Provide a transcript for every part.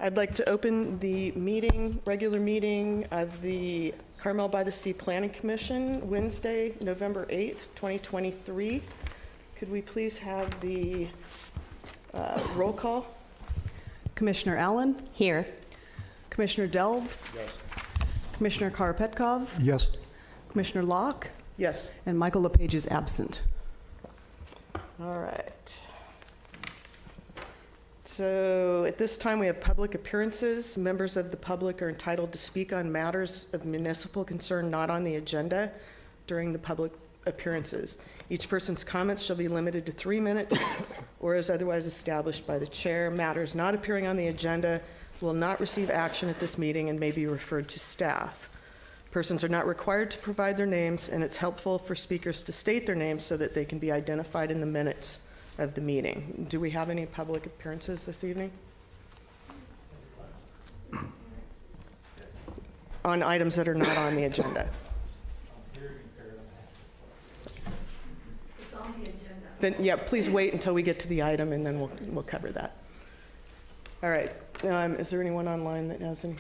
I'd like to open the meeting, regular meeting of the Carmel-by-the-Sea Planning Commission, Wednesday, November 8th, 2023. Could we please have the roll call? Commissioner Allen? Here. Commissioner Delves? Yes. Commissioner Karapetkov? Yes. Commissioner Locke? Yes. And Michael LePage is absent. All right. So at this time, we have public appearances. Members of the public are entitled to speak on matters of municipal concern not on the agenda during the public appearances. Each person's comments shall be limited to 3 minutes or as otherwise established by the chair. Matters not appearing on the agenda will not receive action at this meeting and may be referred to staff. Persons are not required to provide their names, and it's helpful for speakers to state their names so that they can be identified in the minutes of the meeting. Do we have any public appearances this evening? On items that are not on the agenda? It's on the agenda. Then, yeah, please wait until we get to the item, and then we'll cover that. All right. Is there anyone online that has any?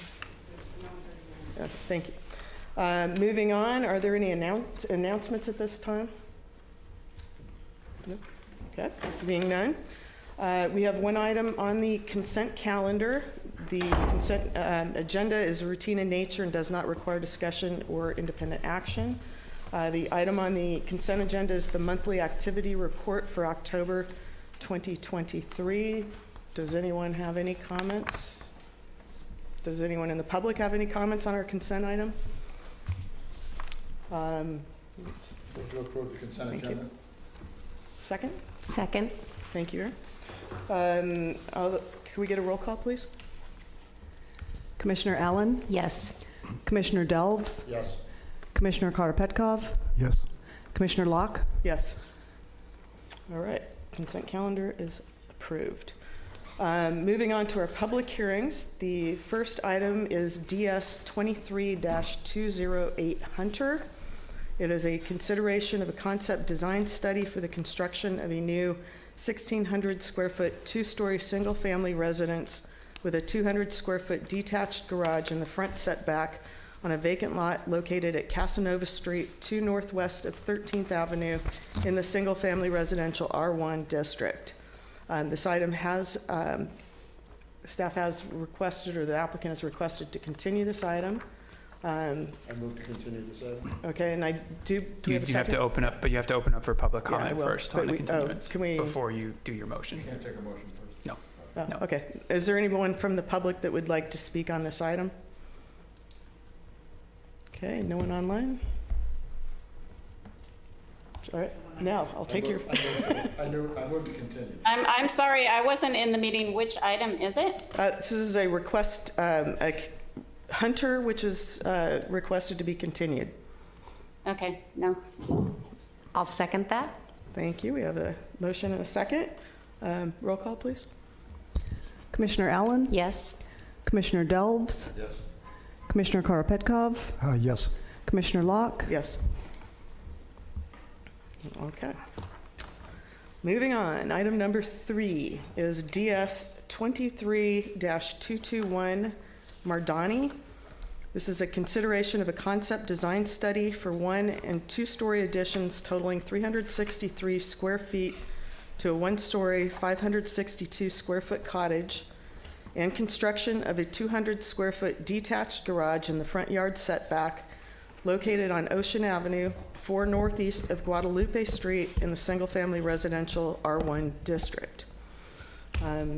Thank you. Moving on, are there any announcements at this time? No? Okay, seeing none. We have one item on the consent calendar. The consent agenda is routine in nature and does not require discussion or independent action. The item on the consent agenda is the monthly activity report for October 2023. Does anyone have any comments? Does anyone in the public have any comments on our consent item? Move to approve the consent agenda. Second? Second. Thank you. Can we get a roll call, please? Commissioner Allen? Yes. Commissioner Delves? Yes. Commissioner Karapetkov? Yes. Commissioner Locke? Yes. All right, consent calendar is approved. Moving on to our public hearings, the first item is DS 23-208 Hunter. It is a consideration of a concept design study for the construction of a new 1,600 square foot, 2-story single-family residence with a 200 square foot detached garage in the front setback on a vacant lot located at Casanova Street, 2 northwest of 13th Avenue in the single-family residential R1 district. This item has, staff has requested, or the applicant has requested to continue this item. I move to continue this item. Okay, and I do we You have a have to second? open up, but you have to open up for public Yeah, I comment will. first But on the we- continuance can we- before you do your You motion. can't take a motion first. No. No. Okay, is there anyone from the public that would like to speak on this item? Okay, no one online? All right, now, I'll take your, I move to continue. I'm sorry, I wasn't in the meeting. Which item is it? this is a request, Hunter, which is requested to be continued. Okay, no. I'll second that. Thank you, we have a motion and a second. Roll call, please. Commissioner Allen? Yes. Commissioner Delves? Yes. Commissioner Karapetkov? Yes. Commissioner Locke? Yes. Okay. Moving on, item number 3 is DS 23-221 Mardani. This is a consideration of a concept design study for 1- and 2-story additions totaling 363 square feet to a 1-story, 562 square foot cottage, and construction of a 200 square foot detached garage in the front yard setback located on Ocean Avenue, 4 northeast of Guadalupe Street in the single-family residential R1 district.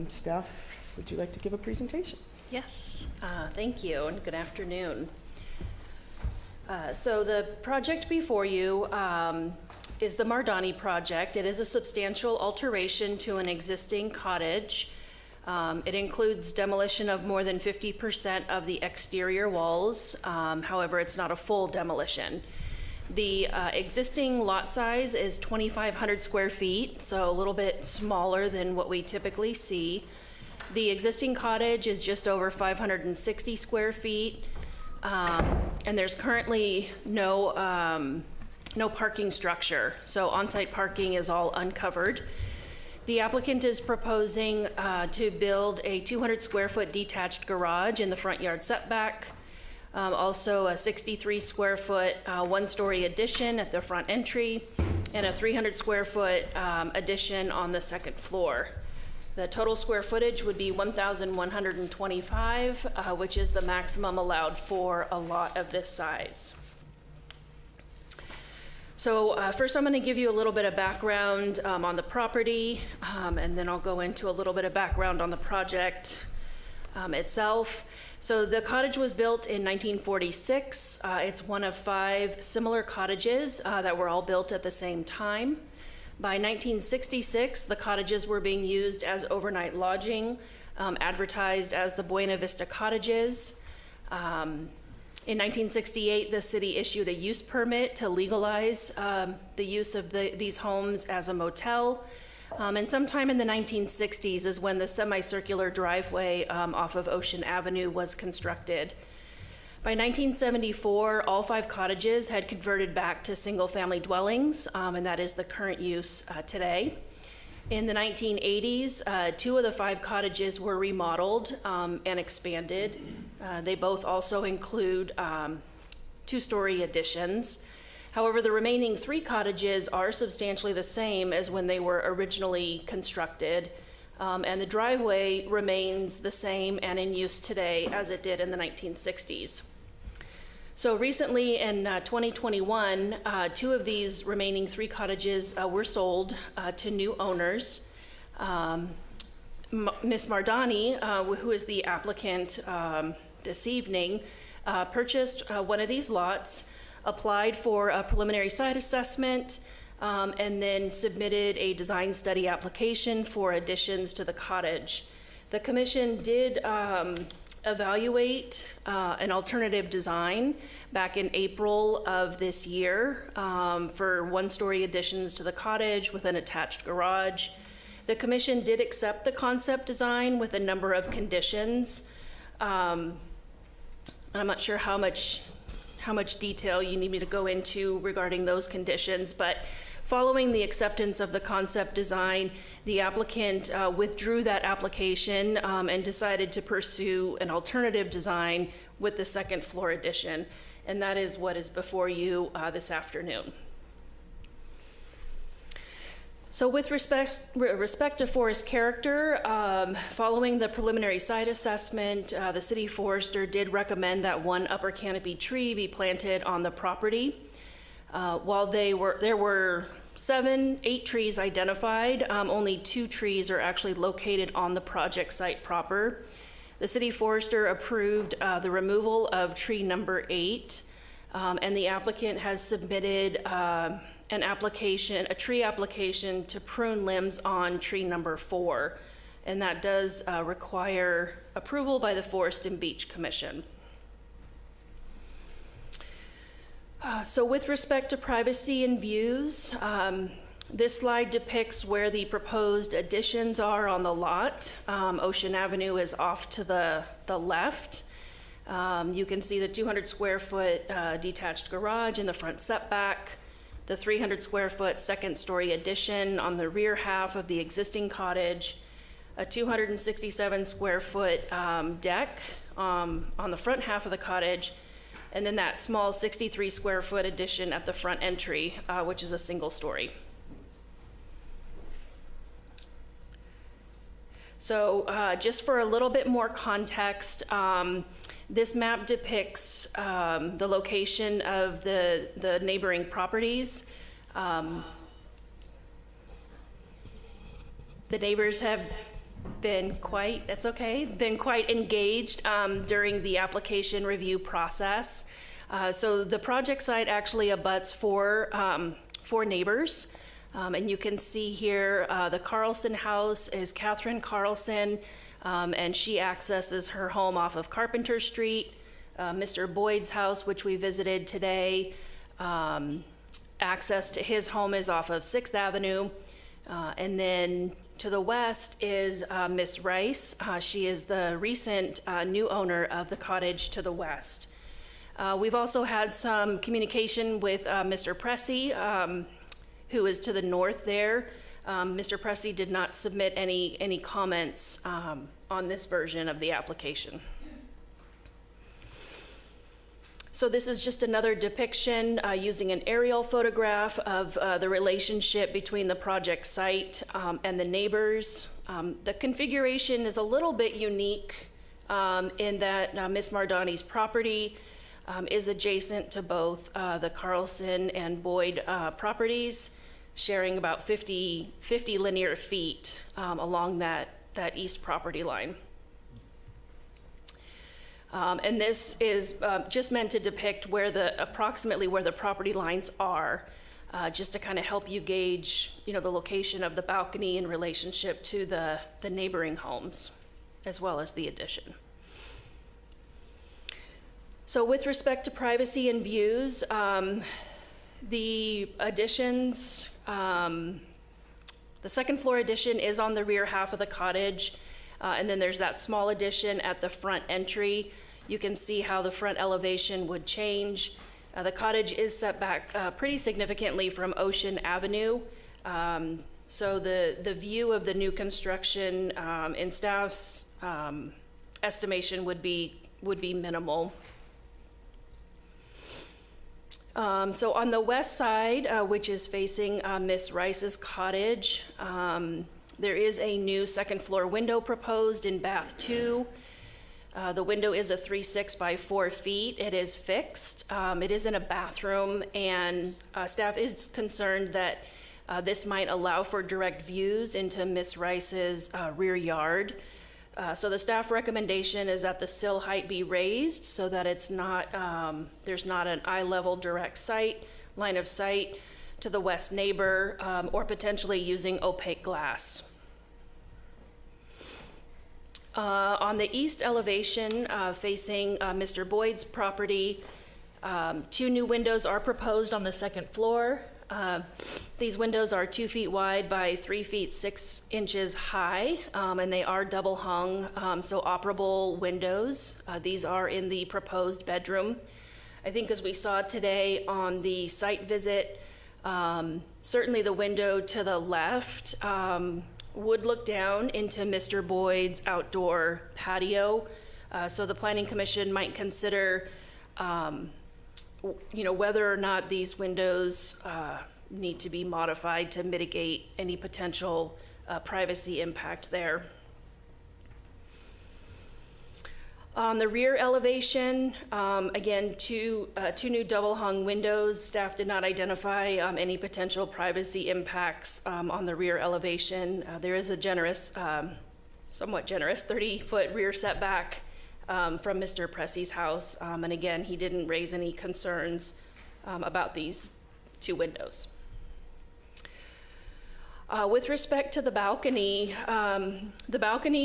Staff, would you like to give a presentation? Yes, thank you, and good afternoon. So the project before you is the Mardani project. It is a substantial alteration to an existing cottage. It includes demolition of more than 50% of the exterior walls. However, it's not a full demolition. The existing lot size is 2,500 square feet, so a little bit smaller than what we typically see. The existing cottage is just over 560 square feet, and there's currently no parking structure, so on-site parking is all uncovered. The applicant is proposing to build a 200 square foot detached garage in the front yard setback. Also a 63 square foot one-story addition at the front entry, and a 300 square foot addition on the second floor. The total square footage would be 1,125, which is the maximum allowed for a lot of this size. So first I'm going to give you a little bit of background on the property, and then I'll go into a little bit of background on the project itself. So the cottage was built in 1946. It's one of 5 similar cottages that were all built at the same time. By 1966, the cottages were being used as overnight lodging, advertised as the Buena Vista Cottages. In 1968, the city issued a use permit to legalize the use of these homes as a motel. And sometime in the 1960s is when the semicircular driveway off of Ocean Avenue was constructed. By 1974, all 5 cottages had converted back to single-family dwellings, and that is the current use today. In the 1980s, 2 of the 5 cottages were remodeled and expanded. They both also include 2-story additions. However, the remaining 3 cottages are substantially the same as when they were originally constructed, and the driveway remains the same and in use today as it did in the 1960s. So recently in 2021, 2 of these remaining 3 cottages were sold to new owners. Ms. Mardani, who is the applicant this evening, purchased one of these lots, applied for a preliminary site assessment, and then submitted a design study application for additions to the cottage. The commission did evaluate an alternative design back in April of this year for 1-story additions to the cottage with an attached garage. The commission did accept the concept design with a number of conditions. I'm not sure how much detail you need me to go into regarding those conditions, but following the acceptance of the concept design, the applicant withdrew that application and decided to pursue an alternative design with the second floor addition, and that is what is before you this afternoon. So with respect to forest character, following the preliminary site assessment, the city forester did recommend that 1 upper canopy tree be planted on the property. While there were 8 trees identified, only 2 trees are actually located on the project site proper. The city forester approved the removal of tree number 8, and the applicant has submitted a tree application to prune limbs on tree number 4, and that does require approval by the Forest and Beach Commission. So with respect to privacy and views, this slide depicts where the proposed additions are on the lot. Ocean Avenue is off to the left. You can see the 200 square foot detached garage in the front setback, the 300 square foot second story addition on the rear half of the existing cottage, a 267 square foot deck on the front half of the cottage, and then that small 63 square foot addition at the front entry, which is a single story. So just for a little bit more context, this map depicts the location of the neighboring properties. The neighbors have been quite engaged during the application review process. So the project site actually abuts 4 neighbors. And you can see here the Carlson house is Catherine Carlson, and she accesses her home off of Carpenter Street. Mr. Boyd's house, which we visited today, access to his home is off of 6th Avenue. And then to the west is Miss Rice. She is the recent new owner of the cottage to the west. We've also had some communication with Mr. Pressey, who is to the north there. Mr. Pressey did not submit any comments on this version of the application. So this is just another depiction using an aerial photograph of the relationship between the project site and the neighbors. The configuration is a little bit unique in that Ms. Mardani's property is adjacent to both the Carlson and Boyd properties, sharing about 50 linear feet along that east property line. And this is just meant to depict approximately where the property lines are, just to kind of help you gauge, the location of the balcony in relationship to the neighboring homes, as well as the addition. So with respect to privacy and views, the additions, the second floor addition is on the rear half of the cottage, and then there's that small addition at the front entry. You can see how the front elevation would change. The cottage is set back pretty significantly from Ocean Avenue. So the view of the new construction in staff's estimation would be minimal. So on the west side, which is facing Miss Rice's cottage, there is a new second floor window proposed in bath 2. The window is a 3.6 by 4 feet. It is fixed. It is in a bathroom, and staff is concerned that this might allow for direct views into Miss Rice's rear yard. So the staff recommendation is that the sill height be raised so that it's not, there's not an eye-level direct line of sight to the west neighbor, or potentially using opaque glass. On the east elevation, facing Mr. Boyd's property, 2 new windows are proposed on the second floor. These windows are 2 feet wide by 3 feet 6 inches high, and they are double hung, so operable windows. These are in the proposed bedroom. I think as we saw today on the site visit, certainly the window to the left would look down into Mr. Boyd's outdoor patio. So the Planning Commission might consider whether or not these windows need to be modified to mitigate any potential privacy impact there. On the rear elevation, again, two new double hung windows. Staff did not identify any potential privacy impacts on the rear elevation. There is a generous, somewhat generous 30-foot rear setback from Mr. Pressey's house. And again, he didn't raise any concerns about these 2 windows. With respect to the balcony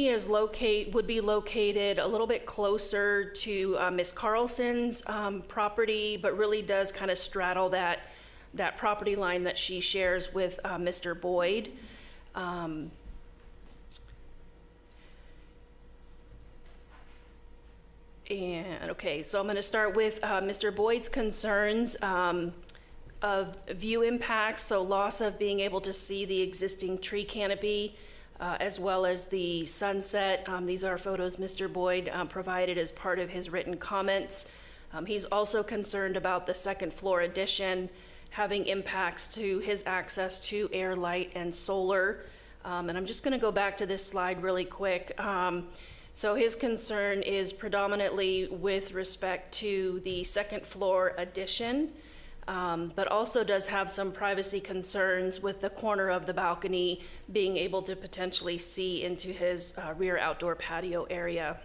is would be located a little bit closer to Ms. Carlson's property, but really does kind of straddle that property line that she shares with Mr. Boyd. So I'm going to start with Mr. Boyd's concerns of view impacts, so loss of being able to see the existing tree canopy, as well as the sunset. These are photos Mr. Boyd provided as part of his written comments. He's also concerned about the second floor addition having impacts to his access to air, light, and solar. And I'm just going to go back to this slide really quick. So his concern is predominantly with respect to the second floor addition, but also does have some privacy concerns with the corner of the balcony being able to potentially see into his rear outdoor patio area.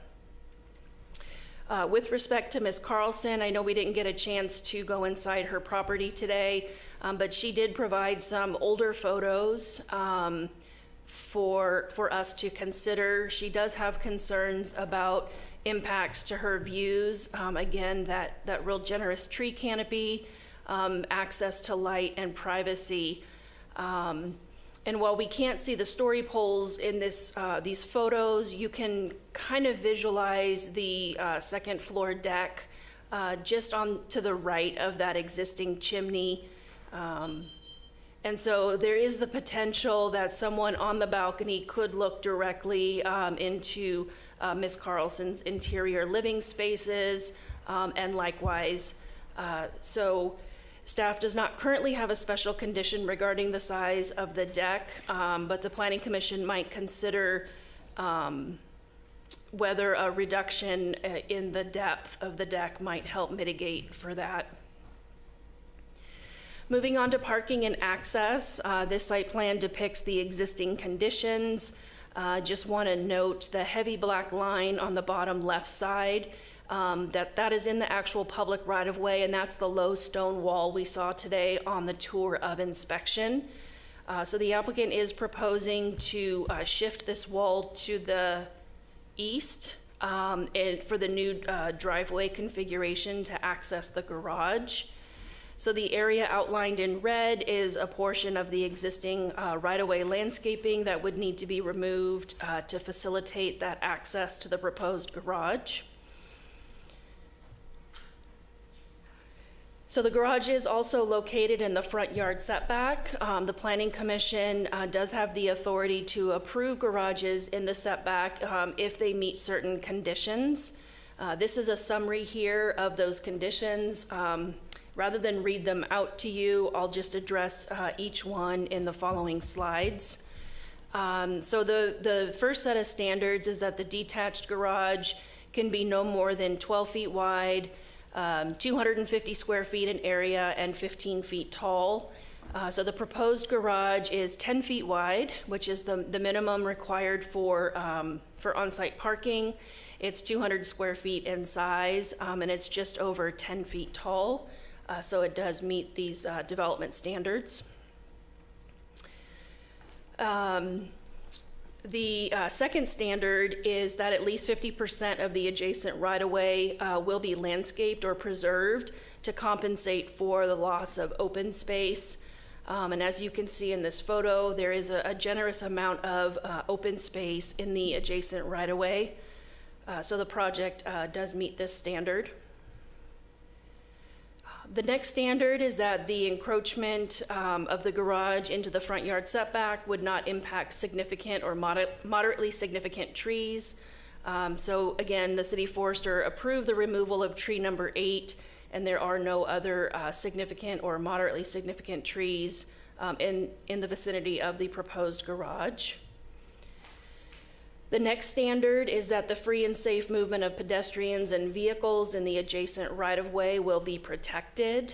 With respect to Ms. Carlson, I know we didn't get a chance to go inside her property today, but she did provide some older photos for us to consider. She does have concerns about impacts to her views. Again, that real generous tree canopy, access to light and privacy. And while we can't see the story poles in these photos, you can kind of visualize the second floor deck just on to the right of that existing chimney. And so there is the potential that someone on the balcony could look directly into Ms. Carlson's interior living spaces, and likewise. So staff does not currently have a special condition regarding the size of the deck, but the Planning Commission might consider whether a reduction in the depth of the deck might help mitigate for that. Moving on to parking and access, this site plan depicts the existing conditions. Just want to note the heavy black line on the bottom left side, that is in the actual public right-of-way, and that's the low stone wall we saw today on the tour of inspection. So the applicant is proposing to shift this wall to the east and for the new driveway configuration to access the garage. So the area outlined in red is a portion of the existing right-of-way landscaping that would need to be removed to facilitate that access to the proposed garage. So the garage is also located in the front yard setback. The Planning Commission does have the authority to approve garages in the setback if they meet certain conditions. This is a summary here of those conditions. Rather than read them out to you, I'll just address each one in the following slides. So the first set of standards is that the detached garage can be no more than 12 feet wide, 250 square feet in area, and 15 feet tall. So the proposed garage is 10 feet wide, which is the minimum required for on-site parking. It's 200 square feet in size, and it's just over 10 feet tall. So it does meet these development standards. The second standard is that at least 50% of the adjacent right-of-way will be landscaped or preserved to compensate for the loss of open space. And as you can see in this photo, there is a generous amount of open space in the adjacent right-of-way. So the project does meet this standard. The next standard is that the encroachment of the garage into the front yard setback would not impact significant or moderately significant trees. So again, the city forester approved the removal of tree number 8, and there are no other significant or moderately significant trees in the vicinity of the proposed garage. The next standard is that the free and safe movement of pedestrians and vehicles in the adjacent right-of-way will be protected.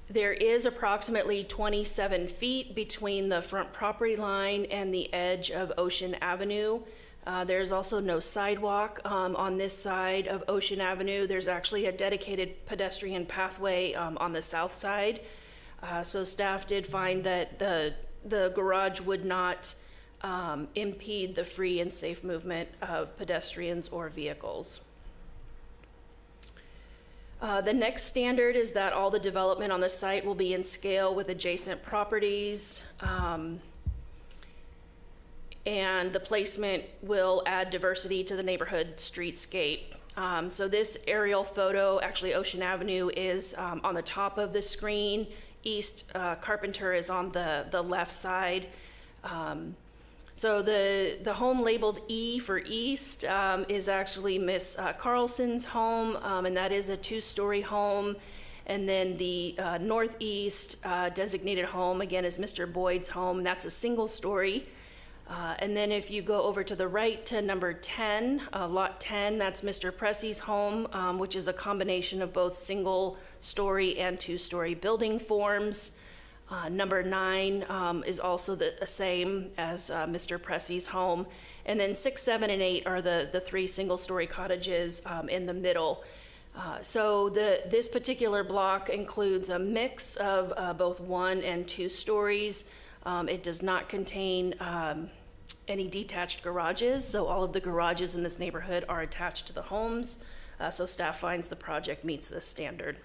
There is approximately 27 feet between the front property line and the edge of Ocean Avenue. There's also no sidewalk on this side of Ocean Avenue. There's actually a dedicated pedestrian pathway on the south side. So staff did find that the garage would not impede the free and safe movement of pedestrians or vehicles. The next standard is that all the development on the site will be in scale with adjacent properties, and the placement will add diversity to the neighborhood streetscape. So this aerial photo, actually Ocean Avenue is on the top of the screen. East Carpenter is on the left side. So the home labeled E for East is actually Miss Carlson's home, and that is a 2-story home. And then the northeast designated home, again, is Mr. Boyd's home. That's a 1-story. And then if you go over to the right to number 10, lot 10, that's Mr. Pressy's home, which is a combination of both 1-story and 2-story building forms. Number 9 is also the same as Mr. Pressy's home. And then 6, 7, and 8 are the 3 1-story cottages in the middle. So this particular block includes a mix of both 1 and 2 stories. It does not contain any detached garages, so all of the garages in this neighborhood are attached to the homes. So staff finds the project meets this standard.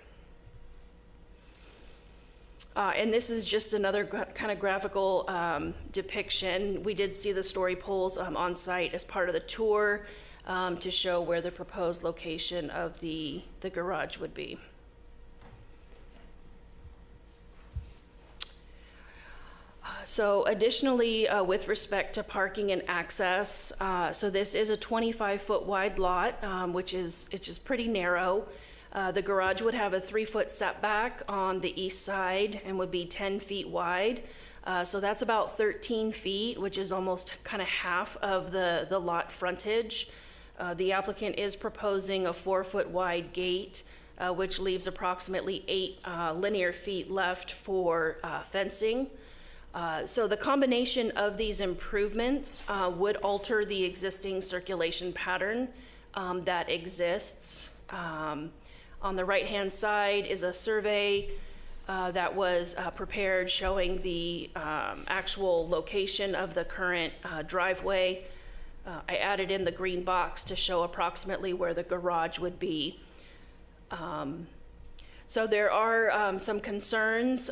And this is just another kind of graphical depiction. We did see the story poles on site as part of the tour to show where the proposed location of the garage would be. So additionally, with respect to parking and access, so this is a 25-foot wide lot, which is pretty narrow. The garage would have a 3-foot setback on the east side and would be 10 feet wide. So that's about 13 feet, which is almost kind of half of the lot frontage. The applicant is proposing a 4-foot wide gate, which leaves approximately 8 linear feet left for fencing. So the combination of these improvements would alter the existing circulation pattern that exists. On the right-hand side is a survey that was prepared showing the actual location of the current driveway. I added in the green box to show approximately where the garage would be. So there are some concerns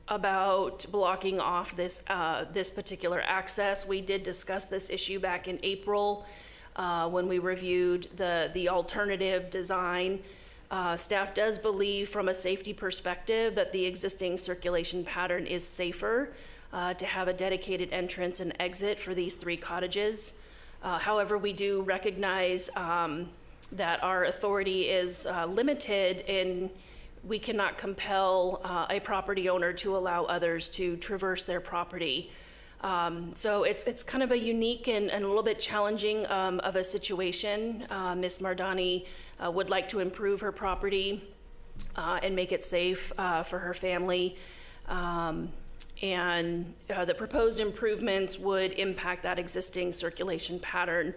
about blocking off this particular access. We did discuss this issue back in April when we reviewed the alternative design. Staff does believe from a safety perspective that the existing circulation pattern is safer to have a dedicated entrance and exit for these 3 cottages. However, we do recognize that our authority is limited and we cannot compel a property owner to allow others to traverse their property. So it's kind of a unique and a little bit challenging of a situation. Ms. Mardani would like to improve her property and make it safe for her family. And the proposed improvements would impact that existing circulation pattern.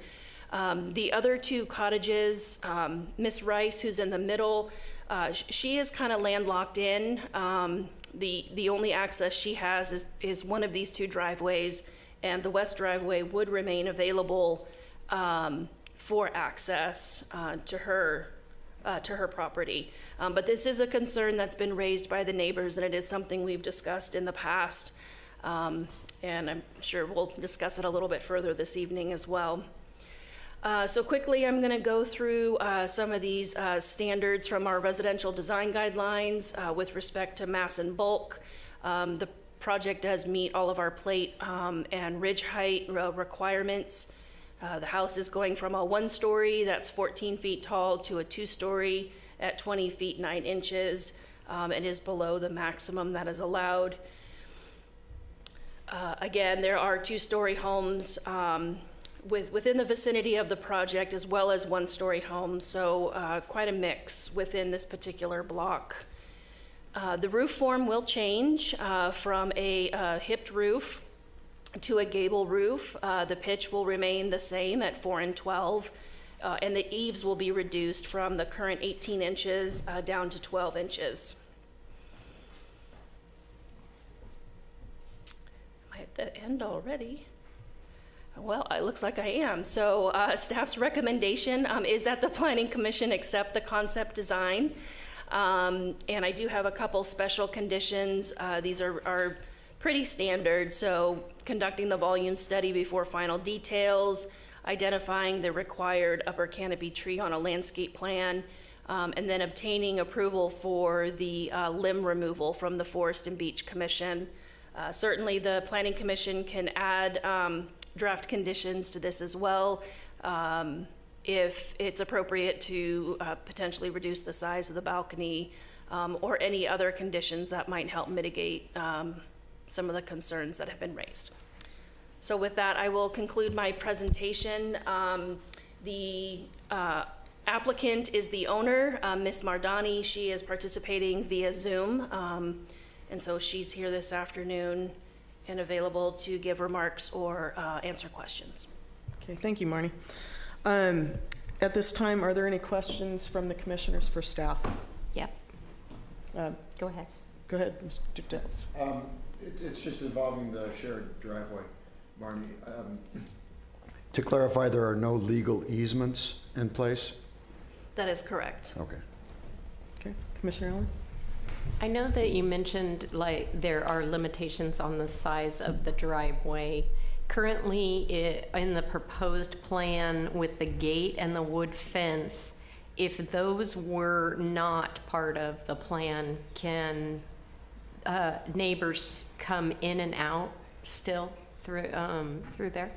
The other 2 cottages, Miss Rice, who's in the middle, she is kind of landlocked in. The only access she has is one of these 2 driveways, and the west driveway would remain available for access to her property. But this is a concern that's been raised by the neighbors, and it is something we've discussed in the past. And I'm sure we'll discuss it a little bit further this evening as well. So quickly, I'm going to go through some of these standards from our residential design guidelines with respect to mass and bulk. The project does meet all of our plate and ridge height requirements. The house is going from a 1-story that's 14 feet tall to a 2-story at 20 feet 9 inches and is below the maximum that is allowed. Again, there are 2-story homes within the vicinity of the project, as well as 1-story homes, so quite a mix within this particular block. The roof form will change from a hipped roof to a gable roof. The pitch will remain the same at 4 and 12, and the eaves will be reduced from the current 18 inches down to 12 inches. Am I at the end already? Well, it looks like I am. So staff's recommendation is that the Planning Commission accept the concept design. And I do have a couple special conditions. These are pretty standard. So conducting the volume study before final details, identifying the required upper canopy tree on a landscape plan, and then obtaining approval for the limb removal from the Forest and Beach Commission. Certainly the Planning Commission can add draft conditions to this as well, if it's appropriate to potentially reduce the size of the balcony or any other conditions that might help mitigate some of the concerns that have been raised. So with that, I will conclude my presentation. The applicant is the owner, Ms. Mardani. She is participating via Zoom, and so she's here this afternoon and available to give remarks or answer questions. Okay, thank you, Marnie. At this time, are there any questions from the commissioners for staff? Yep. Go ahead. Go ahead, Mr. Debs. It's just involving the shared driveway, Marnie. To clarify, there are no legal easements in place? That is correct. Okay. Okay, Commissioner Allen? I know that you mentioned like there are limitations on the size of the driveway. Currently, in the proposed plan with the gate and the wood fence, if those were not part of the plan, can neighbors come in and out still through there?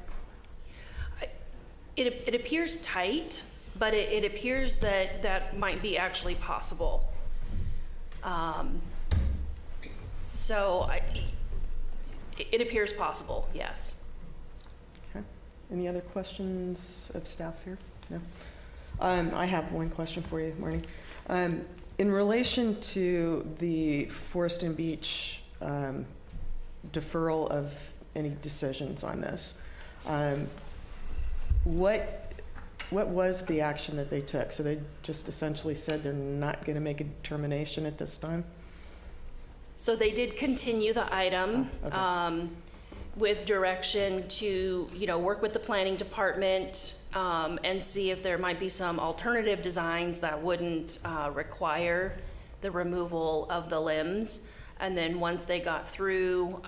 It appears tight, but it appears that that might be actually possible. It appears possible, yes. Okay. Any other questions of staff here? No? I have one question for you, Marnie. In relation to the Forest and Beach deferral of any decisions on this, what was the action that they took? So they just essentially said they're not going to make a determination at this time? So they did continue the item Okay. with direction to, work with the planning department and see if there might be some alternative designs that wouldn't require the removal of the limbs. And then once they got through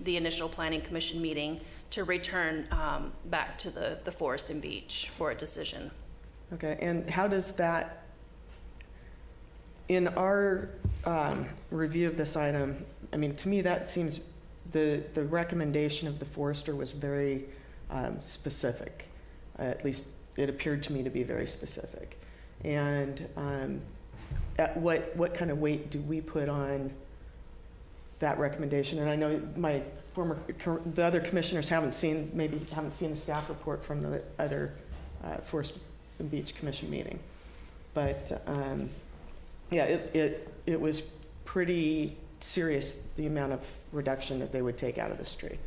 the initial planning commission meeting, to return back to the Forest and Beach for a decision. Okay, and how does that, in our review of this item, I mean, to me, that seems, the recommendation of the forester was very specific. At least it appeared to me to be very specific. And at what kind of weight do we put on that recommendation? And I know the other commissioners haven't seen the staff report from the other Forest and Beach Commission meeting. But yeah, it was pretty serious, the amount of reduction that they would take out of this tree.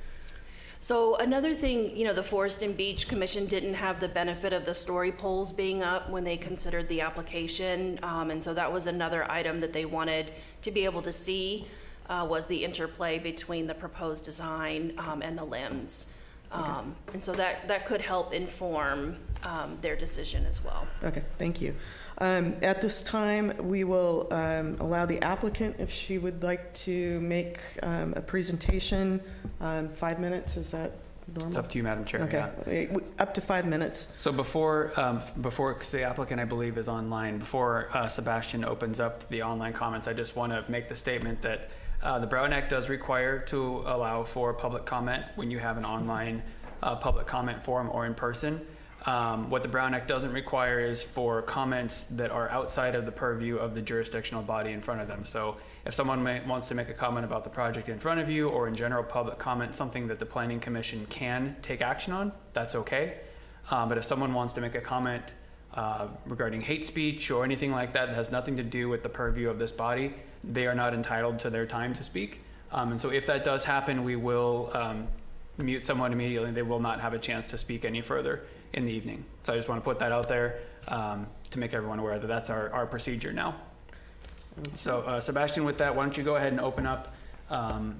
So another thing, the Forest and Beach Commission didn't have the benefit of the story poles being up when they considered the application. And so that was another item that they wanted to be able to see, was the interplay between the proposed design and the limbs. And so that could help inform their decision as well. Okay, thank you. At this time, we will allow the applicant, if she would like to make a presentation. 5 minutes, is that normal? It's up to you, Madam Chair. Okay, up to 5 minutes. So before, because the applicant, I believe, is online, before Sebastian opens up the online comments, I just want to make the statement that the Brown Act does require to allow for public comment when you have an online public comment forum or in person. What the Brown Act doesn't require is for comments that are outside of the purview of the jurisdictional body in front of them. So if someone wants to make a comment about the project in front of you, or in general public comment, something that the Planning Commission can take action on, that's okay. But if someone wants to make a comment regarding hate speech or anything like that that has nothing to do with the purview of this body, they are not entitled to their time to speak. And so if that does happen, we will mute someone immediately. They will not have a chance to speak any further in the evening. So I just want to put that out there to make everyone aware that that's our procedure now. So Sebastian, with that, why don't you go ahead and open up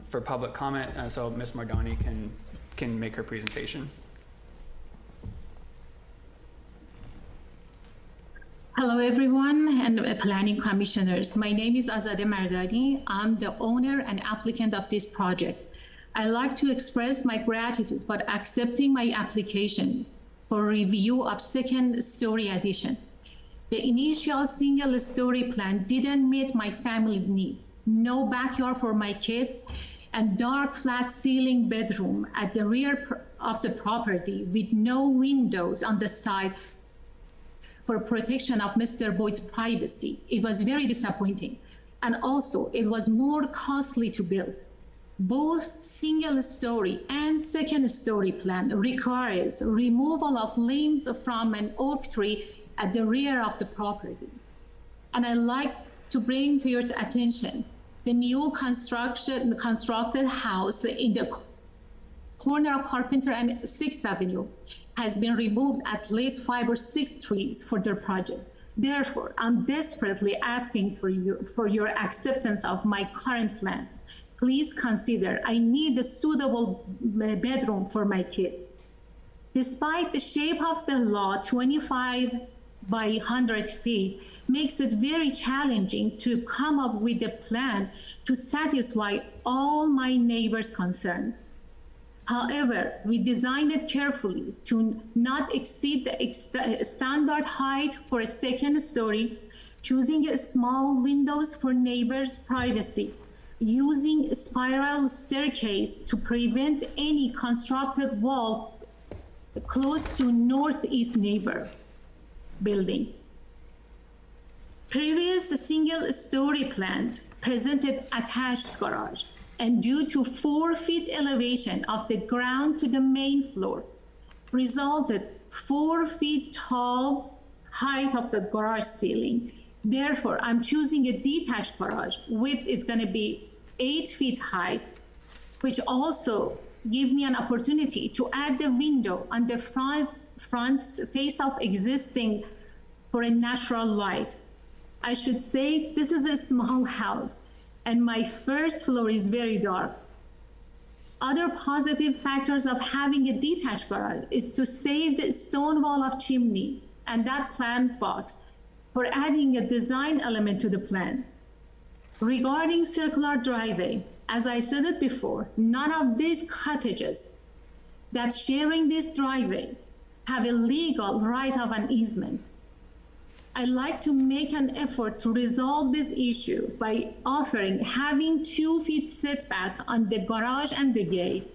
for public comment so Ms. Mardani can make her presentation. Hello, everyone, and planning commissioners. My name is Azadeh Mardani. I'm the owner and applicant of this project. I'd like to express my gratitude for accepting my application for review of second story addition. The initial single story plan didn't meet my family's need. No backyard for my kids and dark flat ceiling bedroom at the rear of the property with no windows on the side for protection of Mr. Boyd's privacy. It was very disappointing. And also, it was more costly to build. Both single story and second story plan requires removal of limbs from an oak tree at the rear of the property. And I'd like to bring to your attention the new constructed house in the corner of Carpenter and 6th Avenue has been removed at least 5 or 6 trees for their project. Therefore, I'm desperately asking for your acceptance of my current plan. Please consider, I need a suitable bedroom for my kids. Despite the shape of the lot, 25 by 100 feet, makes it very challenging to come up with a plan to satisfy all my neighbors' concerns. However, we designed it carefully to not exceed the standard height for a second story, choosing small windows for neighbors' privacy, using a spiral staircase to prevent any constructed wall close to northeast neighbor building. Previous single-story plan presented attached garage, and due to 4 feet elevation of the ground to the main floor, resulted 4 feet tall height of the garage ceiling. Therefore, I'm choosing a detached garage. Width is going to be 8 feet high, which also give me an opportunity to add the window on the front face of existing for a natural light. I should say this is a small house and my first floor is very dark. Other positive factors of having a detached garage is to save the stone wall of chimney and that plant box for adding a design element to the plan. Regarding circular driveway, as I said it before, none of these cottages that sharing this driveway have a legal right of an easement. I'd like to make an effort to resolve this issue by offering having 2 feet setback on the garage and the gate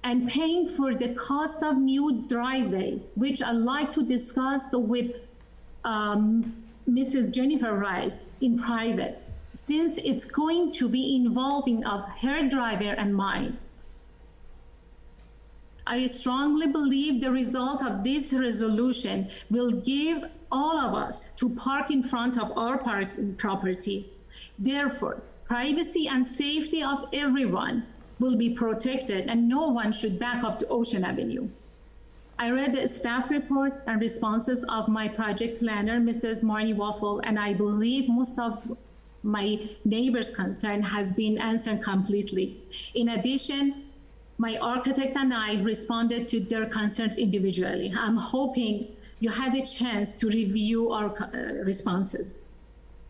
and paying for the cost of new driveway, which I'd like to discuss with Mrs. Jennifer Rice in private, since it's going to be involving of her driver and mine. I strongly believe the result of this resolution will give all of us to park in front of our property. Therefore, privacy and safety of everyone will be protected and no one should back up to Ocean Avenue. I read the staff report and responses of my project planner, Mrs. Marnie Waffle, and I believe most of my neighbors' concern has been answered completely. In addition, my architect and I responded to their concerns individually. I'm hoping you had a chance to review our responses.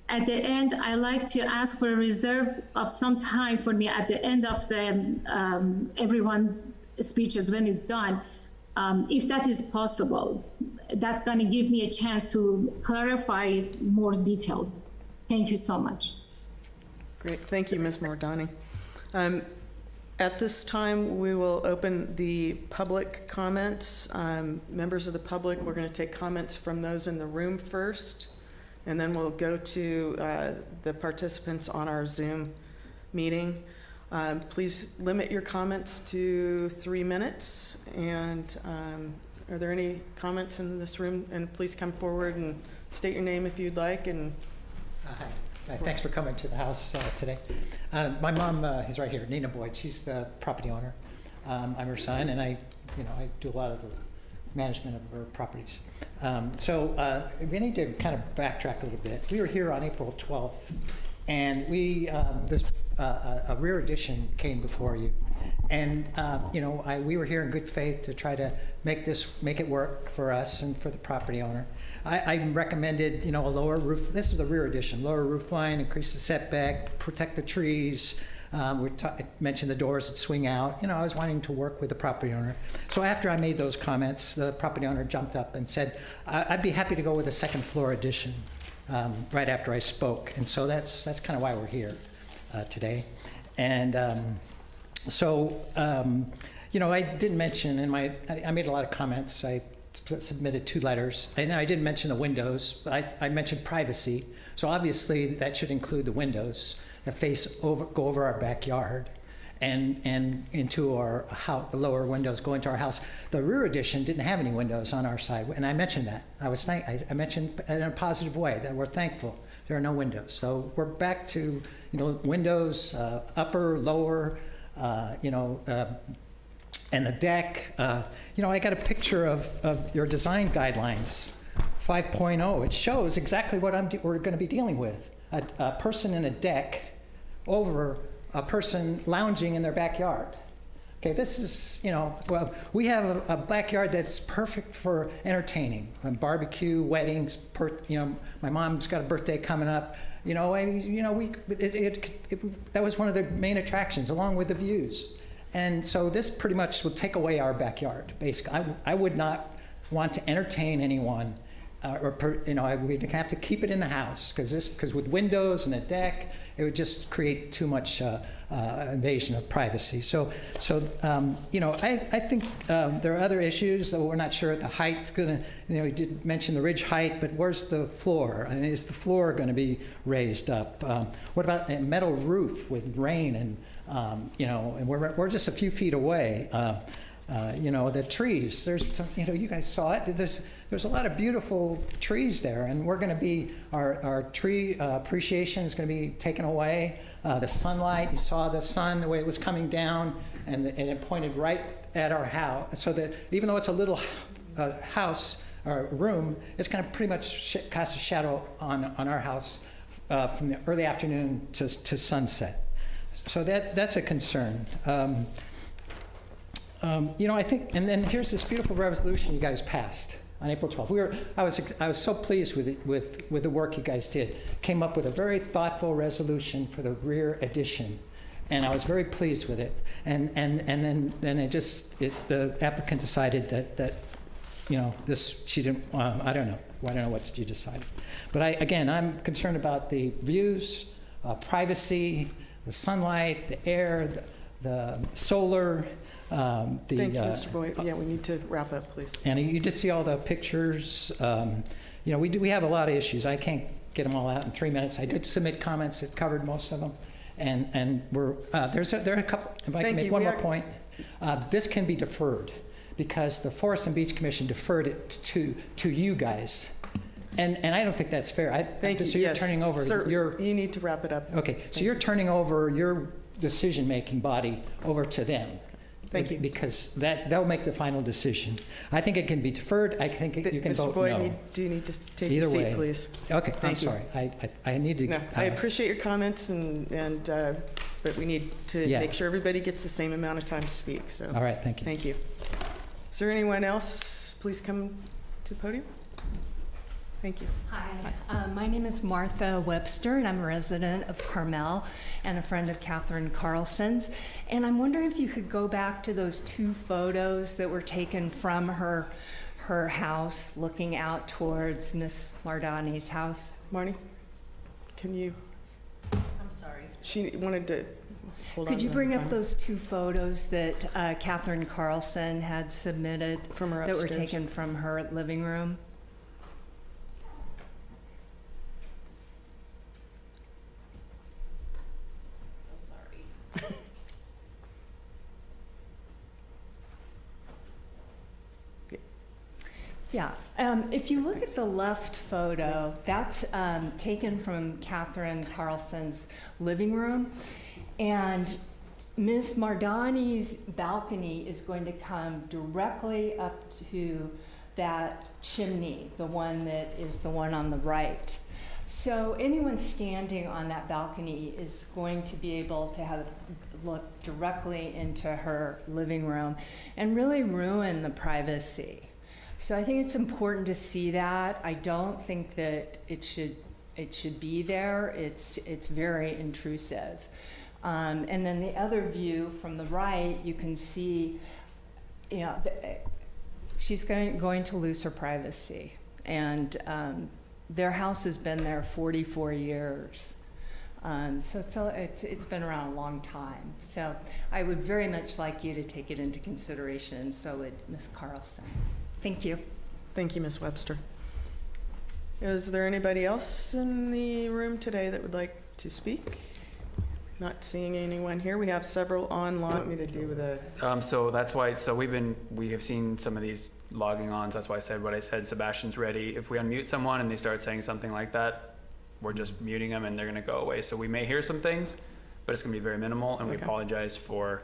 At the end, I like to ask for a reserve of some time for me at the end of the everyone's speeches when it's done, if that is possible. That's going to give me a chance to clarify more details. Thank you so much. Great, thank you, Ms. Mordani. At this time, we will open the public comments. Members of the public, we're going to take comments from those in the room first, and then we'll go to the participants on our Zoom meeting. Please limit your comments to 3 minutes. And are there any comments in this room? And please come forward and state your name if you'd like. And Hi. Thanks for coming to the house today. My mom is right here, Nina Boyd. She's the property owner. I'm her son, and I do a lot of the management of her properties. So we need to kind of backtrack a little bit. We were here on April 12th, and we a rear addition came before you, and we were here in good faith to try to make it work for us and for the property owner. I recommended, a lower roof. This is the rear addition, lower roof line, increase the setback, protect the trees. I mentioned the doors that swing out. I was wanting to work with the property owner. So after I made those comments, the property owner jumped up and said, I'd be happy to go with a second floor addition right after I spoke. And so that's kind of why we're here today. And I didn't mention I made a lot of comments. I submitted 2 letters, and I didn't mention the windows. I mentioned privacy, so obviously that should include the windows that go over our backyard and into our house. The lower windows go into our house. The rear addition didn't have any windows on our side, and I mentioned that. I mentioned in a positive way that we're thankful there are no windows. So we're back to windows, upper, lower, and the deck. I got a picture of your design guidelines, 5.0. It shows exactly what we're going to be dealing with. A person in a deck over a person lounging in their backyard. Okay, this is, we have a backyard that's perfect for entertaining, barbecue, weddings, my mom's got a birthday coming up. That was one of the main attractions, along with the views. And so this pretty much would take away our backyard, basically. I would not want to entertain anyone, we'd have to keep it in the house, because with windows and a deck it would just create too much invasion of privacy. So you know, I think there are other issues, though we're not sure the height's gonna, you know, you did mention the ridge height, but where's the floor? I mean, is the floor gonna be raised up? What about a metal roof with rain and, you know, and we're just a few feet away. You know, the trees, there's some, you know, you guys saw it. There's a lot of beautiful trees there, and we're going to be, our tree appreciation is going to be taken away. The sunlight, you saw the sun, the way it was coming down, and it pointed right at our house. So that even though it's a little house or room, it's going to pretty much cast a shadow on our house from the early afternoon to sunset. So that's a concern. You know, I think, and then here's this beautiful resolution you guys passed on April 12th. I was so pleased with the work you guys did. Came up with a very thoughtful resolution for the rear addition, and I was very pleased with it. And then the applicant decided that you know, she didn't. I don't know what you decided, but I'm concerned about the views, privacy, the sunlight, the air, the solar. Thank you, Mr. Boyd. Yeah, we need to wrap up, please. And you did see all the pictures. You know, we have a lot of issues. I can't get them all out in 3 minutes. I did submit comments that covered most of them, and there are a couple. If I can make one more point, this can be deferred because the Forest and Beach Commission deferred it to you guys, and I don't think that's fair. Thank you. So you're yes. turning over Sir, you need to wrap it up. Okay, so you're turning over your decision-making body over to them. Thank you. Because they'll make the final decision. I think it can be deferred. I think you can vote no. Mr. Boyd, you do need to take Either your seat, way. please. Okay, I'm Thank you. sorry. I need to. No, I appreciate your comments, but we need to make sure everybody gets the same amount of time to speak. So. All right, thank you. Thank you. Is there anyone else? Please come to the podium. Thank you. Hi, my name is Martha Webster, and I'm a resident of Carmel and a friend of Catherine Carlson's. And I'm wondering if you could go back to those 2 photos that were taken from her house, looking out towards Miss Mardani's house. Marnie, can you? I'm sorry. She wanted to hold on. Could you bring up those 2 photos that Catherine Carlson had submitted from her that upstairs? were taken from her living room? Yeah, if you look at the left photo, that's taken from Catherine Carlson's living room. And Ms. Mardani's balcony is going to come directly up to that chimney, the one that is the one on the right. So anyone standing on that balcony is going to be able to look directly into her living room and really ruin the privacy. So I think it's important to see that. I don't think that it should be there. It's very intrusive. And then the other view from the right, you can see, you know, she's going to lose her privacy. And their house has been there 44 years. So it's been around a long time. So I would very much like you to take it into consideration, and so would Ms. Carlson. Thank you. Thank you, Ms. Webster. Is there anybody else in the room today that would like to speak? Not seeing anyone here. We have several online. What do you want me to do with a? So that's why. So we have seen some of these logging ons. That's why I said what I said. Sebastian's ready. If we unmute someone and they start saying something like that, we're just muting them and they're going to go away. So we may hear some things, but it's going to be very minimal, and we apologize for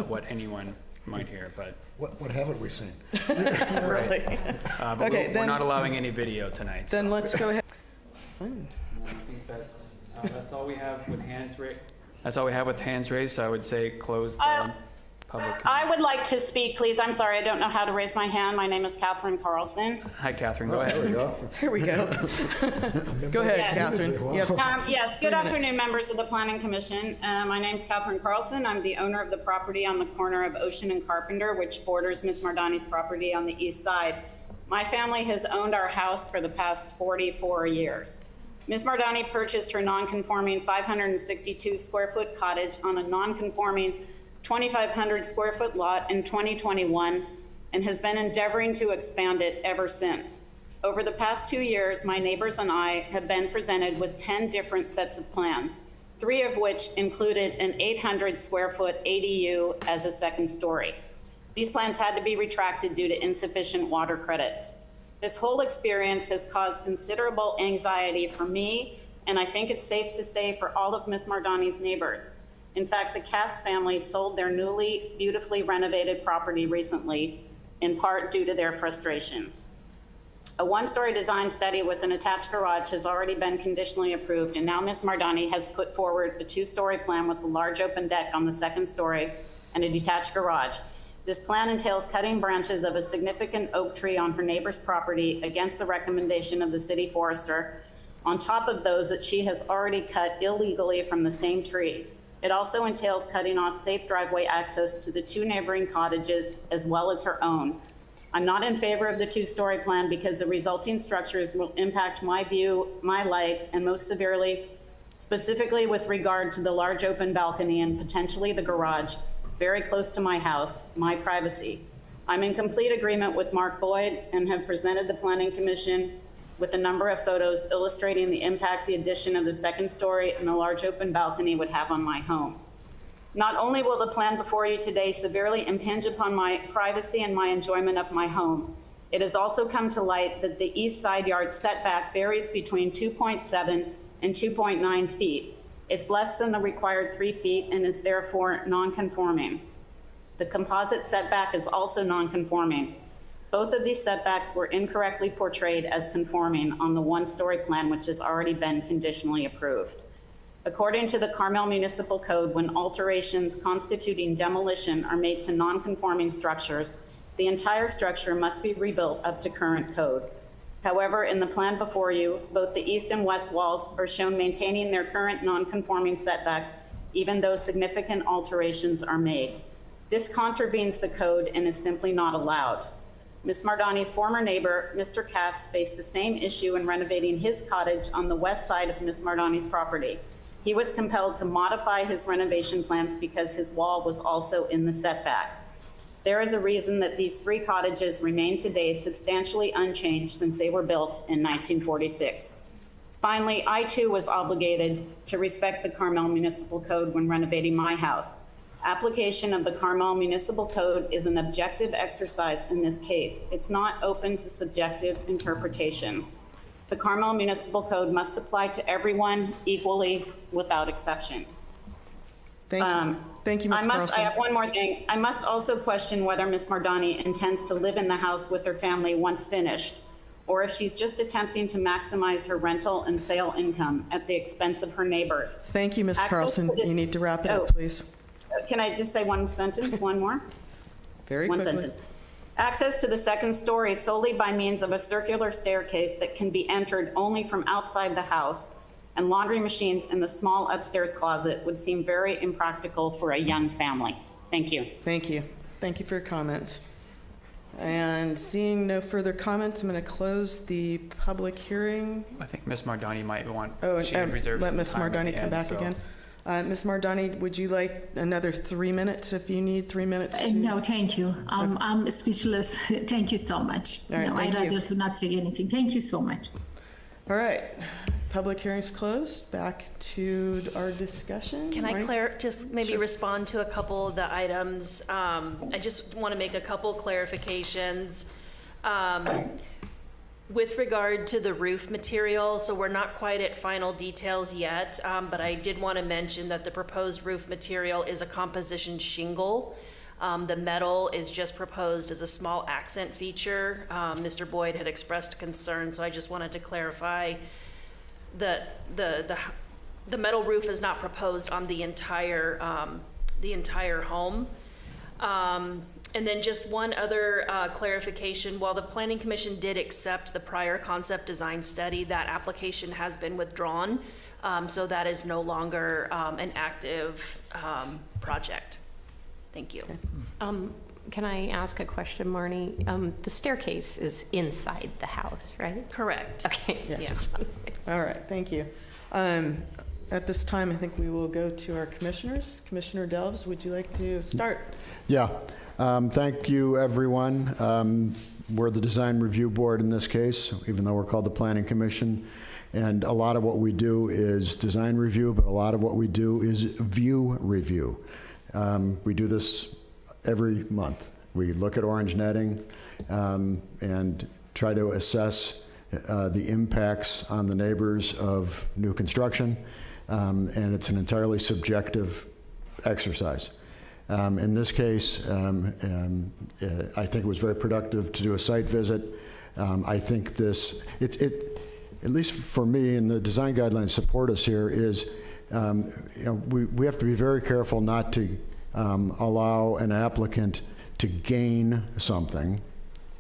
what anyone might hear. But What haven't we seen? Really? but Okay, we're then- not allowing any video tonight. Then let's go ahead. Fun. I think that's all we have with hands raised. That's all we have with hands raised. So I would say close the public. I would like to speak, please. I'm sorry, I don't know how to raise my hand. My name is Catherine Carlson. Hi, Catherine. Go There we ahead. go. Here we go. Go ahead, Yes. Catherine. You have Yes, 3 good minutes. afternoon, members of the Planning Commission. My name's Catherine Carlson. I'm the owner of the property on the corner of Ocean and Carpenter, which borders Ms. Mardani's property on the east side. My family has owned our house for the past 44 years. Ms. Mardani purchased her non-conforming 562 square foot cottage on a non-conforming 2,500 square foot lot in 2021 and has been endeavoring to expand it ever since. Over the past 2 years, my neighbors and I have been presented with 10 different sets of plans, 3 of which included an 800 square foot ADU as a second story. These plans had to be retracted due to insufficient water credits. This whole experience has caused considerable anxiety for me, and I think it's safe to say for all of Ms. Mardani's neighbors. In fact, the Cass family sold their newly beautifully renovated property recently, in part due to their frustration. A one-story design study with an attached garage has already been conditionally approved, and now Ms. Mardani has put forward a 2-story plan with a large open deck on the second story and a detached garage. This plan entails cutting branches of a significant oak tree on her neighbor's property against the recommendation of the city forester, on top of those that she has already cut illegally from the same tree. It also entails cutting off safe driveway access to the 2 neighboring cottages as well as her own. I'm not in favor of the 2-story plan because the resulting structures will impact my view, my light, and most severely, specifically with regard to the large open balcony and potentially the garage, very close to my house, my privacy. I'm in complete agreement with Mark Boyd and have presented the Planning Commission with a number of photos illustrating the impact the addition of the second story and the large open balcony would have on my home. Not only will the plan before you today severely impinge upon my privacy and my enjoyment of my home, it has also come to light that the east side yard setback varies between 2.7 and 2.9 feet. It's less than the required 3 feet and is therefore non-conforming. The composite setback is also non-conforming. Both of these setbacks were incorrectly portrayed as conforming on the 1-story plan, which has already been conditionally approved. According to the Carmel Municipal Code, when alterations constituting demolition are made to non-conforming structures, the entire structure must be rebuilt up to current code. However, in the plan before you, both the east and west walls are shown maintaining their current non-conforming setbacks, even though significant alterations are made. This contravenes the code and is simply not allowed. Ms. Mardani's former neighbor, Mr. Cass, faced the same issue in renovating his cottage on the west side of Ms. Mardani's property. He was compelled to modify his renovation plans because his wall was also in the setback. There is a reason that these 3 cottages remain today substantially unchanged since they were built in 1946. Finally, I too was obligated to respect the Carmel Municipal Code when renovating my house. Application of the Carmel Municipal Code is an objective exercise in this case. It's not open to subjective interpretation. The Carmel Municipal Code must apply to everyone equally without exception. Thank you, Ms. Carlson. I have one more thing. I must also question whether Ms. Mardani intends to live in the house with her family once finished, or if she's just attempting to maximize her rental and sale income at the expense of her neighbors. Thank you, Ms. Carlson. You need to wrap it up, please. Can I just say one sentence, one more? Very One quickly. sentence. Access to the second story solely by means of a circular staircase that can be entered only from outside the house and laundry machines in the small upstairs closet would seem very impractical for a young family. Thank you. Thank you. Thank you for your comments. And seeing no further comments, I'm going to close the public hearing. I think Ms. Mardani might want, Oh, she had reserved let some Ms. time at Mardani the come end, back so- again. Ms. Mardani, would you like another 3 minutes if you need 3 minutes? No, thank you. I'm speechless. Thank you so much. All right, No, thank I'd you. rather to not say anything. Thank you so much. All right, public hearing's closed. Back to our discussion. Can I right? just maybe Sure. respond to a couple of the items? I just want to make a couple clarifications. With regard to the roof material, so we're not quite at final details yet, but I did want to mention that the proposed roof material is a composition shingle. The metal is just proposed as a small accent feature. Mr. Boyd had expressed concern, so I just wanted to clarify that the metal roof is not proposed on the entire home. And then just one other clarification, while the Planning Commission did accept the prior concept design study, that application has been withdrawn. So that is no longer an active project. Thank you. Can I ask a question, Marnie? The staircase is inside the house, right? Correct. Okay. Yeah. Just All right, thank you. At this time, I think we will go to our commissioners. Commissioner Delves, would you like to start? Yeah. Thank you, everyone. We're the Design Review Board in this case, even though we're called the Planning Commission. And a lot of what we do is design review, but a lot of what we do is view review. We do this every month. We look at orange netting and try to assess the impacts on the neighbors of new construction. And it's an entirely subjective exercise. In this case, I think it was very productive to do a site visit. I think this, at least for me, and the design guidelines support us here, is we have to be very careful not to allow an applicant to gain something,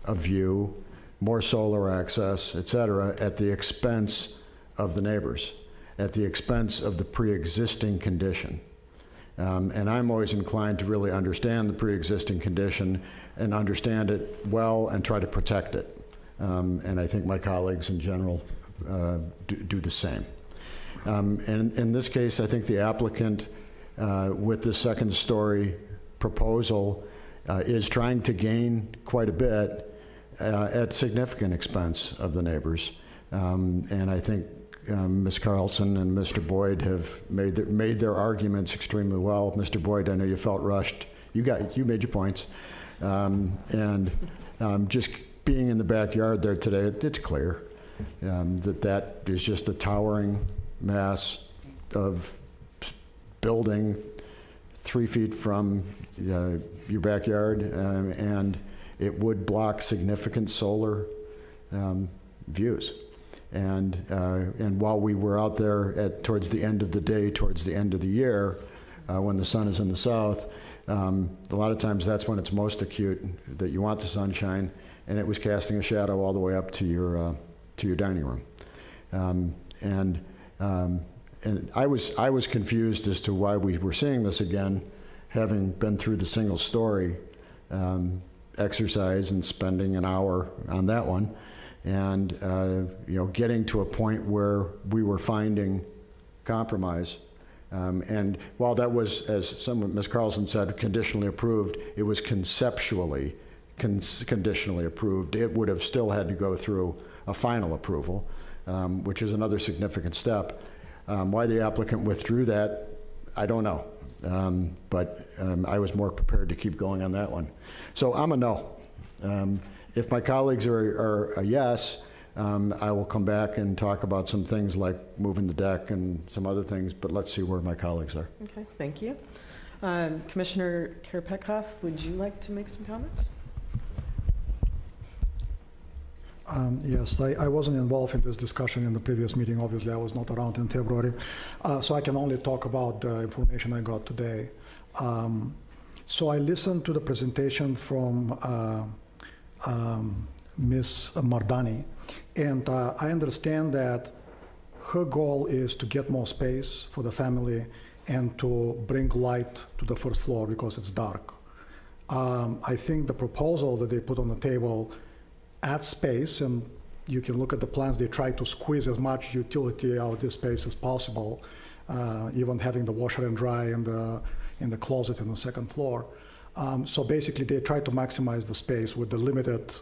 a view, more solar access, et cetera, at the expense of the neighbors, at the expense of the pre-existing condition. And I'm always inclined to really understand the pre-existing condition and understand it well and try to protect it. And I think my colleagues in general do the same. And in this case, I think the applicant with the second story proposal is trying to gain quite a bit at significant expense of the neighbors. And I think Ms. Carlson and Mr. Boyd have made their arguments extremely well. Mr. Boyd, I know you felt rushed. You made your points. Just being in the backyard there today, it's clear that is just a towering mass of building 3 feet from your backyard, and it would block significant solar views. And while we were out there towards the end of the day, towards the end of the year, when the sun is in the south, a lot of times that's when it's most acute, that you want the sunshine, and it was casting a shadow all the way up to your dining room. And I was confused as to why we were seeing this again, having been through the single story exercise and spending an hour on that one. And getting to a point where we were finding compromise. And while that was, as Ms. Carlson said, conditionally approved, it was conceptually conditionally approved. It would have still had to go through a final approval, which is another significant step. Why the applicant withdrew that, I don't know. But I was more prepared to keep going on that one. So I'm a no. If my colleagues are a yes, I will come back and talk about some things like moving the deck and some other things, but let's see where my colleagues are. Okay, thank you. Commissioner Karapetkoff, would you like to make some comments? Yes, I wasn't involved in this discussion in the previous meeting. Obviously, I was not around in February, so I can only talk about the information I got today. So I listened to the presentation from Ms. Mardani, and I understand that her goal is to get more space for the family and to bring light to the first floor because it's dark. I think the proposal that they put on the table adds space, and you can look at the plans. They try to squeeze as much utility out of this space as possible, even having the washer and dry in the closet in the second floor. So basically, they try to maximize the space with the limited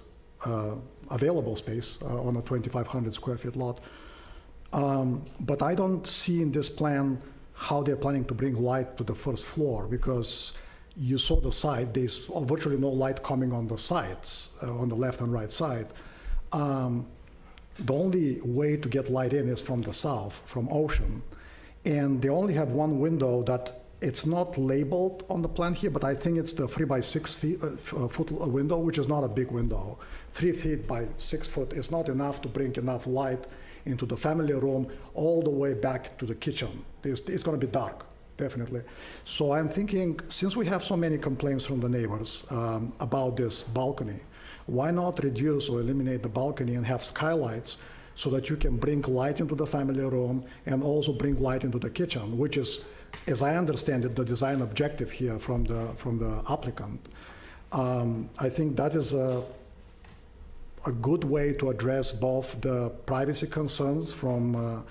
available space on a 2,500 square feet lot. But I don't see in this plan how they're planning to bring light to the first floor, because you saw the side, there's virtually no light coming on the sides, on the left and right side. The only way to get light in is from the south, from Ocean. And they only have one window that it's not labeled on the plan here, but I think it's the 3 by 6 foot window, which is not a big window. 3 feet by 6 foot is not enough to bring enough light into the family room all the way back to the kitchen. It's going to be dark, definitely. So I'm thinking, since we have so many complaints from the neighbors about this balcony, why not reduce or eliminate the balcony and have skylights so that you can bring light into the family room and also bring light into the kitchen, which is, as I understand it, the design objective here from the applicant. I think that is a good way to address both the privacy concerns from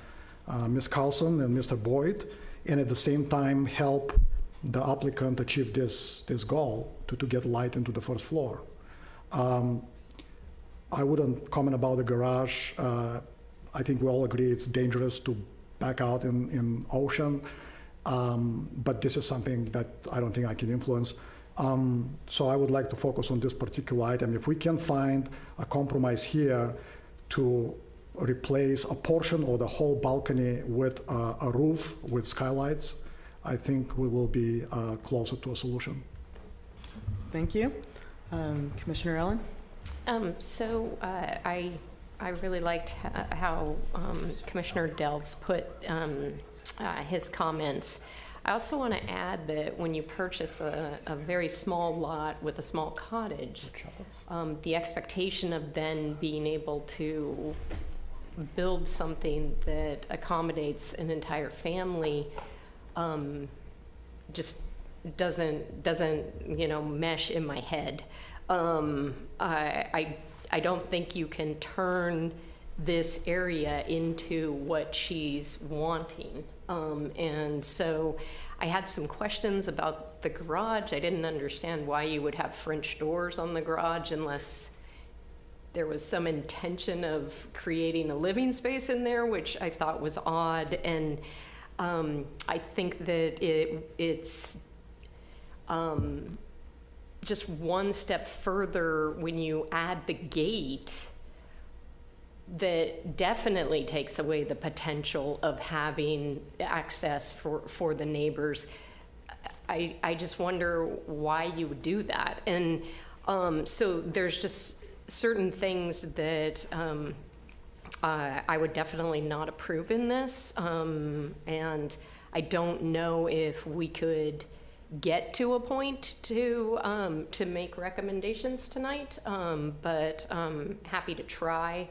Ms. Carlson and Mr. Boyd, and at the same time help the applicant achieve this goal to get light into the first floor. I wouldn't comment about the garage. I think we all agree it's dangerous to back out in ocean, but this is something that I don't think I can influence. So I would like to focus on this particular item. If we can find a compromise here to replace a portion or the whole balcony with a roof with skylights, I think we will be closer to a solution. Thank you. Commissioner Allen? I really liked how Commissioner Delves put his comments. I also want to add that when you purchase a very small lot with a small cottage, the expectation of then being able to build something that accommodates an entire family just doesn't mesh in my head. I don't think you can turn this area into what she's wanting. And so I had some questions about the garage. I didn't understand why you would have French doors on the garage unless there was some intention of creating a living space in there, which I thought was odd. And I think that it's just one step further when you add the gate that definitely takes away the potential of having access for the neighbors. I just wonder why you would do that. And so there's just certain things that I would definitely not approve in this. And I don't know if we could get to a point to make recommendations tonight, but happy to try.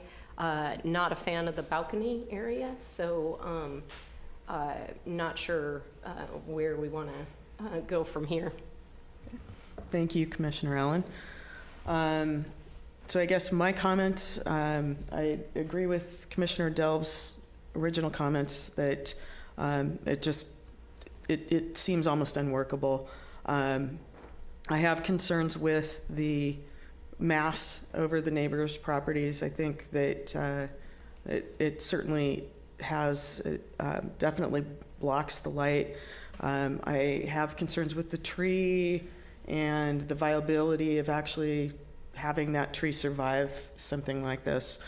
Not a fan of the balcony area, so not sure where we want to go from here. Thank you, Commissioner Allen. So I guess my comments, I agree with Commissioner Delves' original comments that it seems almost unworkable. I have concerns with the mass over the neighbors' properties. I think that it certainly has, definitely blocks the light. I have concerns with the tree and the viability of actually having that tree survive something like this.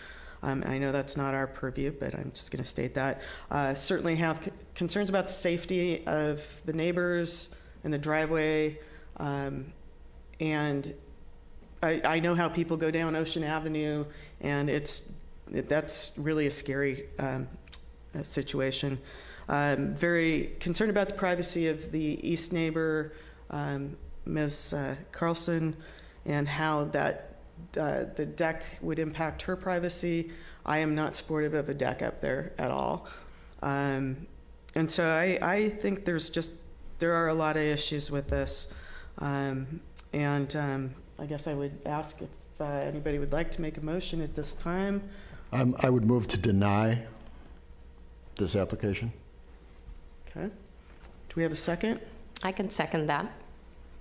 I know that's not our purview, but I'm just going to state that. Certainly have concerns about the safety of the neighbors and the driveway. And I know how people go down Ocean Avenue, and that's really a scary situation. Very concerned about the privacy of the east neighbor, Ms. Carlson, and how that the deck would impact her privacy. I am not supportive of a deck up there at all. And so I think there are a lot of issues with this. I guess I would ask if anybody would like to make a motion at this time. I would move to deny this application. Okay. Do we have a second? I can second that.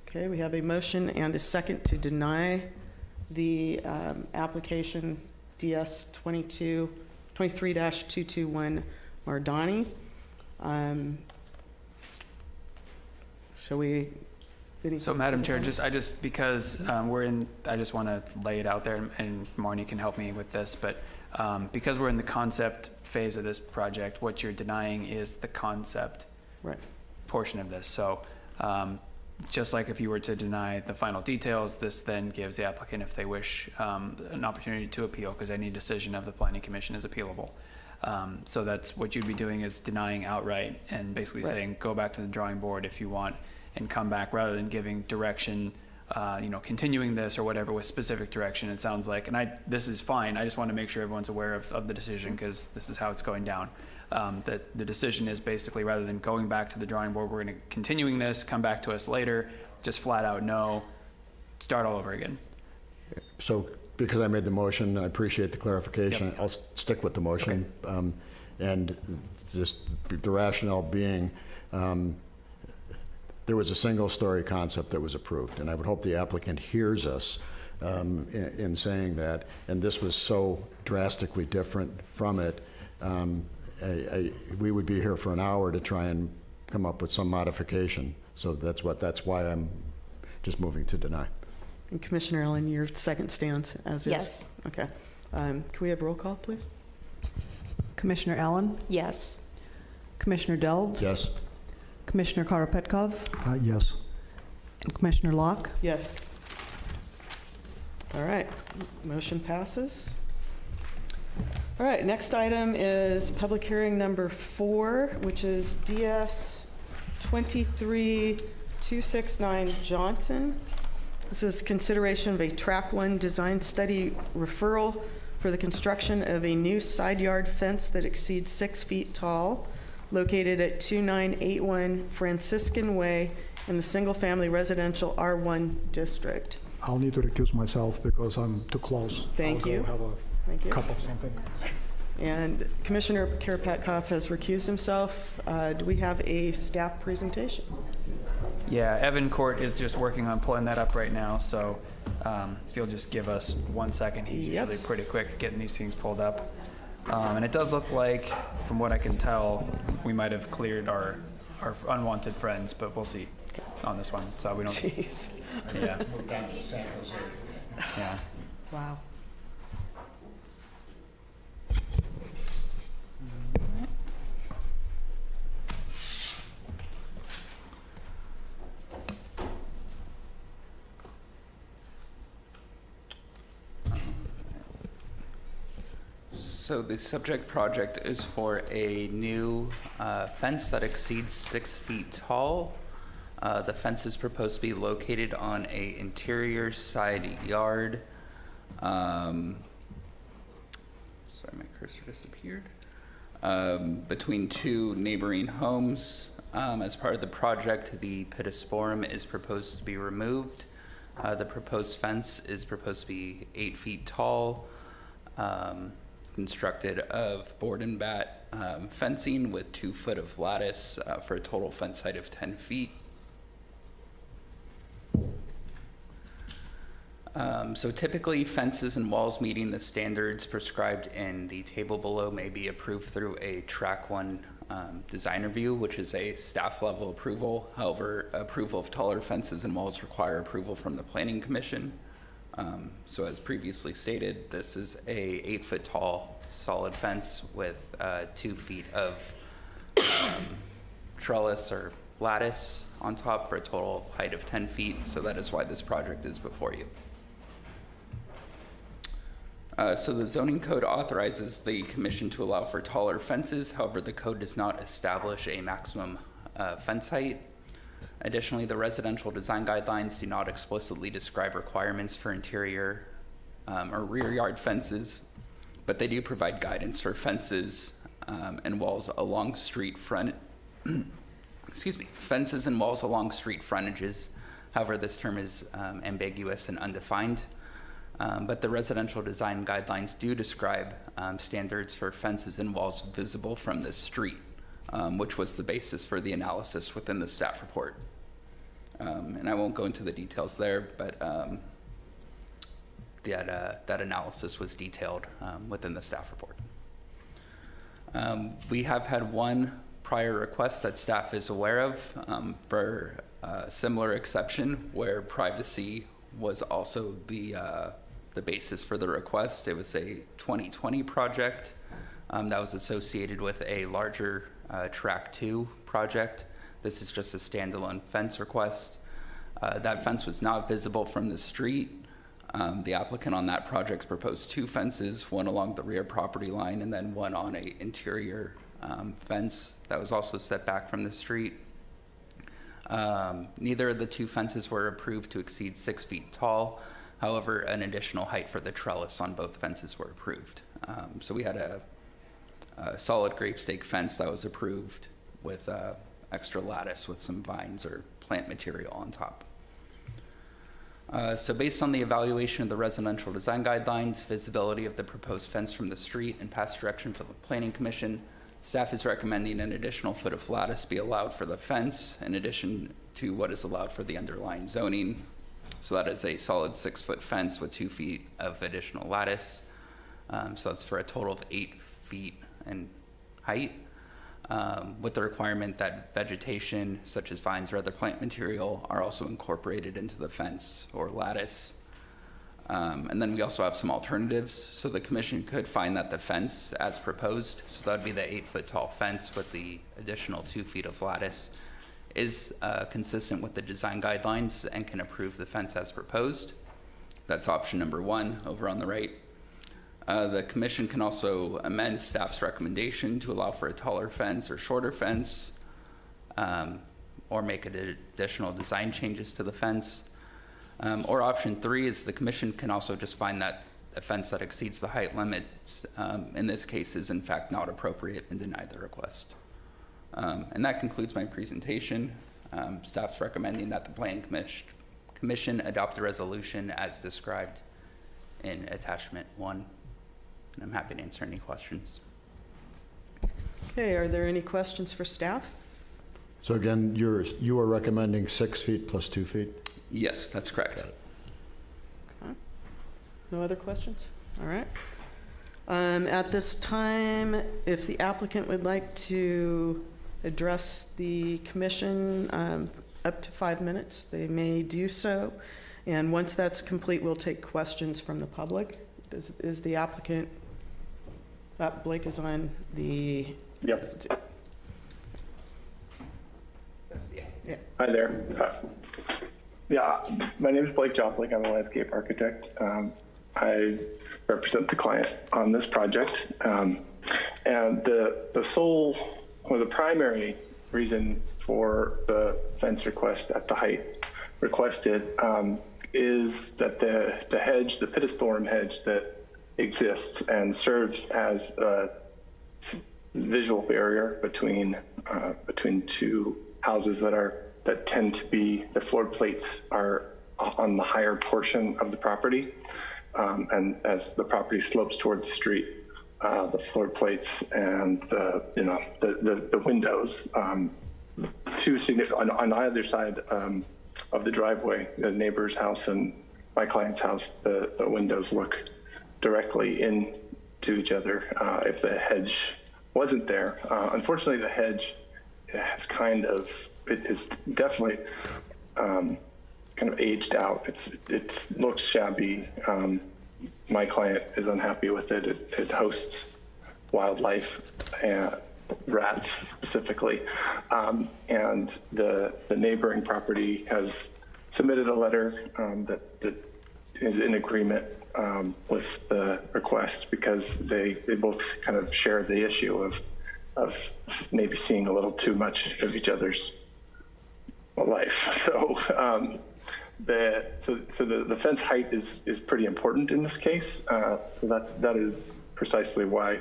Okay, we have a motion and a second to deny the application DS 23-221 Mardani. Shall we? So, Madam Chair, because I just want to lay it out there, and Marnie can help me with this, but because we're in the concept phase of this project, what you're denying is the concept portion of this. So, just like if you were to deny the final details, this then gives the applicant, if they wish, an opportunity to appeal, because any decision of the Planning Commission is appealable. So that's what you'd be doing, is denying outright and basically saying, go back to the drawing board if you want, and come back, rather than giving direction, continuing this or whatever with specific direction. It sounds like, and this is fine. I just want to make sure everyone's aware of the decision, because this is how it's going down. That the decision is basically, rather than going back to the drawing board, we're going to continuing this, come back to us later, just flat out no, start all over again. So, because I made the motion, I appreciate the clarification, Yep. I'll stick with the motion. And just the rationale being, there was a single-story concept that was approved, and I would hope the applicant hears us in saying that, and this was so drastically different from it. We would be here for an hour to try and come up with some modification. So that's why I'm just moving to deny. And Commissioner Allen, your second stands as is? Yes. Okay. Can we have roll call, please? Commissioner Allen, Yes. Commissioner Delves? Yes? Commissioner Karapetkov, Yes. and Commissioner Locke? Yes. All right, motion passes. All right, next item is public hearing number 4, which is DS 23269 Johnson. This is consideration of a Track 1 design study referral for the construction of a new side yard fence that exceeds 6 feet tall, located at 2981 Franciscan Way in the single-family residential R1 district. I'll need to recuse myself because I'm too close. Thank you. I'll go have Thank a you. cup of something. And Commissioner Karapetkov has recused himself. Do we have a staff presentation? Yeah, Evan Court is just working on pulling that up right now, so if you'll just give us 1 second, he's usually Yes. pretty quick at getting these things pulled up. And it does look like, from what I can tell, we might have cleared our unwanted friends, but we'll see on this one, so we don't, Jeez. yeah. Yeah. Wow. So the subject project is for a new fence that exceeds 6 feet tall. The fence is proposed to be located on a interior side yard. Sorry, my cursor disappeared. Between 2 neighboring homes. As part of the project, the pittosporum is proposed to be removed. The proposed fence is supposed to be 8 feet tall. Constructed of board and bat fencing with 2 foot of lattice for a total fence height of 10 feet. So typically fences and walls meeting the standards prescribed in the table below may be approved through a Track 1 design review, which is a staff level approval. However, approval of taller fences and walls require approval from the Planning Commission. So as previously stated, this is a 8 foot tall solid fence with 2 feet of trellis or lattice on top for a total height of 10 feet. So that is why this project is before you. So the zoning code authorizes the commission to allow for taller fences. However, the code does not establish a maximum fence height. Additionally, the residential design guidelines do not explicitly describe requirements for interior or rear yard fences, but they do provide guidance for fences and walls along street front. Fences and walls along street frontages. However, this term is ambiguous and undefined. But the residential design guidelines do describe standards for fences and walls visible from the street, which was the basis for the analysis within the staff report. And I won't go into the details there, but that analysis was detailed within the staff report. We have had one prior request that staff is aware of for a similar exception where privacy was also the basis for the request. It was a 2020 project that was associated with a larger Track 2 project. This is just a standalone fence request. That fence was not visible from the street. The applicant on that project proposed 2 fences, one along the rear property line and then one on an interior fence that was also set back from the street. Neither of the 2 fences were approved to exceed 6 feet tall. However, an additional height for the trellis on both fences were approved. So we had a solid grape stake fence that was approved with extra lattice with some vines or plant material on top. So based on the evaluation of the residential design guidelines, visibility of the proposed fence from the street, and past direction from the Planning Commission, staff is recommending an additional foot of lattice be allowed for the fence in addition to what is allowed for the underlying zoning. So that is a solid 6-foot fence with 2 feet of additional lattice. So that's for a total of 8 feet in height, with the requirement that vegetation such as vines or other plant material are also incorporated into the fence or lattice. And then we also have some alternatives. So the commission could find that the fence as proposed, so that would be the 8-foot tall fence with the additional 2 feet of lattice, is consistent with the design guidelines and can approve the fence as proposed. That's option number 1 over on the right. The commission can also amend staff's recommendation to allow for a taller fence or shorter fence, or make additional design changes to the fence. Or option 3 is the commission can also just find that a fence that exceeds the height limits, in this case, is in fact not appropriate and deny the request. And that concludes my presentation. Staff's recommending that the Planning Commission adopt the resolution as described in attachment 1. And I'm happy to answer any questions. Okay, are there any questions for staff? So again, you are recommending 6 feet plus 2 feet? Yes, that's correct. Okay. No other questions? All right. At this time, if the applicant would like to address the commission up to 5 minutes, they may do so. And once that's complete, we'll take questions from the public. Is the applicant, Blake is on the... Yep. Yeah. Hi there. My name is Blake Joplin. I'm a landscape architect. I represent the client on this project. And the sole or the primary reason for the fence request at the height requested is that the hedge, the pittosporum hedge that exists and serves as a visual barrier between 2 houses that tend to be, the floor plates are on the higher portion of the property, and as the property slopes toward the street, the floor plates and the windows, 2 significant on either side of the driveway, the neighbor's house and my client's house, the windows look directly into each other. If the hedge wasn't there, unfortunately, the hedge has it is definitely kind of aged out. It looks shabby. My client is unhappy with it. It hosts wildlife, and rats specifically, and the neighboring property has submitted a letter that is in agreement with the request, because they both kind of share the issue of maybe seeing a little too much of each other's life. So the fence height is pretty important in this case. So that is precisely why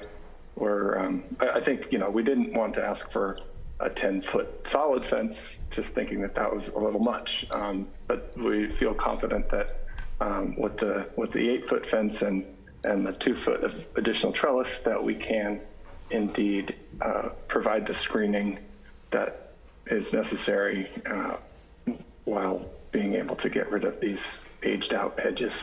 I think, we didn't want to ask for a 10-foot solid fence, just thinking that was a little much. But we feel confident that with the 8-foot fence and the 2-foot of additional trellis, that we can indeed provide the screening that is necessary while being able to get rid of these aged out hedges.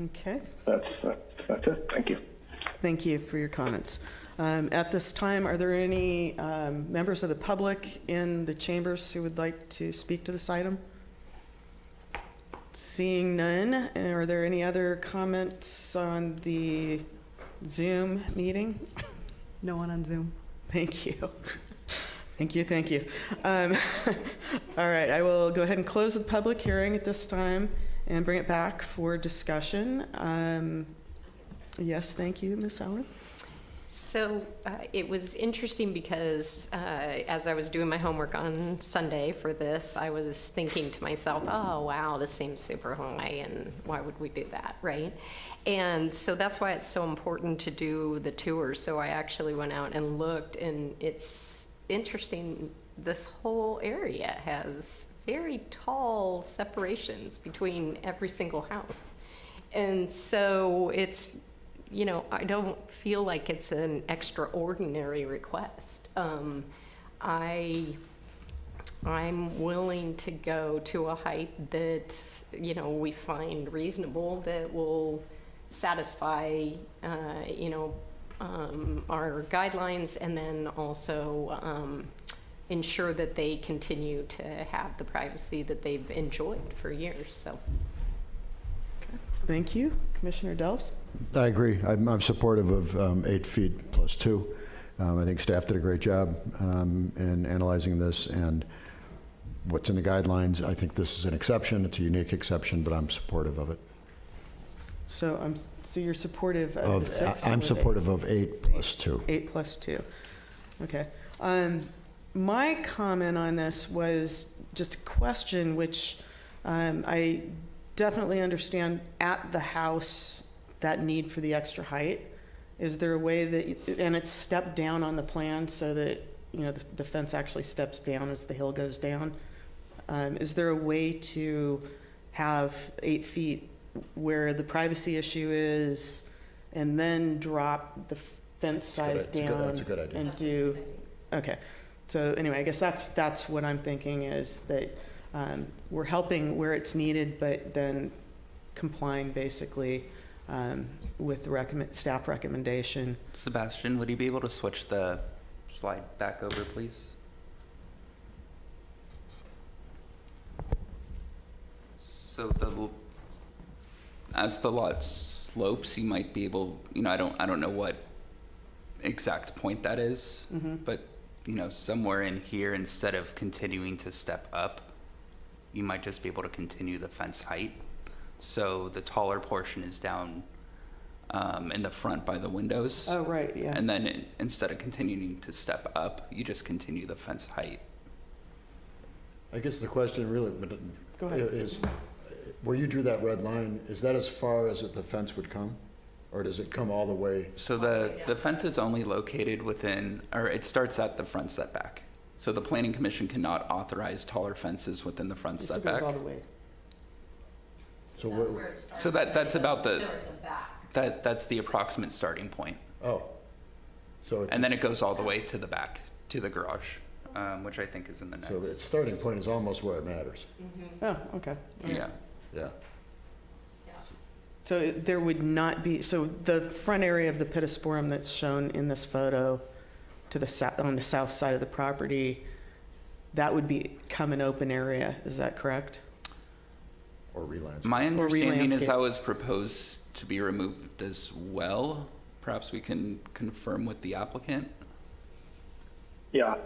Okay. That's it. Thank you. Thank you for your comments. At this time, are there any members of the public in the chambers who would like to speak to this item? Seeing none, are there any other comments on the Zoom meeting? No one on Zoom. Thank you. Thank you. All right, I will go ahead and close the public hearing at this time and bring it back for discussion. Yes, thank you, Ms. Allen. So it was interesting because as I was doing my homework on Sunday for this, I was thinking to myself, oh, wow, this seems super high, and why would we do that, right? And so that's why it's so important to do the tour. So I actually went out and looked, and it's interesting. This whole area has very tall separations between every single house. And so it's, you know, I don't feel like it's an extraordinary request. I'm willing to go to a height that, you know, we find reasonable, that will satisfy, you know, our guidelines, and then also ensure that they continue to have the privacy that they've enjoyed for years, so. Thank you. Commissioner Delves? I agree. I'm supportive of 8 feet plus 2. I think staff did a great job in analyzing this, and what's in the guidelines. I think this is an exception. It's a unique exception, but I'm supportive of it. So you're supportive of the 6? I'm supportive of 8 plus 2. 8 plus 2. Okay. My comment on this was just a question, which I definitely understand at the house that need for the extra height. Is there a way that, and it's stepped down on the plan so that, you know, the fence actually steps down as the hill goes down? Is there a way to have 8 feet where the privacy issue is, and then drop the fence size down? That's a good idea. And do, okay. So anyway, I guess that's what I'm thinking, is that we're helping where it's needed, but then complying basically with the staff recommendation. Sebastian, would you be able to switch the slide back over, please? So as the lot slopes, you might be able, you know, I don't know what exact point that is, but you know, somewhere in here, instead of continuing to step up, you might just be able to continue the fence height. So the taller portion is down in the front by the windows. Oh, right, yeah. And then instead of continuing to step up, you just continue the fence height. I guess the question really Go ahead. is, where you drew that red line, is that as far as the fence would come? Or does it come all the way? So the fence is only located within, or it starts at the front setback. So the planning commission cannot authorize taller fences within the front It setback. goes all the way. So where, So that's about that's the approximate starting point. oh. So it's, And then it goes all the way to the back, to the garage, which I think is in the next. so its starting point is almost where it matters. Oh, okay. Yeah. Yeah. So there would not be, so the front area of the pittosporum that's shown in this photo to the south, on the south side of the property, that would become an open area, is that correct? Or relandscape. My understanding is re-landscape. that was proposed to be removed as well. Perhaps we can confirm with the applicant. Yeah,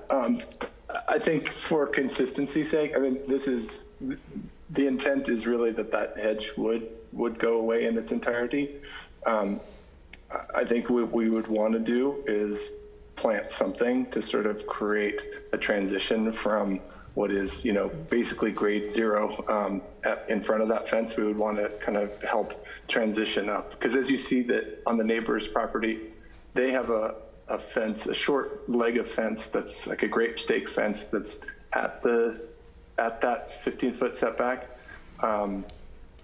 I think for consistency's sake, I mean, the intent is really that hedge would go away in its entirety. I think what we would want to do is plant something to sort of create a transition from what is, you know, basically grade 0 in front of that fence. We would want to kind of help transition up, because as you see that on the neighbor's property, they have a fence, a short leg of fence that's like a grape stake fence that's at that 15-foot setback.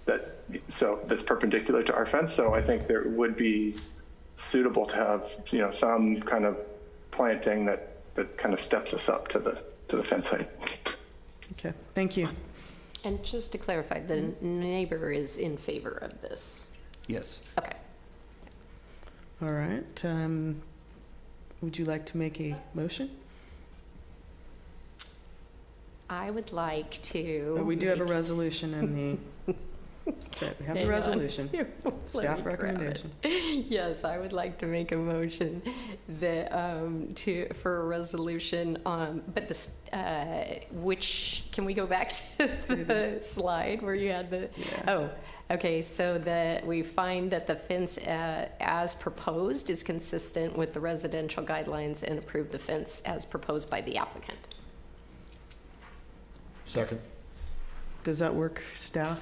That's perpendicular to our fence. So I think there would be suitable to have, you know, some kind of planting that kind of steps us up to the fence height. Okay, thank you. And just to clarify, the neighbor is in favor of this? Yes. Okay. All right. Would you like to make a motion? I would like to. We do have a resolution in the, okay, we have the Hang on. resolution. Let Staff me grab recommendation. it. Yes, I would like to make a motion that, for a resolution, but this, which, can we go back to the slide where you had the, oh, okay, so that we find that the fence as proposed is consistent with the residential guidelines and approve the fence as proposed by the applicant. Second. Does that work, staff?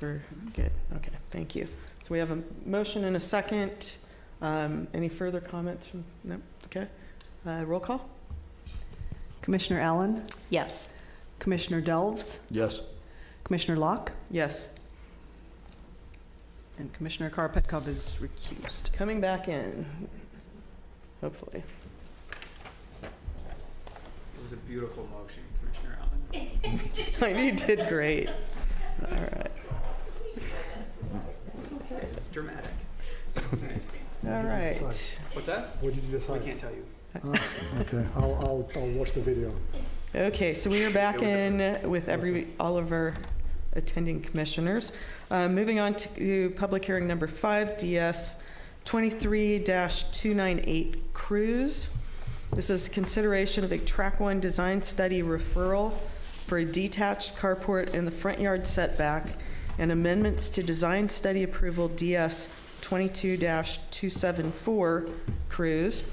Or good? Okay, thank you. So we have a motion and a second. Any further comments from, no? Okay. Roll call? Commissioner Allen, Yes. Commissioner Delves, Yes. Commissioner Locke, Yes. and Commissioner Karpetkov is recused. Coming back in, hopefully. It was a beautiful motion, Commissioner Allen. I know you did great. All right. It's dramatic. It's nice. All right. What's that? What did you We decide? can't tell you. Okay, I'll watch the video. Okay, so we are back in with all of our attending commissioners. Moving on to public hearing number 5, DS 23-298 Cruise. This is consideration of a Track 1 design study referral for a detached carport in the front yard setback and amendments to design study approval DS 22-274 Cruise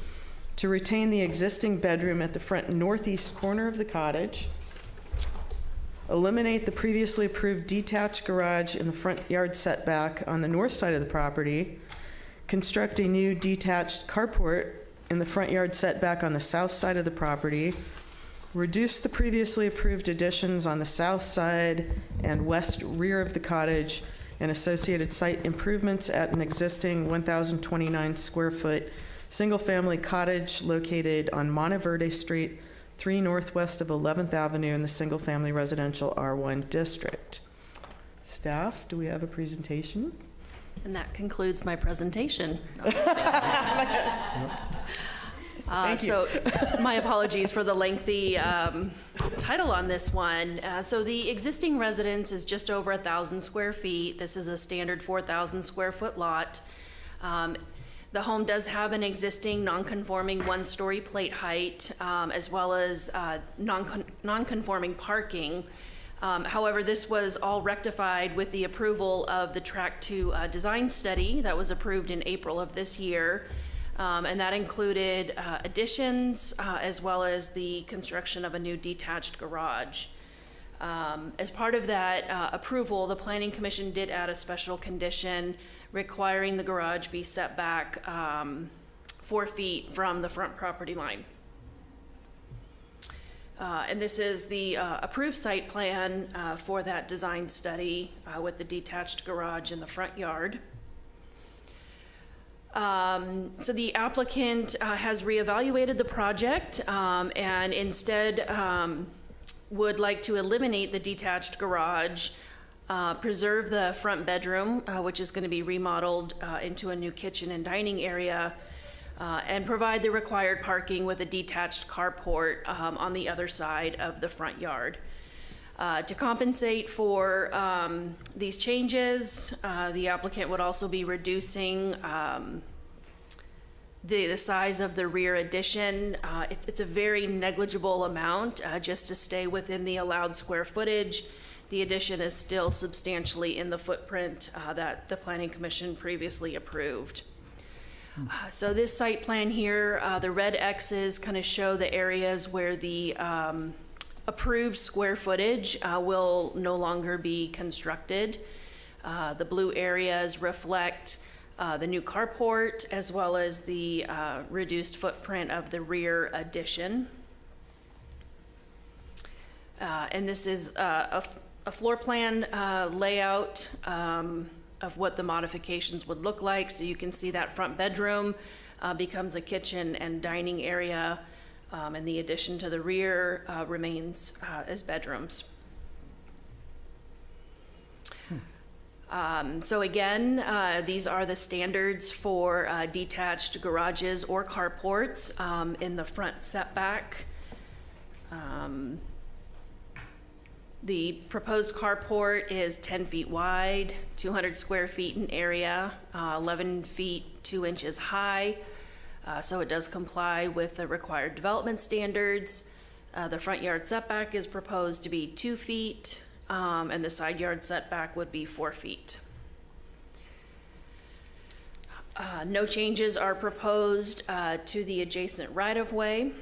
to retain the existing bedroom at the front northeast corner of the cottage, eliminate the previously approved detached garage in the front yard setback on the north side of the property, construct a new detached carport in the front yard setback on the south side of the property, reduce the previously approved additions on the south side and west rear of the cottage and associated site improvements at an existing 1,029 square foot single-family cottage located on Monteverde Street, 3 northwest of 11th Avenue in the single-family residential R1 district. Staff, do we have a presentation? And that concludes my presentation. Thank you. So my apologies for the lengthy title on this one. So the existing residence is just over 1,000 square feet. This is a standard 4,000 square foot lot. The home does have an existing non-conforming one-story plate height, as well as non-conforming parking. However, this was all rectified with the approval of the Track 2 design study that was approved in April of this year. And that included additions as well as the construction of a new detached garage. As part of that approval, the Planning Commission did add a special condition requiring the garage be set back 4 feet from the front property line. And this is the approved site plan for that design study with the detached garage in the front yard. So the applicant has reevaluated the project and instead would like to eliminate the detached garage, preserve the front bedroom, which is going to be remodeled into a new kitchen and dining area, and provide the required parking with a detached carport on the other side of the front yard. To compensate for these changes, the applicant would also be reducing the size of the rear addition. It's a very negligible amount just to stay within the allowed square footage. The addition is still substantially in the footprint that the Planning Commission previously approved. So this site plan here, the red X's kind of show the areas where the approved square footage will no longer be constructed. The blue areas reflect the new carport as well as the reduced footprint of the rear addition. And this is a floor plan layout of what the modifications would look like. So you can see that front bedroom becomes a kitchen and dining area, and the addition to the rear remains as bedrooms. So again, these are the standards for detached garages or carports in the front setback. The proposed carport is 10 feet wide, 200 square feet in area, 11 feet 2 inches high. So it does comply with the required development standards. The front yard setback is proposed to be 2 feet, and the side yard setback would be 4 feet. No changes are proposed to the adjacent right-of-way,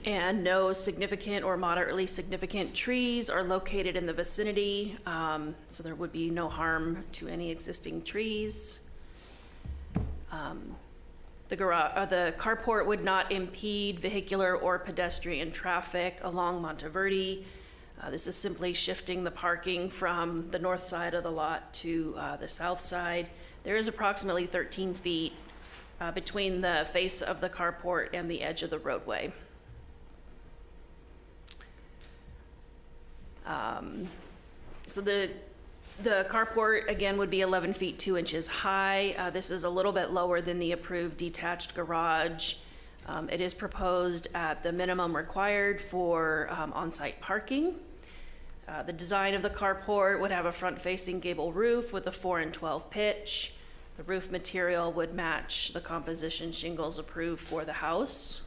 and no significant or moderately significant trees are located in the vicinity, so there would be no harm to any existing trees. The carport would not impede vehicular or pedestrian traffic along Monteverde. This is simply shifting the parking from the north side of the lot to the south side. There is approximately 13 feet between the face of the carport and the edge of the roadway. So the carport, again, would be 11 feet 2 inches high. This is a little bit lower than the approved detached garage. It is proposed at the minimum required for on-site parking. The design of the carport would have a front-facing gable roof with a 4 and 12 pitch. The roof material would match the composition shingles approved for the house.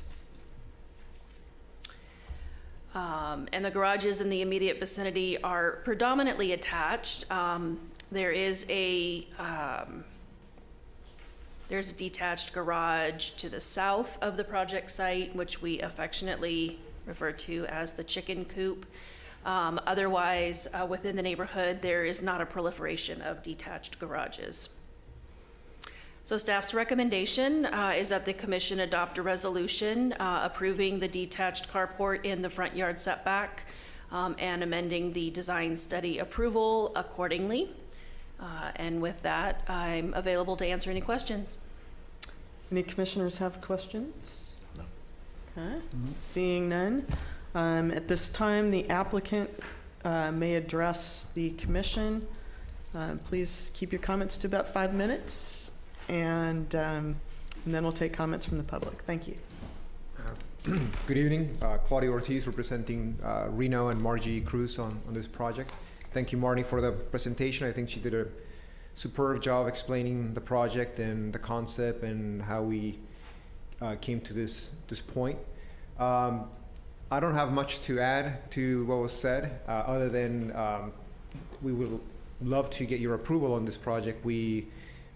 And the garages in the immediate vicinity are predominantly attached. There's a detached garage to the south of the project site, which we affectionately refer to as the chicken coop. Otherwise, within the neighborhood, there is not a proliferation of detached garages. So staff's recommendation is that the commission adopt a resolution approving the detached carport in the front yard setback and amending the design study approval accordingly. And with that, I'm available to answer any questions. Any commissioners have questions? No. Okay, seeing none. At this time, the applicant may address the commission. Please keep your comments to about 5 minutes. And then we'll take comments from the public. Thank you. Good evening. Claudio Ortiz representing Reno and Margie Cruz on this project. Thank you, Marnie, for the presentation. I think she did a superb job explaining the project and the concept and how we came to this point. I don't have much to add to what was said, other than we would love to get your approval on this project. We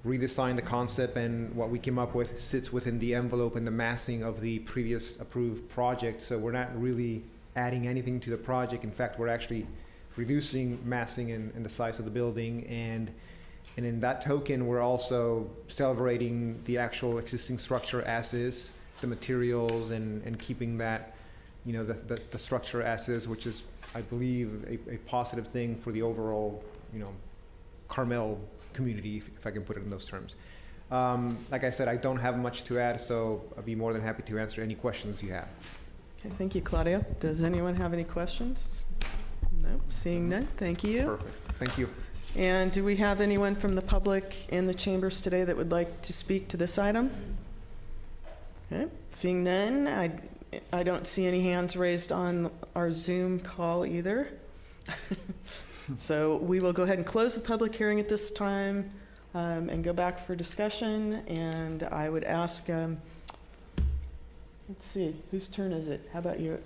redesigned the concept, and what we came up with sits within the envelope and the massing of the previous approved project. So we're not really adding anything to the project. In fact, we're actually reducing massing and the size of the building. And in that token, we're also celebrating the actual existing structure as is, the materials, and keeping that, you know, the structure as is, which is, I believe, a positive thing for the overall, you know, Carmel community, if I can put it in those terms. Like I said, I don't have much to add, so I'd be more than happy to answer any questions you have. Okay, thank you, Claudio. Does anyone have any questions? No, seeing none. Thank you. Perfect. Thank you. And do we have anyone from the public in the chambers today that would like to speak to this item? Okay, seeing none. I don't see any hands raised on our Zoom call either. So we will go ahead and close the public hearing at this time and go back for discussion. And I would ask, let's see, whose turn is it? How about you?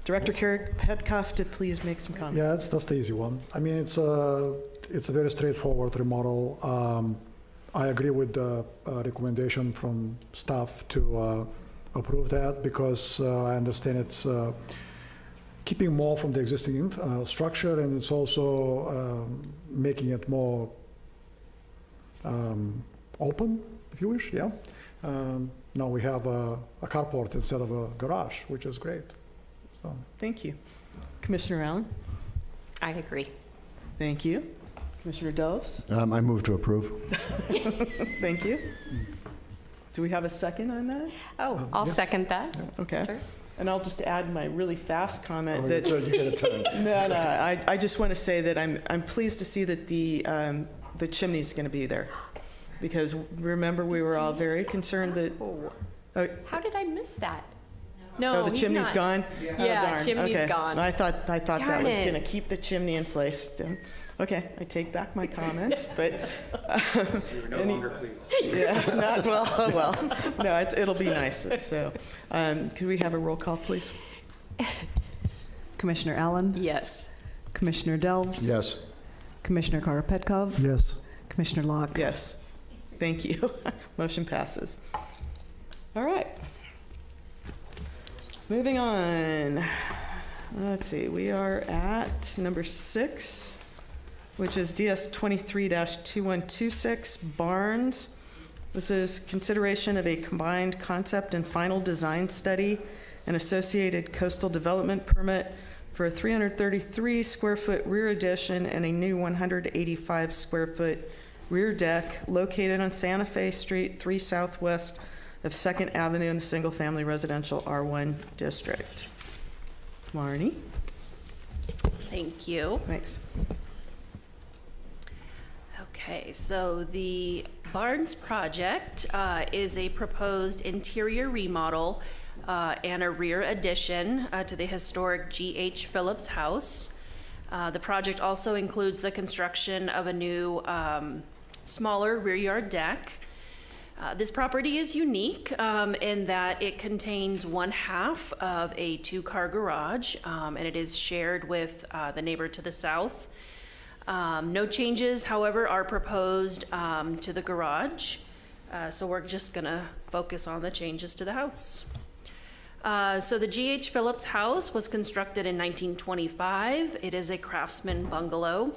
Director Petkoff to please make some comments. Yeah, that's the easy one. I mean, it's a very straightforward remodel. I agree with the recommendation from staff to approve that, because I understand it's keeping more from the existing structure, and it's also making it more open, if you wish, yeah. Now we have a carport instead of a garage, which is great. So. Thank you. Commissioner Allen? I agree. Thank you. Commissioner Delves? I move to approve. Thank you. Do we have a second on that? Oh, I'll second that. Okay. Sure. And I'll just add my really fast comment that You get a turn. no, I just want to say that I'm pleased to see that the chimney's going to be there, because remember we were all very concerned that. How did I miss that? No, the he's chimney's not. gone. Yeah, oh, darn. chimney's okay. gone. I thought that Darn was going to it. keep the chimney in place. Okay, I take back my comments, but You're no longer pleased. yeah, not well. Oh, well, no, it'll be nice. So, could we have a roll call, please? Commissioner Allen? Yes. Commissioner Delves? Yes. Commissioner Karapetkov? Yes. Commissioner Locke? Yes. Thank you. Motion passes. All right. Moving on. Let's see. We are at number 6, which is DS 23-2126 Barnes This is consideration of a combined concept and final design study and associated coastal development permit for a 333 square foot rear addition and a new 185 square foot rear deck located on Santa Fe Street, 3 southwest of 2nd Avenue in the single-family residential R1 district. Marnie? Thank you. Thanks. Okay, so the Barnes project is a proposed interior remodel and a rear addition to the historic G.H. Phillips House. The project also includes the construction of a new smaller rear yard deck. This property is unique in that it contains one half of a 2-car garage, and it is shared with the neighbor to the south. No changes, however, are proposed to the garage, so we're just gonna focus on the changes to the house. So the G.H. Phillips House was constructed in 1925. It is a craftsman bungalow.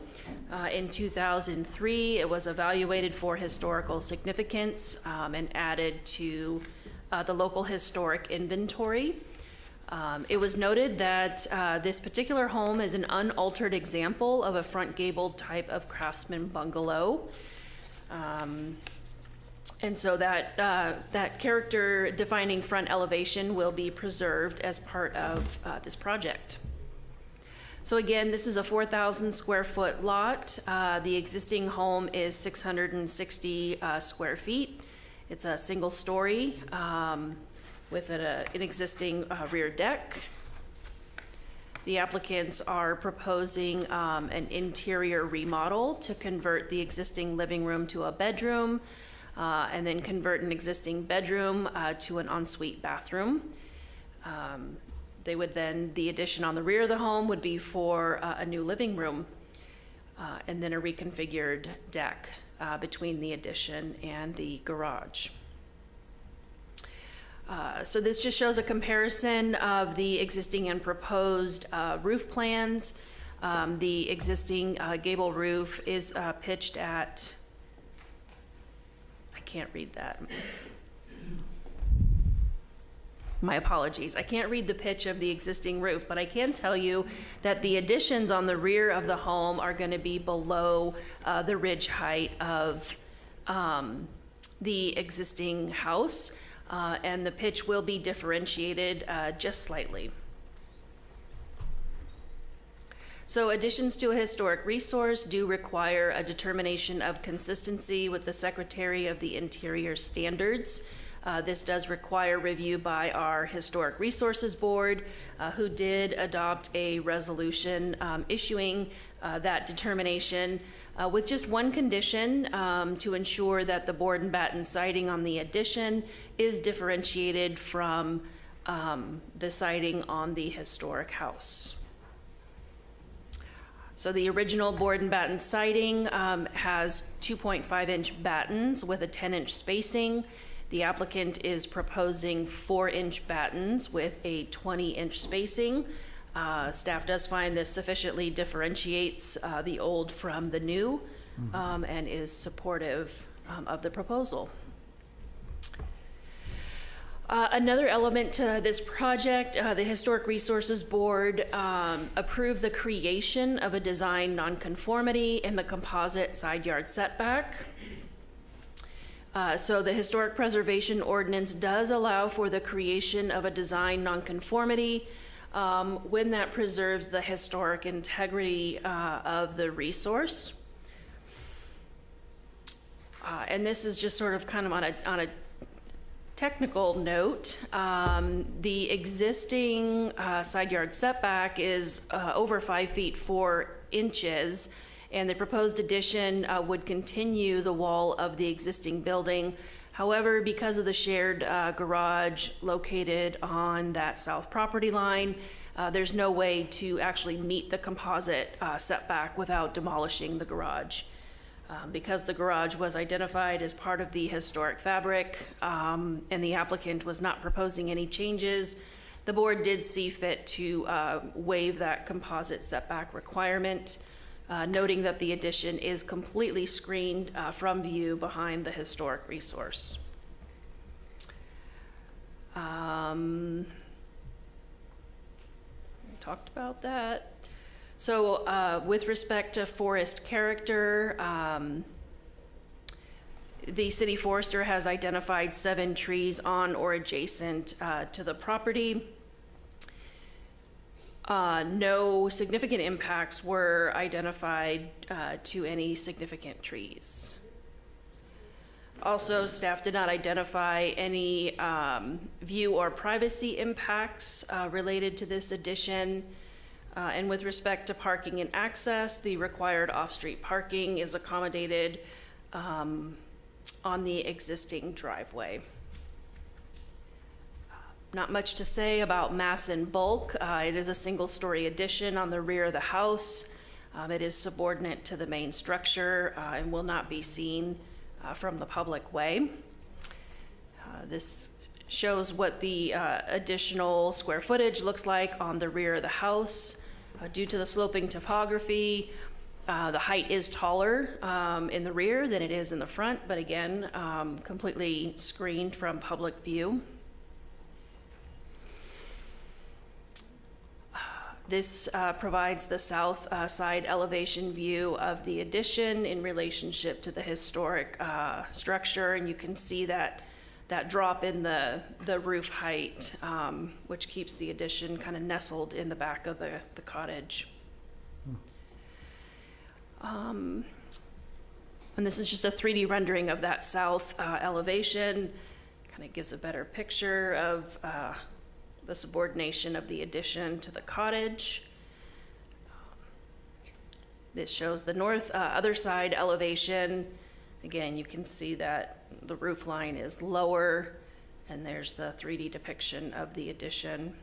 In 2003, it was evaluated for historical significance and added to the local historic inventory. It was noted that this particular home is an unaltered example of a front gabled type of craftsman bungalow. And so that character defining front elevation will be preserved as part of this project. So again, this is a 4,000 square foot lot. The existing home is 660 square feet. It's a single story with an existing rear deck. The applicants are proposing an interior remodel to convert the existing living room to a bedroom, and then convert an existing bedroom to an ensuite bathroom. The addition on the rear of the home would be for a new living room, and then a reconfigured deck between the addition and the garage. So this just shows a comparison of the existing and proposed roof plans. The existing gable roof is pitched at, I can't read that. My apologies. I can't read the pitch of the existing roof, but I can tell you that the additions on the rear of the home are going to be below the ridge height of the existing house, and the pitch will be differentiated just slightly. So additions to a historic resource do require a determination of consistency with the Secretary of the Interior standards. This does require review by our Historic Resources Board, who did adopt a resolution issuing that determination with just one condition, to ensure that the board and batten siding on the addition is differentiated from the siding on the historic house. So the original board and batten siding has 2.5-inch battens with a 10-inch spacing. The applicant is proposing 4-inch battens with a 20-inch spacing. Staff does find this sufficiently differentiates the old from the new, and is supportive of the proposal. Another element to this project, the Historic Resources Board approved the creation of a design nonconformity in the composite side yard setback. So the Historic Preservation Ordinance does allow for the creation of a design nonconformity when that preserves the historic integrity of the resource. And this is just sort of kind of on a technical note. The existing side yard setback is over 5 feet 4 inches, and the proposed addition would continue the wall of the existing building. However, because of the shared garage located on that south property line, there's no way to actually meet the composite setback without demolishing the garage. Because the garage was identified as part of the historic fabric, and the applicant was not proposing any changes, the board did see fit to waive that composite setback requirement. noting that the addition is completely screened from view behind the historic resource. Talked about that. So with respect to forest character, the city forester has identified 7 trees on or adjacent to the property. No significant impacts were identified to any significant trees. Also, staff did not identify any view or privacy impacts related to this addition. And with respect to parking and access, the required off-street parking is accommodated on the existing driveway. Not much to say about mass and bulk. It is a single-story addition on the rear of the house. It is subordinate to the main structure and will not be seen from the public way. This shows what the additional square footage looks like on the rear of the house. Due to the sloping topography, the height is taller in the rear than it is in the front, but again, completely screened from public view. This provides the south side elevation view of the addition in relationship to the historic structure, and you can see that drop in the roof height, which keeps the addition kind of nestled in the back of the cottage. And this is just a 3D rendering of that south elevation. Kind of gives a better picture of the subordination of the addition to the cottage. This shows the north other side elevation. Again, you can see that the roof line is lower, and there's the 3D depiction of the addition.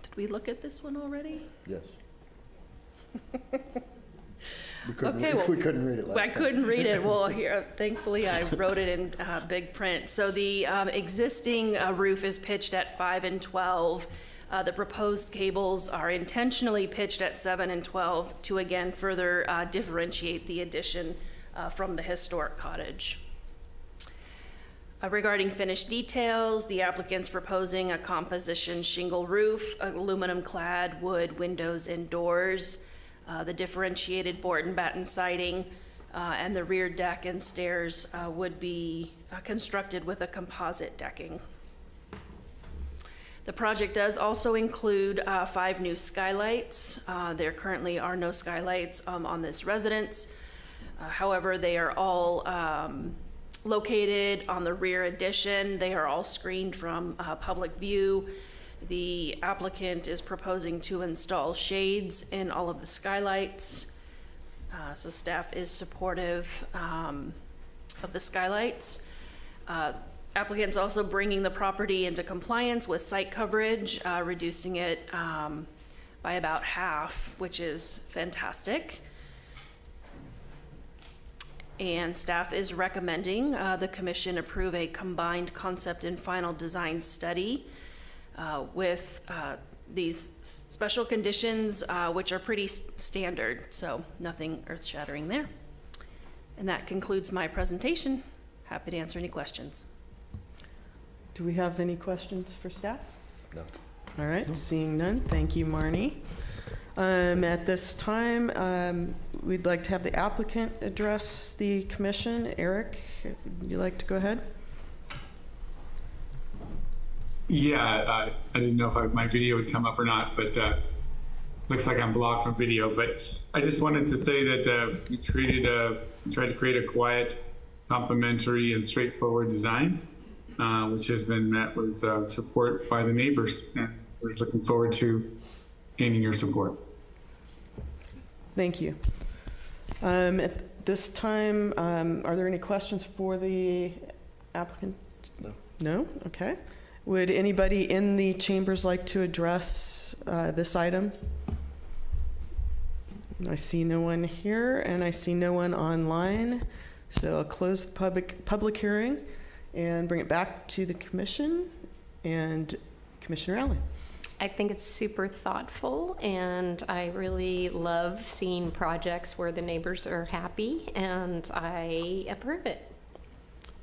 Did we look at this one already? Yes. We couldn't read it last time. I couldn't read it. Well, here, thankfully, I wrote it in big print. So the existing roof is pitched at 5 and 12. The proposed gables are intentionally pitched at 7 and 12 to, again, further differentiate the addition from the historic cottage. Regarding finished details, the applicant's proposing a composition shingle roof, aluminum-clad wood windows and doors, the differentiated board and batten siding, and the rear deck and stairs would be constructed with a composite decking. The project does also include 5 new skylights. There currently are no skylights on this residence. However, they are all located on the rear addition. They are all screened from public view. The applicant is proposing to install shades in all of the skylights. So staff is supportive of the skylights. Applicant's also bringing the property into compliance with site coverage, reducing it by about half, which is fantastic. And staff is recommending the commission approve a combined concept and final design study with these special conditions, which are pretty standard, so nothing earth-shattering there. And that concludes my presentation. Happy to answer any questions. Do we have any questions for staff? No. All right, seeing none, thank you, Marnie. At this time, we'd like to have the applicant address the commission. Eric, would you like to go ahead? Yeah, I didn't know if my video would come up or not, but looks like I'm blocked from video. But I just wanted to say that we tried to create a quiet, complimentary, and straightforward design, which has been met with support by the neighbors. And we're looking forward to gaining your support. Thank you. At this time, are there any questions for the applicant? No. No? Okay. Would anybody in the chambers like to address this item? I see no one here, and I see no one online. So I'll close the public hearing and bring it back to the commission. And Commissioner Allen. I think it's super thoughtful, and I really love seeing projects where the neighbors are happy, and I approve it.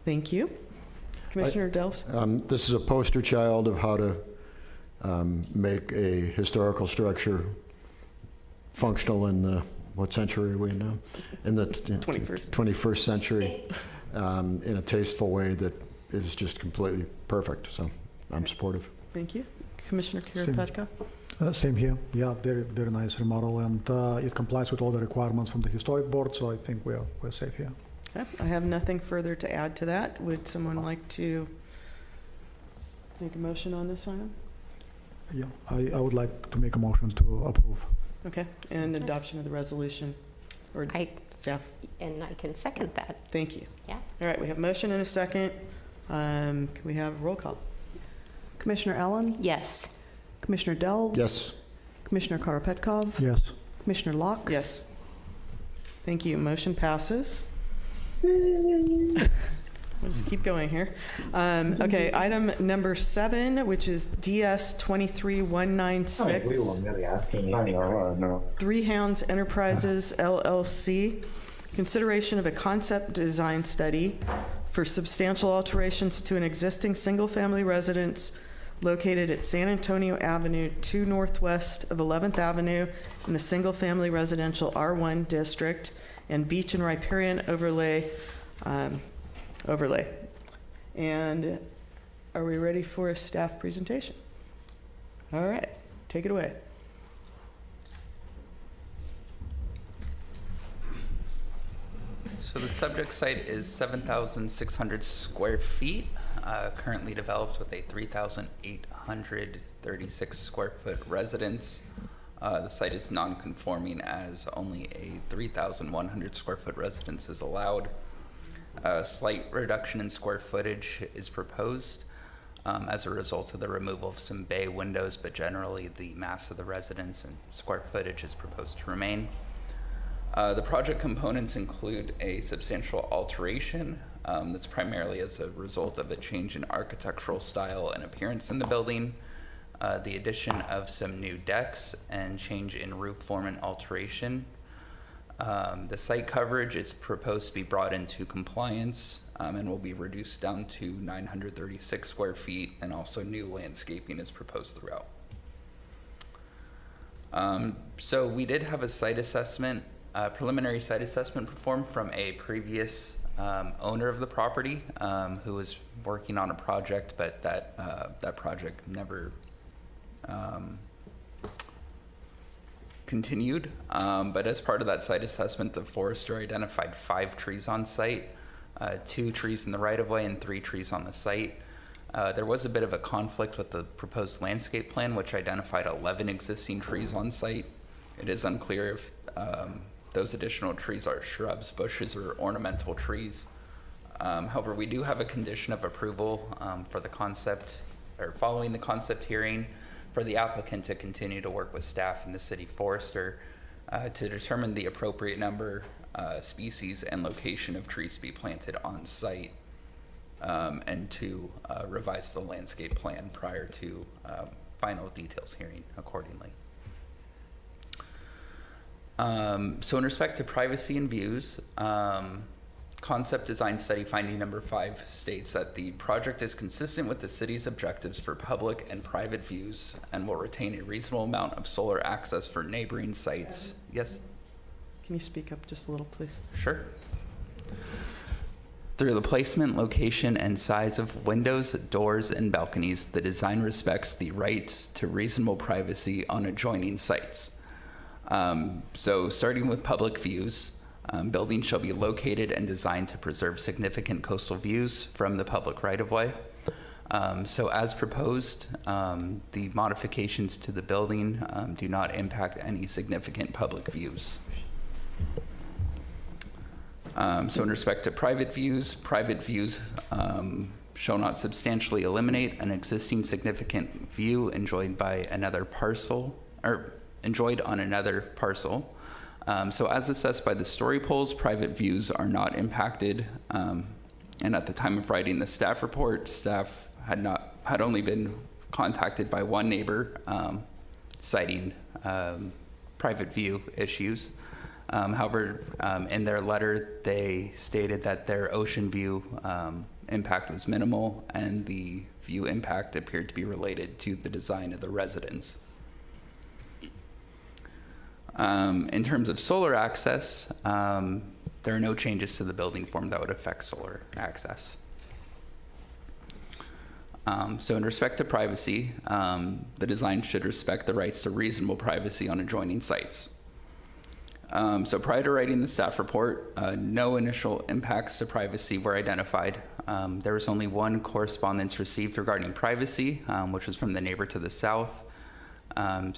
Thank you. Commissioner Delves? This is a poster child of how to make a historical structure functional in the, what century are we in now? In the 21st century, in a tasteful way that is just completely perfect. So I'm supportive. Thank you. Commissioner Kiripatka? Same here. Yeah, very, very nice remodel, and it complies with all the requirements from the historic board, so I think we're safe here. Okay. I have nothing further to add to that. Would someone like to make a motion on this item? Yeah, I would like to make a motion to approve. Okay, and adoption of the resolution, or staff? And I can second that. Thank you. Yeah. All right, we have motion and a second. Can we have roll call? Commissioner Allen? Yes. Commissioner Delves? Yes. Commissioner Karapetkov? Yes. Commissioner Locke? Yes. Thank you. Motion passes. We'll just keep going here. Okay, item number 7, which is DS 23196. Three Hounds Enterprises LLC. Consideration of a concept design study for substantial alterations to an existing single-family residence located at San Antonio Avenue 2 northwest of 11th Avenue in the single-family residential R1 district and beach and riparian overlay. And are we ready for a staff presentation? All right, take it away. So the subject site is 7,600 square feet, currently developed with a 3,836 square foot residence. The site is non-conforming as only a 3,100 square foot residence is allowed. A slight reduction in square footage is proposed as a result of the removal of some bay windows, but generally the mass of the residence and square footage is proposed to remain. The project components include a substantial alteration that's primarily as a result of a change in architectural style and appearance in the building, the addition of some new decks, and change in roof form and alteration. The site coverage is proposed to be brought into compliance and will be reduced down to 936 square feet, and also new landscaping is proposed throughout. So we did have a site assessment, preliminary site assessment performed from a previous owner of the property who was working on a project, but that project never continued. But as part of that site assessment, the forester identified 5 trees on site, 2 trees in the right-of-way and 3 trees on the site. There was a bit of a conflict with the proposed landscape plan, which identified 11 existing trees on site. It is unclear if those additional trees are shrubs, bushes, or ornamental trees. However, we do have a condition of approval for the concept, or following the concept hearing, for the applicant to continue to work with staff and the city forester to determine the appropriate number, species, and location of trees to be planted on site, and to revise the landscape plan prior to final details hearing accordingly. So in respect to privacy and views, concept design study finding number 5 states that the project is consistent with the city's objectives for public and private views and will retain a reasonable amount of solar access for neighboring sites. Yes? Can you speak up just a little, please? Sure. Through the placement, location, and size of windows, doors, and balconies, the design respects the rights to reasonable privacy on adjoining sites. So starting with public views, buildings shall be located and designed to preserve significant coastal views from the public right-of-way. So as proposed, the modifications to the building do not impact any significant public views. So in respect to private views shall not substantially eliminate an existing significant view enjoyed by another parcel, or enjoyed on another parcel. So as assessed by the story polls, private views are not impacted. And at the time of writing the staff report, staff had only been contacted by one neighbor citing private view issues. However, in their letter, they stated that their ocean view impact was minimal and the view impact appeared to be related to the design of the residence. In terms of solar access, there are no changes to the building form that would affect solar access. So in respect to privacy, the design should respect the rights to reasonable privacy on adjoining sites. So prior to writing the staff report, no initial impacts to privacy were identified. There was only one correspondence received regarding privacy, which was from the neighbor to the south.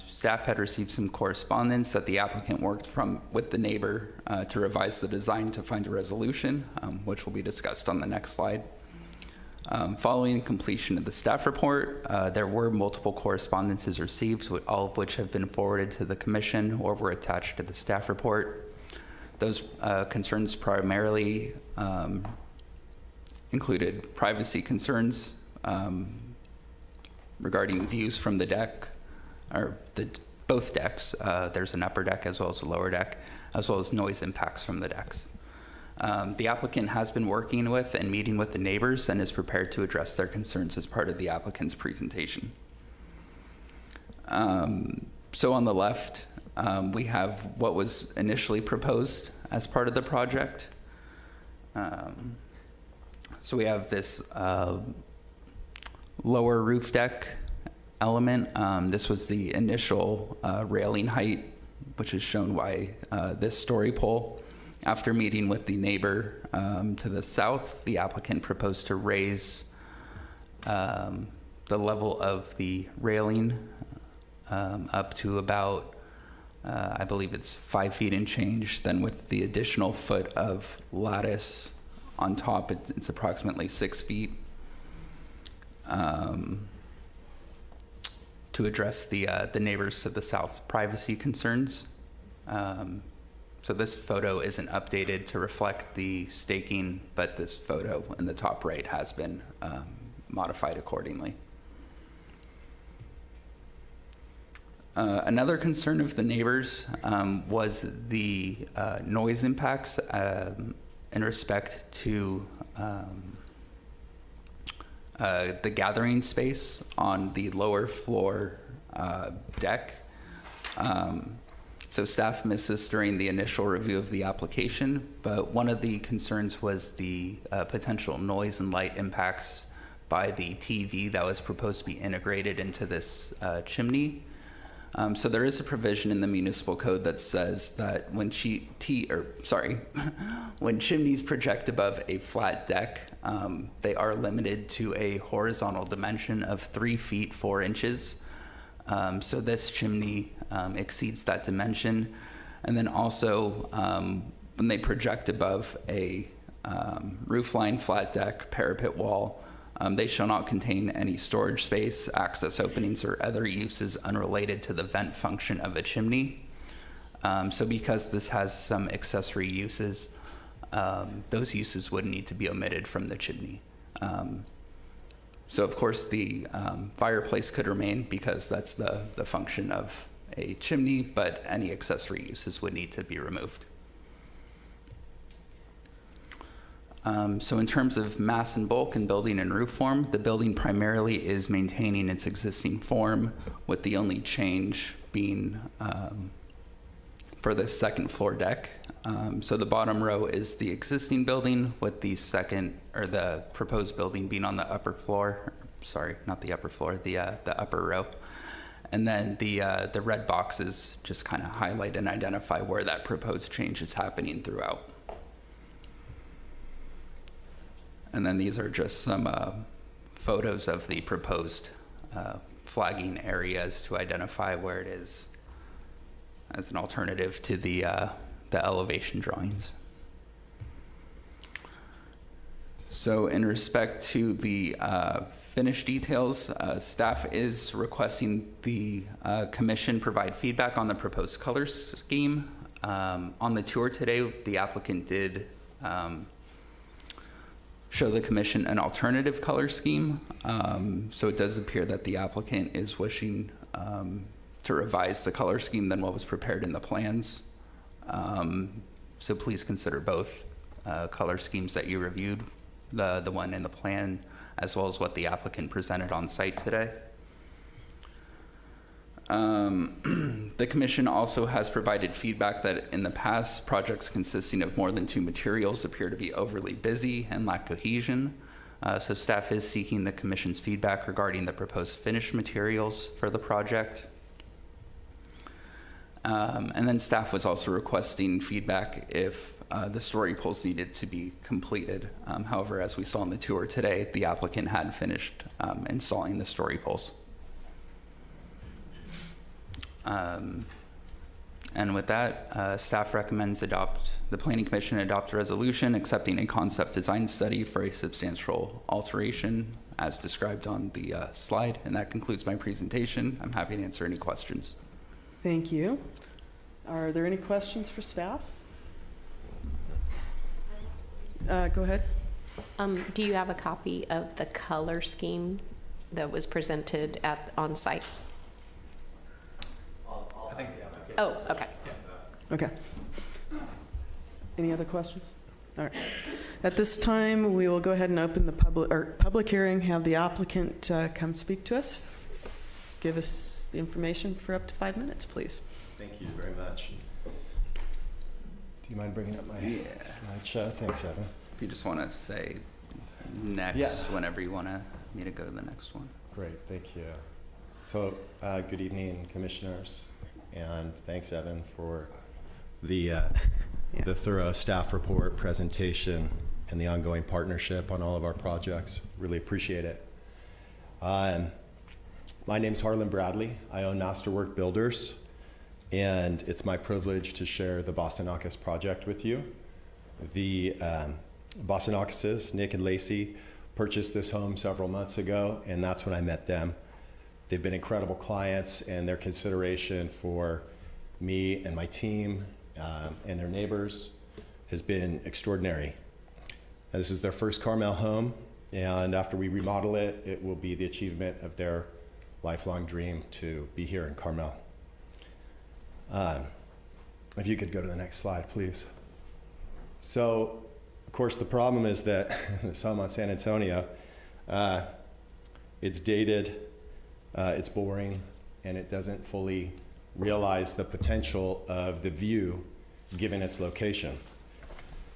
Staff had received some correspondence that the applicant worked with the neighbor to revise the design to find a resolution, which will be discussed on the next slide. Following completion of the staff report, there were multiple correspondences received, all of which have been forwarded to the commission or were attached to the staff report. Those concerns primarily included privacy concerns regarding views from the deck, or both decks. There's an upper deck as well as a lower deck, as well as noise impacts from the decks. The applicant has been working with and meeting with the neighbors and is prepared to address their concerns as part of the applicant's presentation. So on the left, we have what was initially proposed as part of the project. So we have this lower roof deck element. This was the initial railing height, which is shown by this story pole. After meeting with the neighbor to the south, the applicant proposed to raise the level of the railing up to about, I believe it's 5 feet and change. Then with the additional foot of lattice on top, it's approximately 6 feet. To address the neighbors to the south's privacy concerns. So this photo isn't updated to reflect the staking, but this photo in the top right has been modified accordingly. Another concern of the neighbors was the noise impacts in respect to the gathering space on the lower floor deck. So staff missed this during the initial review of the application, but one of the concerns was the potential noise and light impacts by the TV that was proposed to be integrated into this chimney. So there is a provision in the municipal code that says that when when chimneys project above a flat deck, they are limited to a horizontal dimension of 3 feet 4 inches. So this chimney exceeds that dimension. And then also when they project above a roofline, flat deck, parapet wall, they shall not contain any storage space, access openings, or other uses unrelated to the vent function of a chimney. So because this has some accessory uses, those uses would need to be omitted from the chimney. So of course the fireplace could remain because that's the function of a chimney, but any accessory uses would need to be removed. So in terms of mass and bulk and building and roof form, the building primarily is maintaining its existing form, with the only change being for the second floor deck. So the bottom row is the existing building, with the the proposed building being on the upper floor. Sorry, not the upper floor, the upper row. And then the red boxes just kind of highlight and identify where that proposed change is happening throughout. And then these are just some photos of the proposed flagging areas to identify where it is as an alternative to the elevation drawings. So in respect to the finished details, staff is requesting the commission provide feedback on the proposed color scheme. On the tour today, the applicant did show the commission an alternative color scheme. So it does appear that the applicant is wishing to revise the color scheme than what was prepared in the plans. So please consider both color schemes that you reviewed, the one in the plan, as well as what the applicant presented on site today. The commission also has provided feedback that in the past, projects consisting of more than 2 materials appear to be overly busy and lack cohesion. So staff is seeking the commission's feedback regarding the proposed finished materials for the project. And then staff was also requesting feedback if the story poles needed to be completed. However, as we saw on the tour today, the applicant had finished installing the story poles. And with that, staff recommends the Planning Commission adopt a resolution accepting a concept design study for a substantial alteration as described on the slide. And that concludes my presentation. I'm happy to answer any questions. Thank you. Are there any questions for staff? Go ahead. Do you have a copy of the color scheme that was presented on site? Oh, okay. Okay. Any other questions? All right. At this time, we will go ahead and open the public hearing, have the applicant come speak to us. Give us the information for up to 5 minutes, please. Thank you very much. Do you mind bringing up my slideshow? Thanks, Evan. If you just want to say next whenever you want me to go to the next one. Great, thank you. So, good evening, commissioners, and thanks, Evan, for the thorough staff report presentation and the ongoing partnership on all of our projects. Really appreciate it. My name's Harlan Bradley. I own Masterwork Builders, and it's my privilege to share the Bostonakis project with you. The Bostonakases, Nick and Lacey, purchased this home several months ago, and that's when I met them. They've been incredible clients, and their consideration for me and my team and their neighbors has been extraordinary. This is their first Carmel home, and after we remodel it, it will be the achievement of their lifelong dream to be here in Carmel. If you could go to the next slide, please. So, of course, the problem is that this home on San Antonio, it's dated, it's boring, and it doesn't fully realize the potential of the view given its location.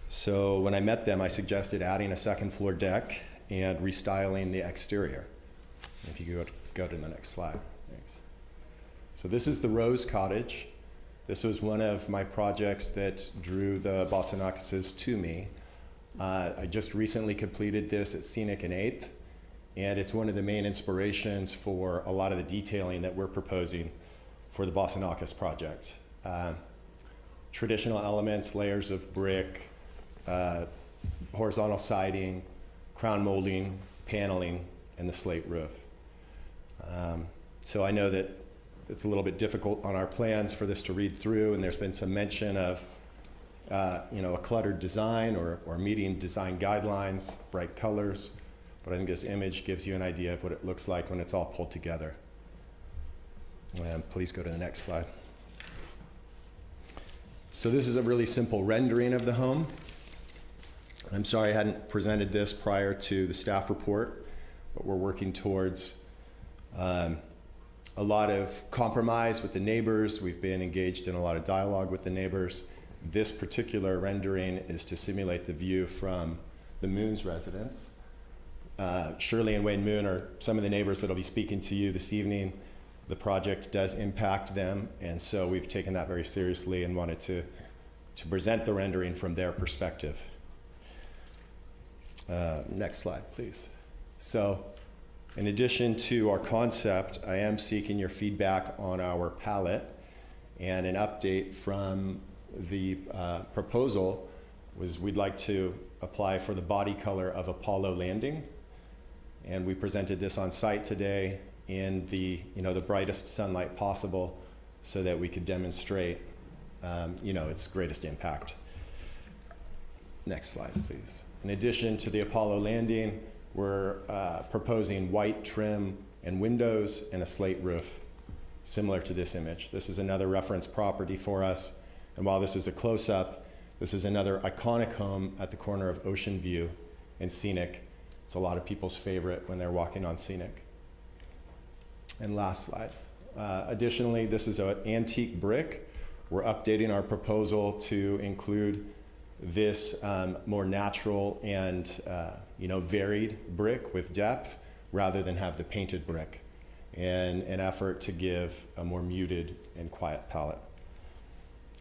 So when I met them, I suggested adding a second floor deck and restyling the exterior. If you could go to the next slide, thanks. So this is the Rose Cottage. This was one of my projects that drew the Bostonakases to me. I just recently completed this at Scenic and 8th, and it's one of the main inspirations for a lot of the detailing that we're proposing for the Bostonakis project. Traditional elements, layers of brick, horizontal siding, crown molding, paneling, and the slate roof. So I know that it's a little bit difficult on our plans for this to read through, and there's been some mention of a cluttered design or meeting design guidelines, bright colors, but I think this image gives you an idea of what it looks like when it's all pulled together. And please go to the next slide. So this is a really simple rendering of the home. I'm sorry I hadn't presented this prior to the staff report, but we're working towards a lot of compromise with the neighbors. We've been engaged in a lot of dialogue with the neighbors. This particular rendering is to simulate the view from the Moon's residence. Shirley and Wayne Moon are some of the neighbors that'll be speaking to you this evening. The project does impact them, and so we've taken that very seriously and wanted to present the rendering from their perspective. Next slide, please. So, in addition to our concept, I am seeking your feedback on our palette, and an update from the proposal was we'd like to apply for the body color of Apollo Landing, and we presented this on site today in the brightest sunlight possible so that we could demonstrate its greatest impact. Next slide, please. In addition to the Apollo landing, we're proposing white trim and windows and a slate roof, similar to this image. This is another reference property for us. And while this is a close-up, this is another iconic home at the corner of Ocean View and Scenic. It's a lot of people's favorite when they're walking on Scenic. And last slide. Additionally, this is an antique brick. We're updating our proposal to include this more natural and varied brick with depth rather than have the painted brick, in an effort to give a more muted and quiet palette.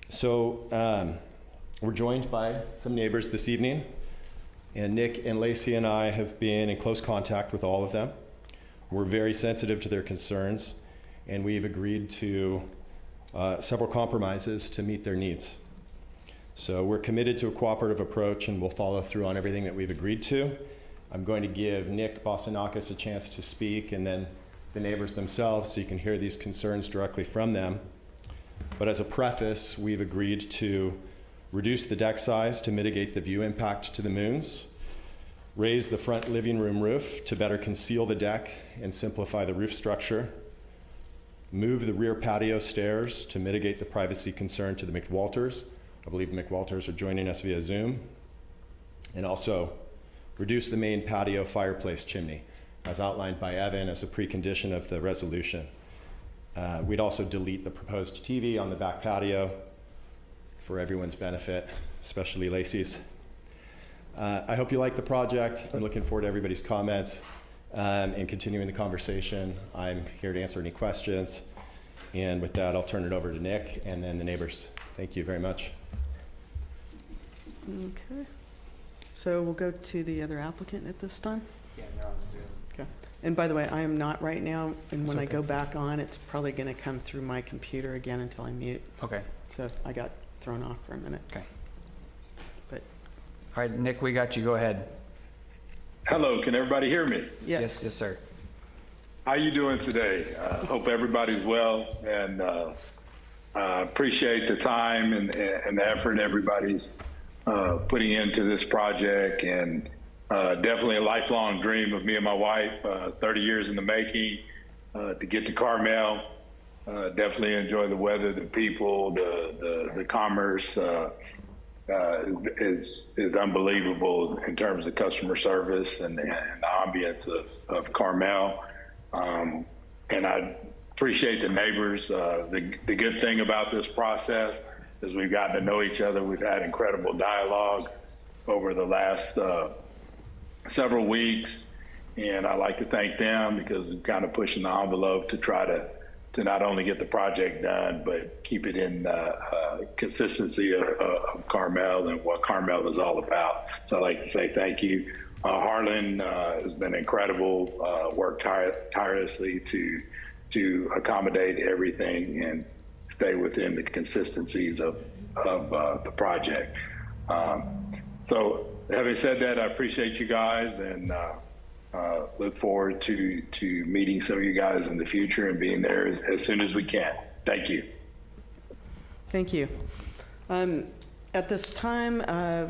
So we're joined by some neighbors this evening, and Nick and Lacey and I have been in close contact with all of them. We're very sensitive to their concerns, and we've agreed to several compromises to meet their needs. So we're committed to a cooperative approach, and we'll follow through on everything that we've agreed to. I'm going to give Nick Bosanakis a chance to speak, and then the neighbors themselves, so you can hear these concerns directly from them. But as a preface, we've agreed to reduce the deck size to mitigate the view impact to the moons, raise the front living room roof to better conceal the deck and simplify the roof structure, move the rear patio stairs to mitigate the privacy concern to the McWalters. I believe the McWalters are joining us via Zoom. And also reduce the main patio fireplace chimney, as outlined by Evan as a precondition of the resolution. We'd also delete the proposed TV on the back patio for everyone's benefit, especially Lacey's. I hope you like the project. I'm looking forward to everybody's comments and continuing the conversation. I'm here to answer any questions. And with that, I'll turn it over to Nick and then the neighbors. Thank you very much. Okay. So we'll go to the other applicant at this time. Yeah, they're on Zoom. Okay. And by the way, I am not right now, and when I okay. go back on, it's probably going to come through my computer again until I mute. Okay. So I got thrown off for a minute. Okay. But All right, Nick, we got you. Go ahead. Hello, can everybody hear me? yes. Yes, sir. How you doing today? Hope everybody's well, and appreciate the time and the effort everybody's putting into this project, and definitely a lifelong dream of me and my wife, 30 years in the making, to get to Carmel. Definitely enjoy the weather, the people, the commerce is unbelievable in terms of customer service and the ambience of Carmel. And I appreciate the neighbors. The good thing about this process is we've gotten to know each other. We've had incredible dialogue over the last several weeks, and I'd like to thank them because we're kind of pushing the envelope to try to not only get the project done, but keep it in consistency of Carmel and what Carmel is all about. So I'd like to say thank you. Harlan has been incredible, worked tirelessly to accommodate everything and stay within the consistencies of the project. So having said that, I appreciate you guys, and look forward to meeting some of you guys in the future and being there as soon as we can. Thank you. Thank you. At this time,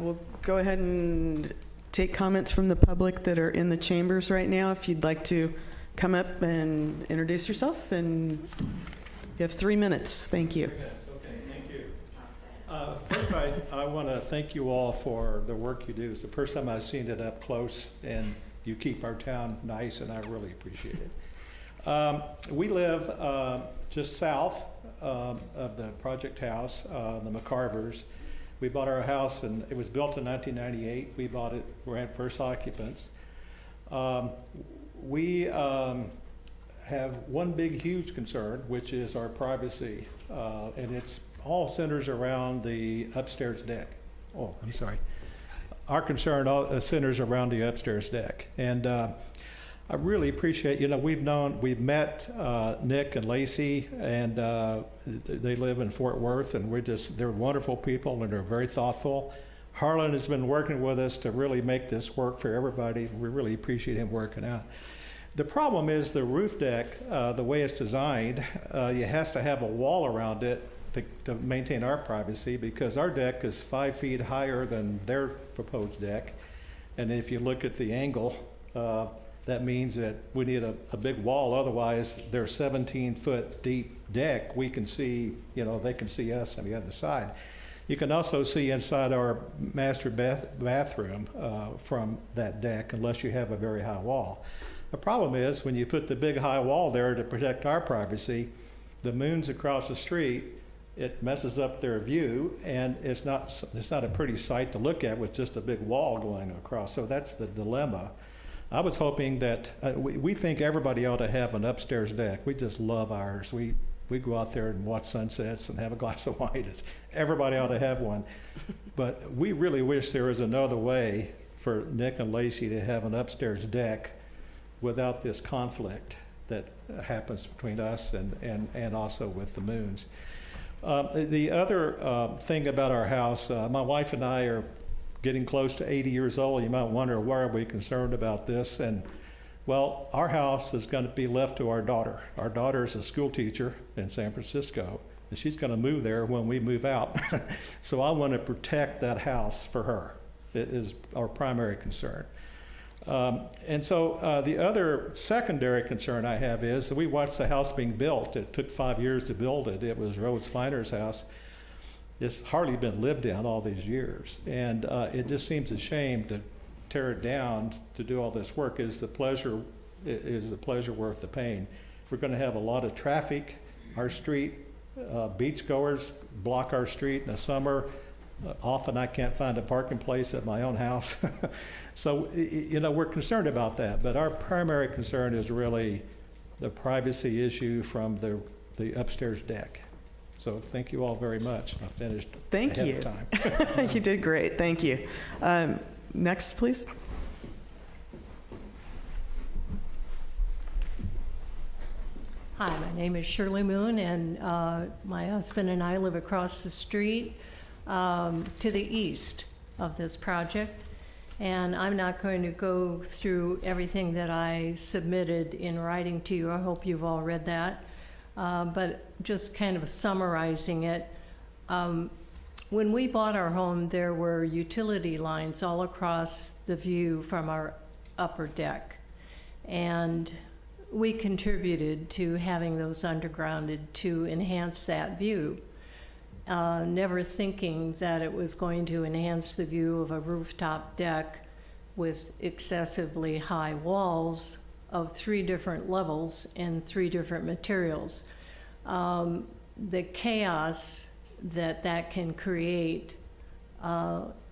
we'll go ahead and take comments from the public that are in the chambers right now. If you'd like to come up and introduce yourself, and you have 3 minutes. Thank you. Okay, thank you. First, I want to thank you all for the work you do. It's the first time I've seen it up close, and you keep our town nice, and I really appreciate it. We live just south of the project house, the McCarvers. We bought our house, and it was built in 1998. We bought it, we're at first occupants. We have one big, huge concern, which is our privacy, and it's all centers around the upstairs deck. Oh, I'm sorry. Our concern centers around the upstairs deck, and I really appreciate, we've met Nick and Lacey, and they live in Fort Worth, and they're wonderful people, and they're very thoughtful. Harlan has been working with us to really make this work for everybody. We really appreciate him working out. The problem is the roof deck, the way it's designed, it has to have a wall around it to maintain our privacy, because our deck is 5 feet higher than their proposed deck. And if you look at the angle, that means that we need a big wall. Otherwise, their 17-foot deep deck, we can see, they can see us on the other side. You can also see inside our master bathroom from that deck, unless you have a very high wall. The problem is when you put the big high wall there to protect our privacy, the moons across the street, it messes up their view, and it's not a pretty sight to look at with just a big wall going across. So that's the dilemma. I was hoping that we think everybody ought to have an upstairs deck. We just love ours. We go out there and watch sunsets and have a glass of wine. Everybody ought to have one. But we really wish there was another way for Nick and Lacey to have an upstairs deck without this conflict that happens between us and also with the moons. The other thing about our house, my wife and I are getting close to 80 years old. You might wonder, why are we concerned about this? And well, our house is going to be left to our daughter. Our daughter is a school teacher in San Francisco, and she's going to move there when we move out. So I want to protect that house for her. It is our primary concern. And so the other secondary concern I have is that we watched the house being built. It took 5 years to build it. It was Rose Finer's house. It's hardly been lived in all these years. And it just seems a shame to tear it down to do all this work. Is the pleasure worth the pain? We're going to have a lot of traffic. Our street, beachgoers block our street in the summer. Often I can't find a parking place at my own house. So, we're concerned about that. But our primary concern is really the privacy issue from the upstairs deck. So thank you all very much. I finished Thank ahead you. of time. You did great. Thank you. Next, please. Hi, my name is Shirley Moon, and my husband and I live across the street to the east of this project. And I'm not going to go through everything that I submitted in writing to you. I hope you've all read that. But just kind of summarizing it, when we bought our home, there were utility lines all across the view from our upper deck. And we contributed to having those undergrounded to enhance that view, never thinking that it was going to enhance the view of a rooftop deck with excessively high walls of 3 different levels and 3 different materials. The chaos that can create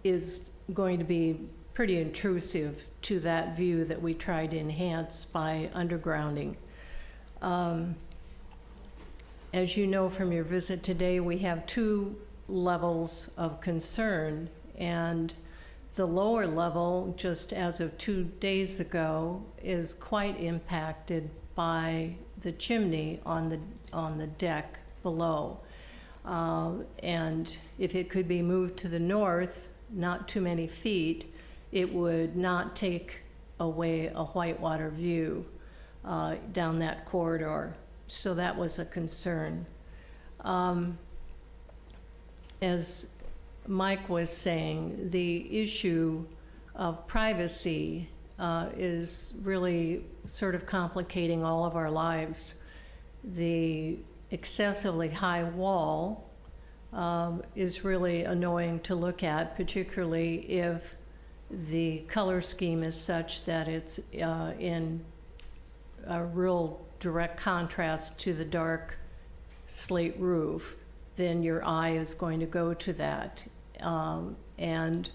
is going to be pretty intrusive to that view that we try to enhance by undergrounding. As you know from your visit today, we have 2 levels of concern, and the lower level, just as of 2 days ago, is quite impacted by the chimney on the deck below. And if it could be moved to the north, not too many feet, it would not take away a whitewater view down that corridor. So that was a concern. As Mike was saying, the issue of privacy is really sort of complicating all of our lives. The excessively high wall is really annoying to look at, particularly if the color scheme is such that it's in a real direct contrast to the dark slate roof. Then your eye is going to go to that. And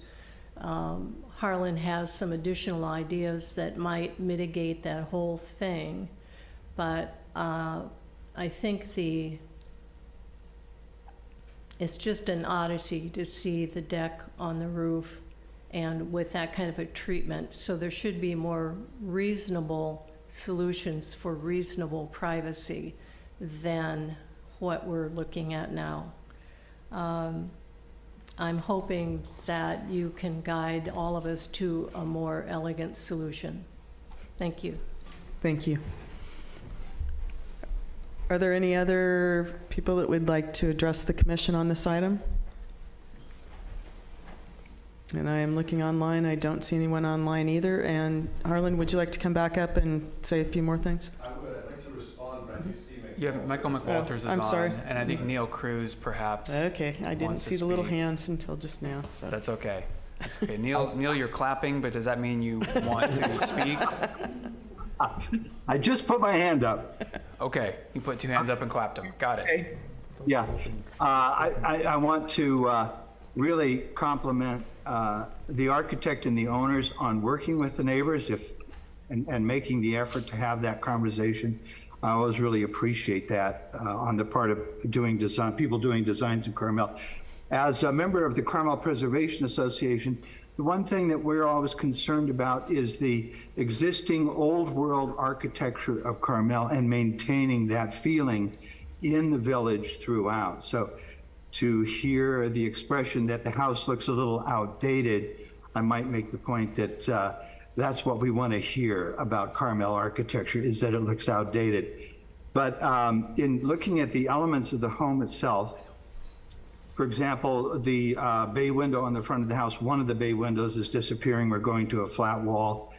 Harlan has some additional ideas that might mitigate that whole thing. But I think it's just an oddity to see the deck on the roof and with that kind of a treatment. So there should be more reasonable solutions for reasonable privacy than what we're looking at now. I'm hoping that you can guide all of us to a more elegant solution. Thank you. Thank you. Are there any other people that would like to address the commission on this item? And I am looking online. I don't see anyone online either. And Harlan, would you like to come back up and say a few more things? I would. I'd like to respond, but I do see Yeah, Michael McWalters is I'm on, sorry. and I think Neil Cruz perhaps. Okay, I didn't wants to see the little speak. hands until just now. So. That's okay. That's okay. Neil, you're clapping, but does that mean you want to speak? I just put my hand up. Okay, you put two hands up and clapped them. Got it. Yeah. I want to really compliment the architect and the owners on working with the neighbors and making the effort to have that conversation. I always really appreciate that on the part of people doing designs in Carmel. As a member of the Carmel Preservation Association, the one thing that we're always concerned about is the existing old world architecture of Carmel and maintaining that feeling in the village throughout. So to hear the expression that the house looks a little outdated, I might make the point that that's what we want to hear about Carmel architecture, is that it looks outdated. But in looking at the elements of the home itself, for example, the bay window on the front of the house, one of the bay windows is disappearing. We're going to a flat wall.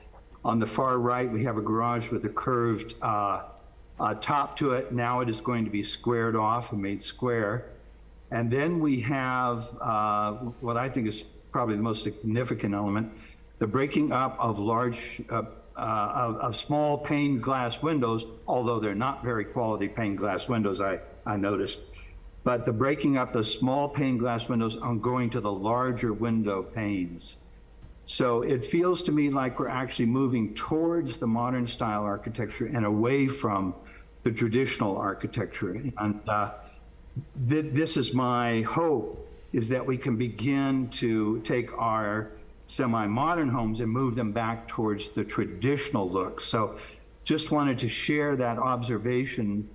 On the far right, we have a garage with a curved top to it. Now it is going to be squared off and made square. And then we have what I think is probably the most significant element, the breaking up of of small pane glass windows, although they're not very quality pane glass windows, I noticed. But the breaking up the small pane glass windows and going to the larger window panes. So it feels to me like we're actually moving towards the modern style architecture and away from the traditional architecture. And this is my hope, is that we can begin to take our semi-modern homes and move them back towards the traditional look. So just wanted to share that observation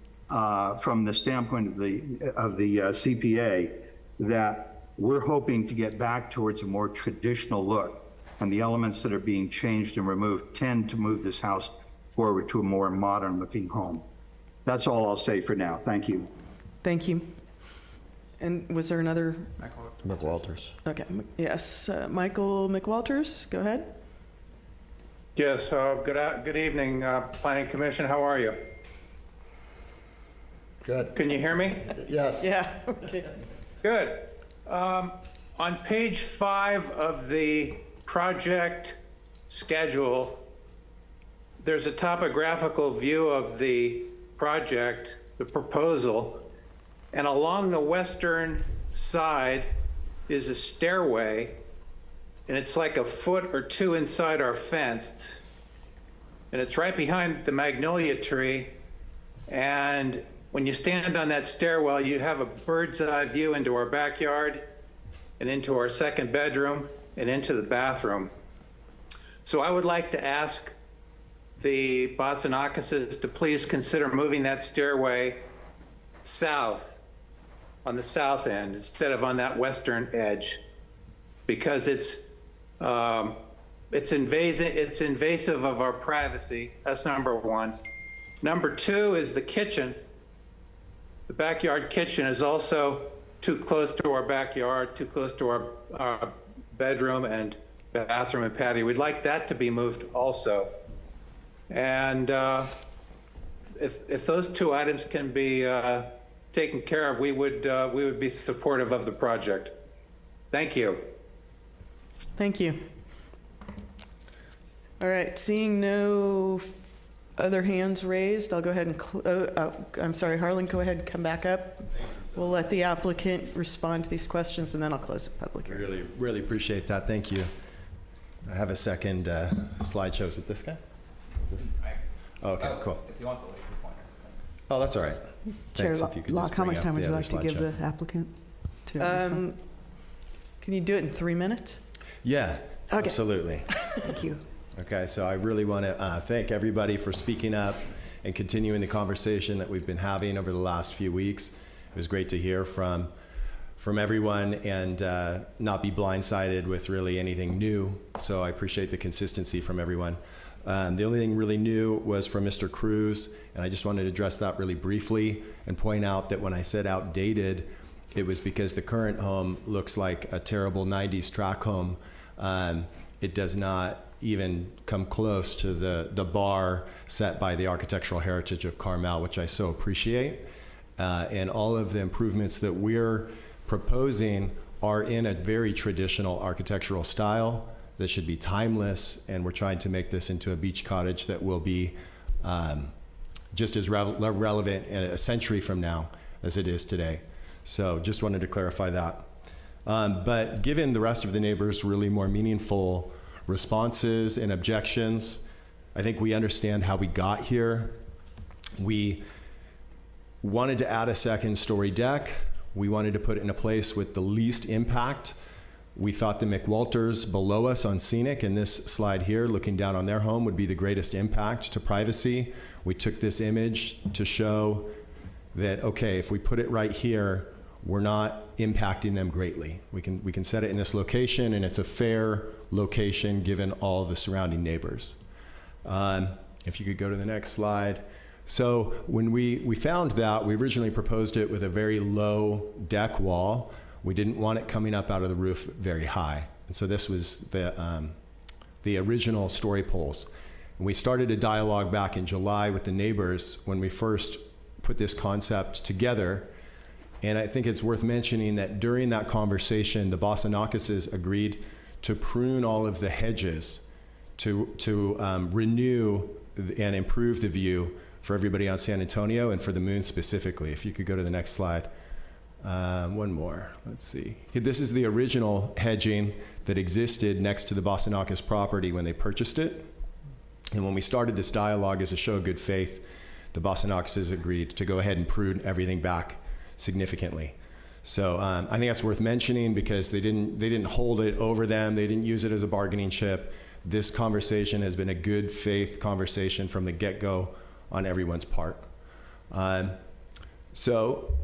from the standpoint of the CPA, that we're hoping to get back towards a more traditional look, and the elements that are being changed and removed tend to move this house forward to a more modern looking home. That's all I'll say for now. Thank you. Thank you. And was there another? McWalters. Okay, yes. Michael McWalters, go ahead. Yes, good evening, Planning Commission. How are you? Good. Can you hear me? Yes. Yeah, okay. Good. On page 5 of the project schedule, there's a topographical view of the project, the proposal, and along the western side is a stairway, and it's like a foot or two inside our fence, and it's right behind the magnolia tree. And when you stand on that stairwell, you have a bird's eye view into our backyard and into our second bedroom and into the bathroom. So I would like to ask the Bostonakases to please consider moving that stairway south, on the south end, instead of on that western edge, because it's invasive of our privacy. That's number one. Number two is the kitchen. The backyard kitchen is also too close to our backyard, too close to our bedroom and bathroom and patio. We'd like that to be moved also. And if those two items can be taken care of, we would be supportive of the project. Thank you. Thank you. All right, seeing no other hands raised, I'll go ahead and, I'm sorry, Harlan, go ahead and come back up. We'll let the applicant respond to these questions, and then I'll close the public hearing. Really appreciate that. Thank you. I have a second slideshow. Is it this guy? Is this? Oh, okay, cool. If you want the laser pointer. Oh, that's all right. Chair Thanks, if you could Locke, just how bring much up time would the you other like to give slideshow. the applicant to respond? Can you do it in 3 minutes? Yeah, Okay. absolutely. Thank you. Okay, so I really want to thank everybody for speaking up and continuing the conversation that we've been having over the last few weeks. It was great to hear from everyone and not be blindsided with really anything new. So I appreciate the consistency from everyone. The only thing really new was from Mr. Cruz, and I just wanted to address that really briefly and point out that when I said outdated, it was because the current home looks like a terrible 90s track home it does not even come close to the bar set by the architectural heritage of Carmel, which I so appreciate. And all of the improvements that we're proposing are in a very traditional architectural style that should be timeless, and we're trying to make this into a beach cottage that will be just as relevant a century from now as it is today. So just wanted to clarify that. But given the rest of the neighbors' really more meaningful responses and objections, I think we understand how we got here. We wanted to add a second-story deck. We wanted to put it in a place with the least impact. We thought the McWalters below us on Scenic, in this slide here, looking down on their home, would be the greatest impact to privacy. We took this image to show that, okay, if we put it right here, we're not impacting them greatly. We can set it in this location, and it's a fair location given all the surrounding neighbors. If you could go to the next slide. So when we found that, we originally proposed it with a very low deck wall. We didn't want it coming up out of the roof very high. And so this was the original story poles. And we started a dialogue back in July with the neighbors when we first put this concept together. And I think it's worth mentioning that during that conversation, the Bossanacases agreed to prune all of the hedges to renew and improve the view for everybody on San Antonio and for the moon specifically. If you could go to the next slide. One more, let's see. This is the original hedging that existed next to the Bossanakis property when they purchased it. And when we started this dialogue as a show of good faith, the Bossanacases agreed to go ahead and prune everything back significantly. So I think that's worth mentioning because they didn't hold it over them. They didn't use it as a bargaining chip. This conversation has been a good faith conversation from the get-go on everyone's part. So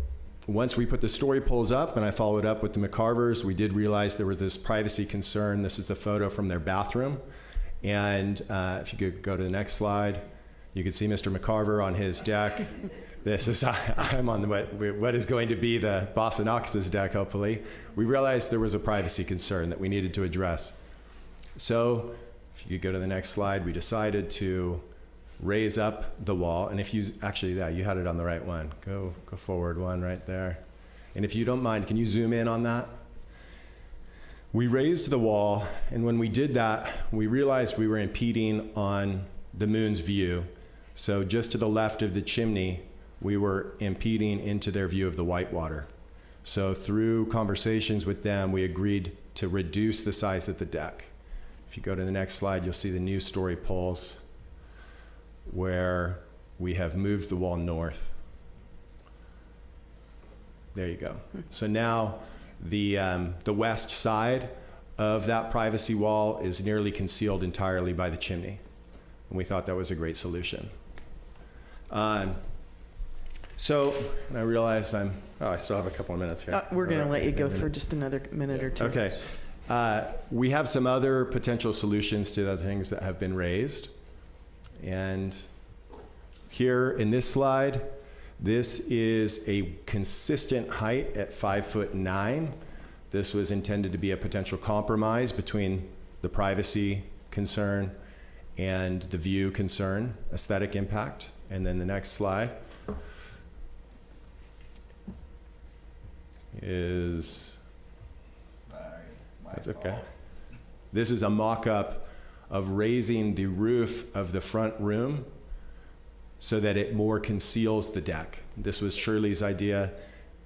once we put the story poles up and I followed up with the McCarvers, we did realize there was this privacy concern. This is a photo from their bathroom. And if you could go to the next slide, you can see Mr. McCarver on his deck. This is, I'm on what is going to be the Bossanakis' deck, hopefully. We realized there was a privacy concern that we needed to address. So if you could go to the next slide, we decided to raise up the wall. And if you, actually, yeah, you had it on the right one. Go forward one right there. And if you don't mind, can you zoom in on that? We raised the wall, and when we did that, we realized we were impeding on the moon's view. So just to the left of the chimney, we were impeding into their view of the whitewater. So through conversations with them, we agreed to reduce the size of the deck. If you go to the next slide, you'll see the new story poles where we have moved the wall north. There you go. So now the west side of that privacy wall is nearly concealed entirely by the chimney. And we thought that was a great solution. So I realize I still have a couple of minutes here. We're going to let you go for just another minute or two. Okay. We have some other potential solutions to the things that have been raised. And here in this slide, this is a consistent height at 5'9". This was intended to be a potential compromise between the privacy concern and the view concern, aesthetic impact. And then the next slide is, that's okay. This is a mock-up of raising the roof of the front room so that it more conceals the deck. This was Shirley's idea.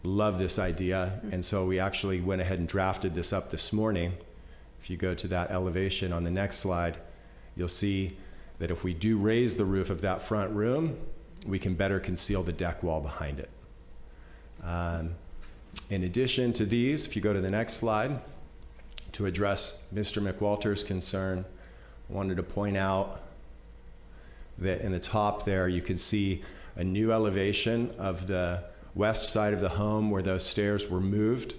Love this idea. And so we actually went ahead and drafted this up this morning. If you go to that elevation on the next slide, you'll see that if we do raise the roof of that front room, we can better conceal the deck wall behind it. In addition to these, if you go to the next slide, to address Mr. McWalter's concern, I wanted to point out that in the top there, you can see a new elevation of the west side of the home where those stairs were moved.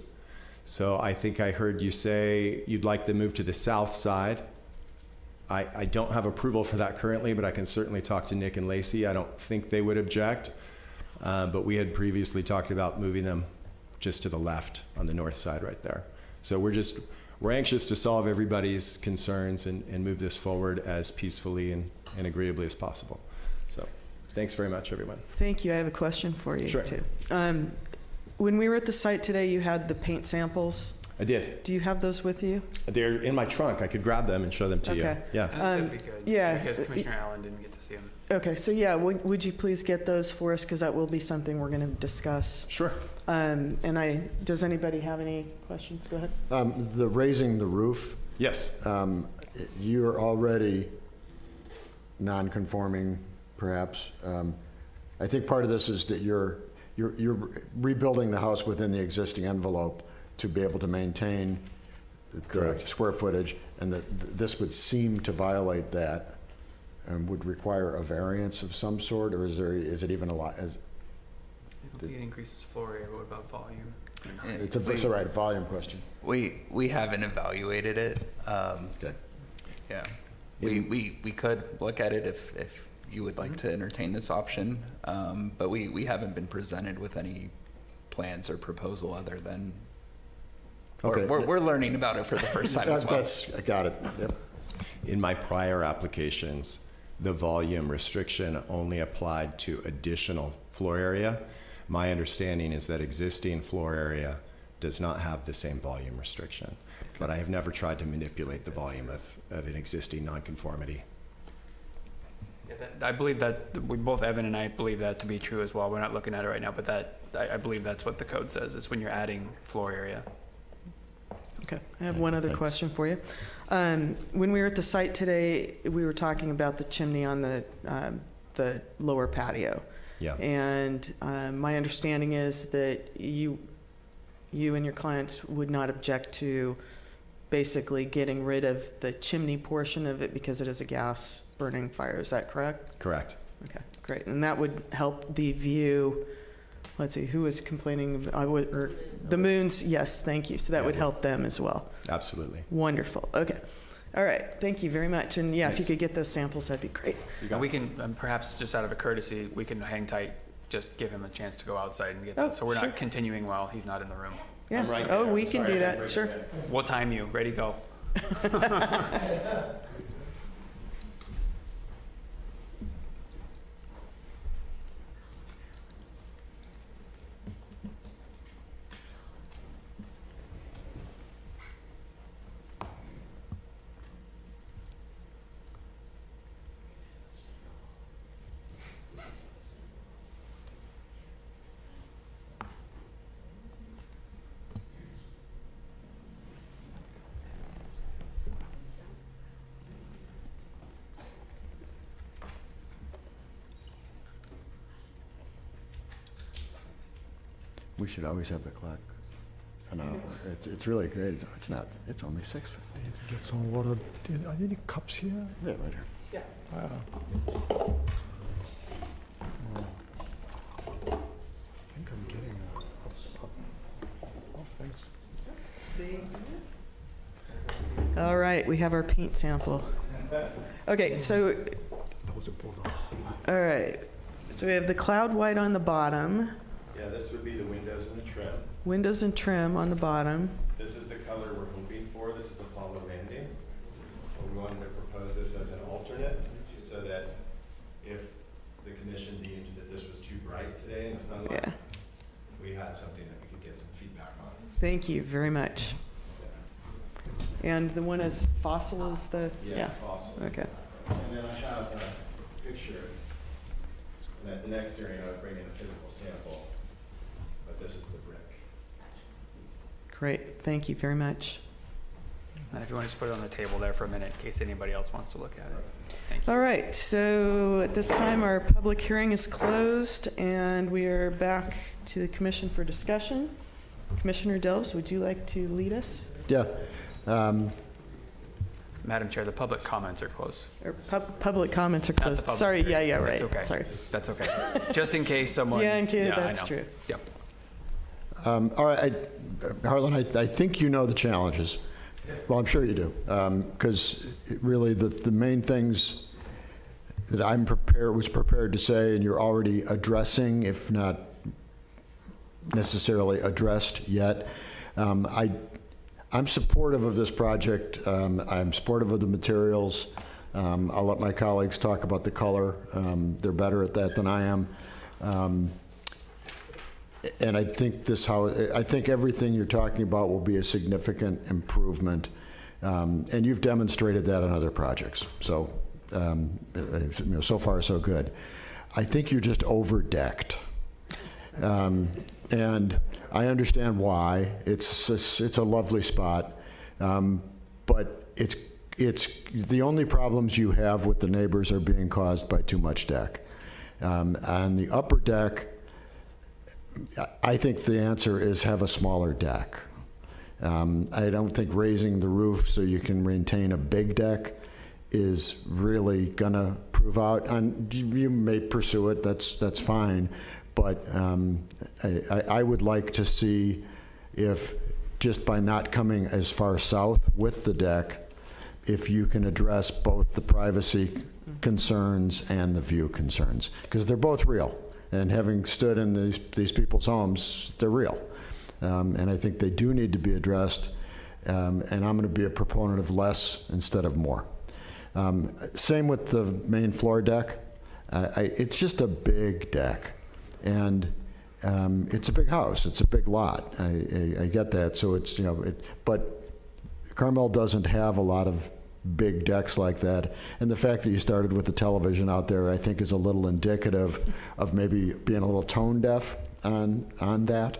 So I think I heard you say you'd like to move to the south side. I don't have approval for that currently, but I can certainly talk to Nick and Lacey. I don't think they would object, but we had previously talked about moving them just to the left on the north side right there. So we're anxious to solve everybody's concerns and move this forward as peacefully and agreeably as possible. So thanks very much, everyone. Thank you. I have a question for you, Sure. too. When we were at the site today, you had the paint samples. I did. Do you have those with you? They're in my trunk. I could grab them and show them to you. Okay. Yeah. That'd be good. yeah. Because Commissioner Allen didn't get to see them. Okay, so yeah, would you please get those for us, because that will be something we're going to discuss. Sure. Does anybody have any questions? Go ahead. The raising the roof, Yes. you're already non-conforming, perhaps. I think part of this is that you're rebuilding the house within the existing envelope to be able to maintain the Correct. square footage, and that this would seem to violate that and would require a variance of some sort, or is it even a lot? I don't think it increases floor area, but what about volume? It's a right volume question. We haven't evaluated it. Okay. Yeah. We could look at it if you would like to entertain this option, but we haven't been presented with any plans or proposal other than Okay. we're learning about it for the first time as well. I got it. Yep. In my prior applications, the volume restriction only applied to additional floor area. My understanding is that existing floor area does not have the same volume restriction, but I have never tried to manipulate the volume of an existing nonconformity. I believe that, both Evan and I believe that to be true as well. We're not looking at it right now, but I believe that's what the code says, is when you're adding floor area. Okay, I have one other question for you. When we were at the site today, we were talking about the chimney on the lower patio. Yeah. And my understanding is that you and your clients would not object to basically getting rid of the chimney portion of it because it is a gas burning fire. Is that correct? Correct. Okay, great. And that would help the view. Let's see, who was complaining? The Moons, yes, thank you. So that would help them as well. Absolutely. Wonderful, okay. All right, thank you very much. And yeah, if you Thanks. could get those samples, that'd be great. And we can, perhaps just out of a courtesy, we can hang tight, just give him a chance to go outside and get Oh, that. So we're sure. not continuing while he's not in the room. Yeah, I'm right oh, there. we can Sorry, do I didn't that, break sure. your head. We'll time you, ready, go. We should always have the clock. I know, it's really great. It's not, it's only 6:50. Get some water. Are there any cups here? Yeah, right here. Yeah. I think I'm getting that. Oh, thanks. All right, we have our paint sample. Okay, so, That was important. all right. So we have the cloud white on the bottom, Yeah, this would be the windows and the trim. windows and trim on the bottom. This is the color we're hoping for. This is Apollo Landing. We wanted to propose this as an alternate so that if the commission deemed that this was too bright today in the sunlight, Yeah. we had something that we could get some feedback on. Thank you very much. And the one as fossil is the, yeah, Fossil. okay. And then I have a picture. And at the next hearing, I would bring in a physical sample, but this is the brick. Great, thank you very much. And if you want to just put it on the table there for a minute in case anybody else wants to look at it. Thank you. All right, so at this time, our public hearing is closed, and we are back to the commission for discussion. Commissioner Delves, would you like to lead us? Yeah. Madam Chair, the public comments are closed. Or public comments are Not the closed. public Sorry, hearing. yeah, right. That's okay. Sorry. That's okay. Just in case someone. Yeah, in case, I that's know. true. Yep. All right, Harlan, I think you know the challenges. Well, I'm sure you do, because really the main things that was prepared to say, and you're already addressing, if not necessarily addressed yet. I'm supportive of this project. I'm supportive of the materials. I'll let my colleagues talk about the color. They're better at that than I am. And I think this house, I think everything you're talking about will be a significant improvement. And you've demonstrated that on other projects. So, so far so good. I think you're just over-decked. And I understand why. It's a lovely spot. But it's the only problems you have with the neighbors are being caused by too much deck. On the upper deck, I think the answer is have a smaller deck. I don't think raising the roof so you can maintain a big deck is really gonna prove out. And you may pursue it, that's fine. But I would like to see if, just by not coming as far south with the deck, if you can address both the privacy concerns and the view concerns, because they're both real. And having stood in these people's homes, they're real. And I think they do need to be addressed. And I'm going to be a proponent of less instead of more. Same with the main floor deck. It's just a big deck. And it's a big house. It's a big lot. I get that. So it's, but Carmel doesn't have a lot of big decks like that. And the fact that you started with the television out there, I think, is a little indicative of maybe being a little tone deaf on that.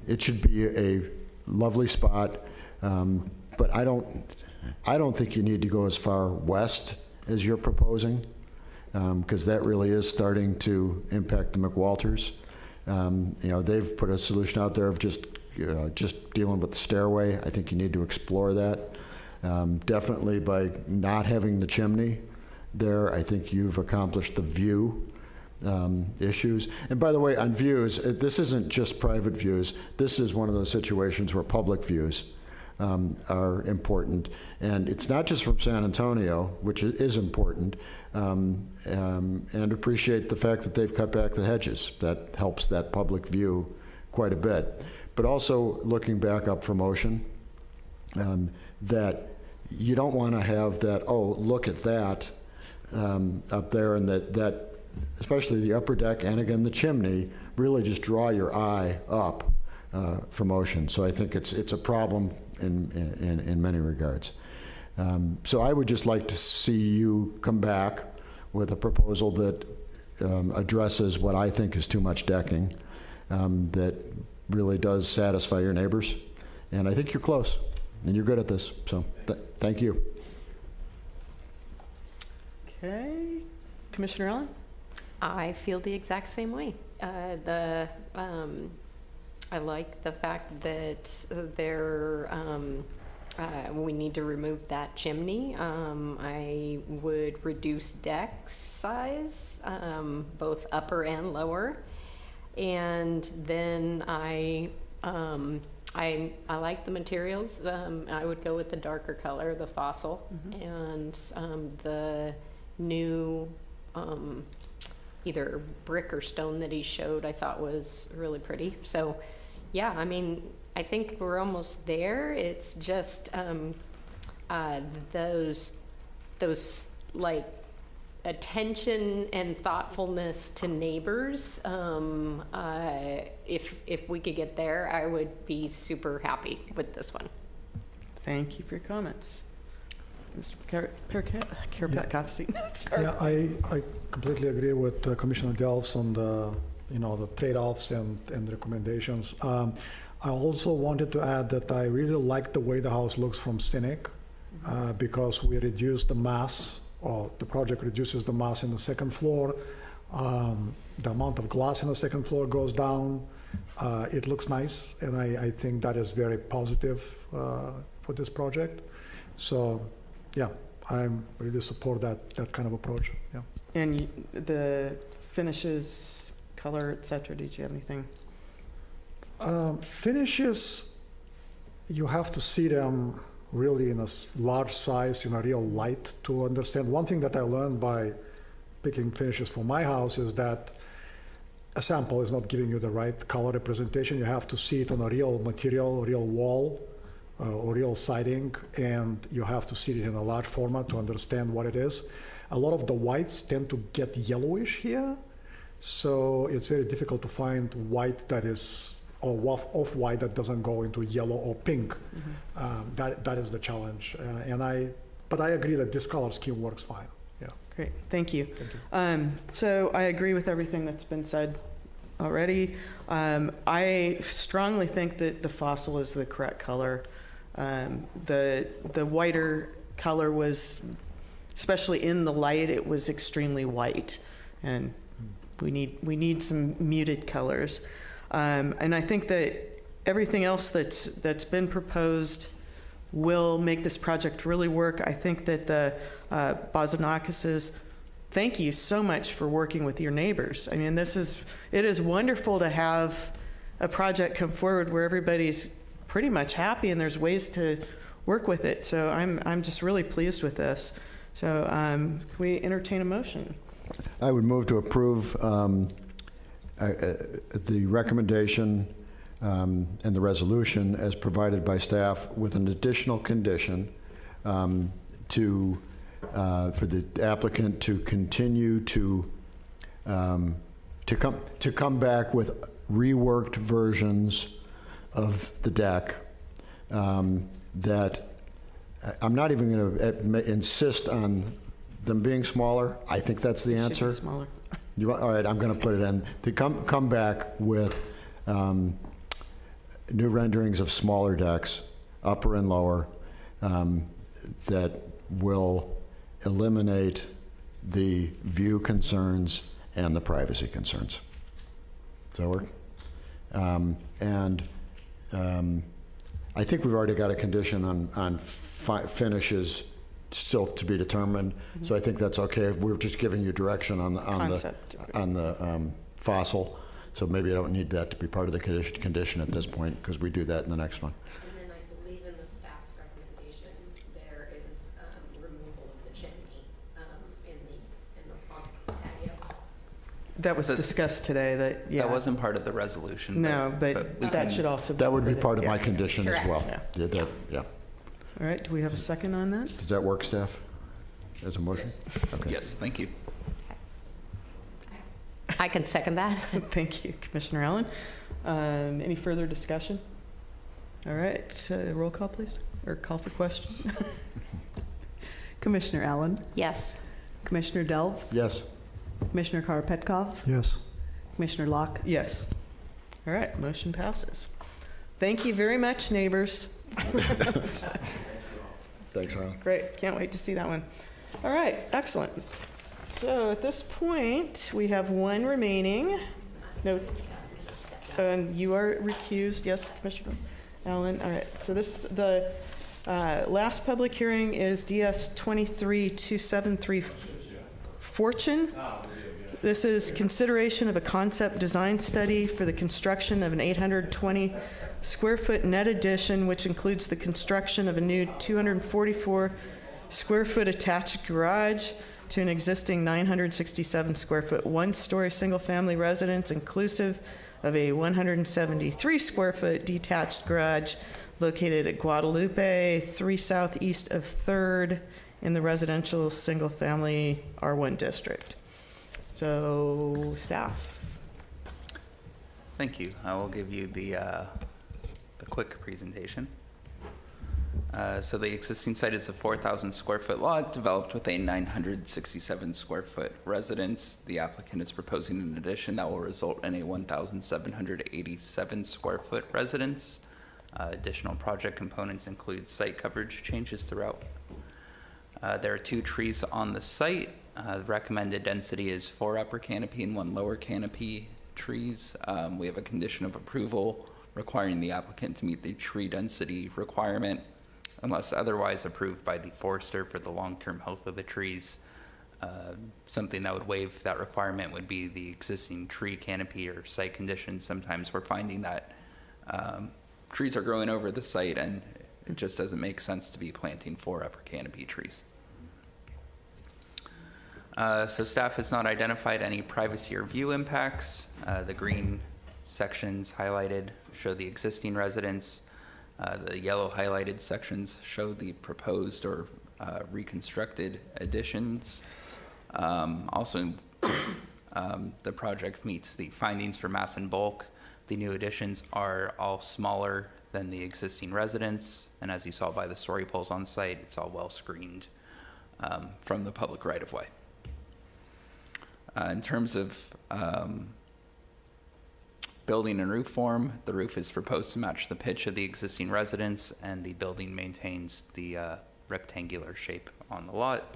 It should be a lovely spot. But I don't think you need to go as far west as you're proposing, because that really is starting to impact the McWalters. They've put a solution out there of just dealing with the stairway. I think you need to explore that. Definitely by not having the chimney there, I think you've accomplished the view issues. And by the way, on views, this isn't just private views. This is one of those situations where public views are important. And it's not just from San Antonio, which is important, and appreciate the fact that they've cut back the hedges. That helps that public view quite a bit. But also looking back up from ocean, that you don't want to have that, oh, look at that up there, and that especially the upper deck and again the chimney really just draw your eye up from ocean. So I think it's a problem in many regards. So I would just like to see you come back with a proposal that addresses what I think is too much decking, that really does satisfy your neighbors. And I think you're close, and you're good at this. So thank you. Okay. Commissioner Allen? I feel the exact same way. I like the fact that we need to remove that chimney. I would reduce deck size, both upper and lower. And then I like the materials. I would go with the darker color, the fossil, and the new either brick or stone that he showed, I thought was really pretty. So, yeah, I mean, I think we're almost there. It's just those like attention and thoughtfulness to neighbors. If we could get there, I would be super happy with this one. Thank you for your comments. Mr. Karpatkovsky. Yeah, I completely agree with Commissioner Delves on the trade-offs and recommendations. I also wanted to add that I really like the way the house looks from scenic, because we reduced the mass, or the project reduces the mass in the second floor. The amount of glass in the second floor goes down. It looks nice, and I think that is very positive for this project. So, yeah, I really support that kind of approach. Yeah. And the finishes, color, etc. Did you have anything? Finishes, you have to see them really in a large size, in a real light to understand. One thing that I learned by picking finishes for my house is that a sample is not giving you the right color representation. You have to see it on a real material, real wall, or real siding, and you have to see it in a large format to understand what it is. A lot of the whites tend to get yellowish here, so it's very difficult to find white that is, or off-white that doesn't go into yellow or pink. That is the challenge. But I agree that this color scheme works fine. Yeah. Great, thank you. So I agree with everything that's been said already. I strongly think that the fossil is the correct color. The whiter color was, especially in the light, it was extremely white, and we need some muted colors. And I think that everything else that's been proposed will make this project really work. I think that the Bozanakases, thank you so much for working with your neighbors. I mean, it is wonderful to have a project come forward where everybody's pretty much happy and there's ways to work with it. So I'm just really pleased with this. So can we entertain a motion? I would move to approve the recommendation and the resolution as provided by staff with an additional condition for the applicant to continue to come back with reworked versions of the deck that I'm not even going to insist on them being smaller. I think that's the answer. Should be smaller. All right, I'm going to put it in. To come back with new renderings of smaller decks, upper and lower, that will eliminate the view concerns and the privacy concerns. Does that work? I think we've already got a condition on finishes still to be determined, so I think that's okay. We're just giving you direction on the fossil, so maybe I don't need that to be part of the condition at this point, because we do that in the next one. And then I believe in the staff's recommendation, there is removal of the chimney in the patio. That was discussed today. That wasn't part of the resolution. No, but that should also be. That would be part of my condition as well. Correct. Yeah. All right, do we have a second on that? Does that work, staff? As a motion? Yes. Okay. Yes, thank you. I can second that. Thank you, Commissioner Allen. Any further discussion? All right, roll call, please, or call for question. Commissioner Allen? Yes. Commissioner Delves? Yes. Commissioner Karapetkov? Yes. Commissioner Locke? Yes. All right, motion passes. Thank you very much, neighbors. Thanks, Harlan. Great, can't wait to see that one. All right, excellent. So at this point, we have one remaining. No, you are recused. Yes, Commissioner Allen. All right, so the last public hearing is DS 23-273 Fortune. This is consideration of a concept design study for the construction of an 820 square foot net addition, which includes the construction of a new 244 square foot attached garage to an existing 967 square foot one-story single-family residence, inclusive of a 173 square foot detached garage located at Guadalupe, 3 southeast of 3rd in the residential single-family R1 district. So, staff. Thank you. I will give you the quick presentation. So the existing site is a 4,000 square foot lot developed with a 967 square foot residence. The applicant is proposing an addition that will result in a 1,787 square foot residence. Additional project components include site coverage changes throughout. There are 2 trees on the site. The recommended density is 4 upper canopy and 1 lower canopy trees. We have a condition of approval requiring the applicant to meet the tree density requirement unless otherwise approved by the forester for the long-term health of the trees. Something that would waive that requirement would be the existing tree canopy or site conditions. Sometimes we're finding that trees are growing over the site and it just doesn't make sense to be planting 4 upper canopy trees. So staff has not identified any privacy or view impacts. The green sections highlighted show the existing residence. The yellow highlighted sections show the proposed or reconstructed additions. Also, the project meets the findings for mass and bulk. The new additions are all smaller than the existing residence, and as you saw by the story poles on site, it's all well screened from the public right-of-way. In terms of building and roof form, the roof is proposed to match the pitch of the existing residence, and the building maintains the rectangular shape on the lot.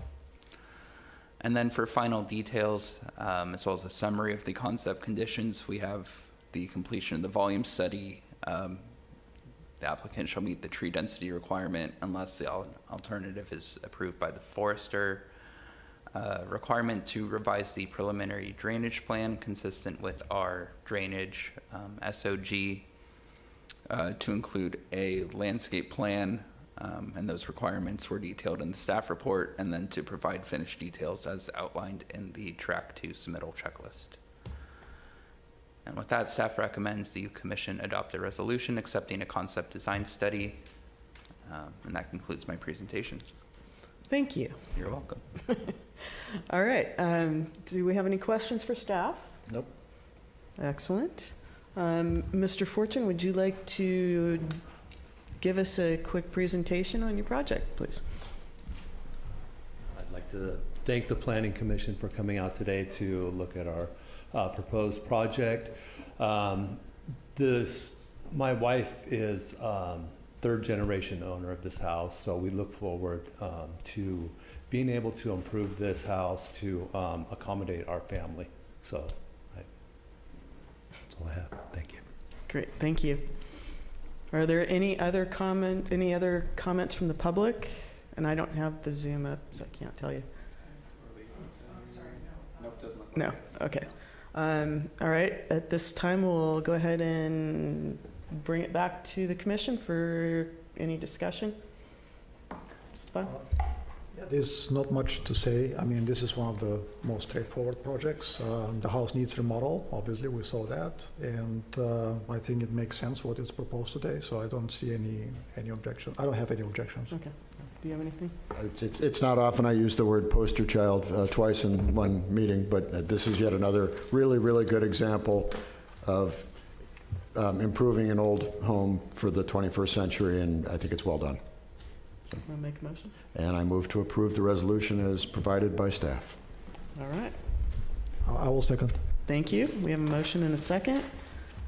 And then for final details, as well as a summary of the concept conditions, we have the completion of the volume study. The applicant shall meet the tree density requirement unless the alternative is approved by the forester. Requirement to revise the preliminary drainage plan consistent with our drainage SOG to include a landscape plan, and those requirements were detailed in the staff report, and then to provide finished details as outlined in the track 2 submittal checklist. And with that, staff recommends the commission adopt a resolution accepting a concept design study, and that concludes my presentation. Thank you. You're welcome. All right. Do we have any questions for staff? Nope. Excellent. Mr. Fortune, would you like to give us a quick presentation on your project, please? I'd like to thank the Planning Commission for coming out today to look at our proposed project. My wife is third generation owner of this house, so we look forward to being able to improve this house to accommodate our family. So that's all I have. Thank you. Great, thank you. Are there any other comments from the public? And I don't have the Zoom up, so I can't tell you. No, okay. All right, at this time, we'll go ahead and bring it back to the commission for any discussion. Stefan? Yeah, there's not much to say. I mean, this is one of the most straightforward projects. The house needs remodel, obviously, we saw that. And I think it makes sense what is proposed today, so I don't see any objection. I don't have any objections. Okay. Do you have anything? It's not often I use the word poster child twice in one meeting, but this is yet another really, really good example of improving an old home for the 21st century, and I think it's well done. Want to make a motion? And I move to approve the resolution as provided by staff. All right. I will second. Thank you. We have a motion and a second.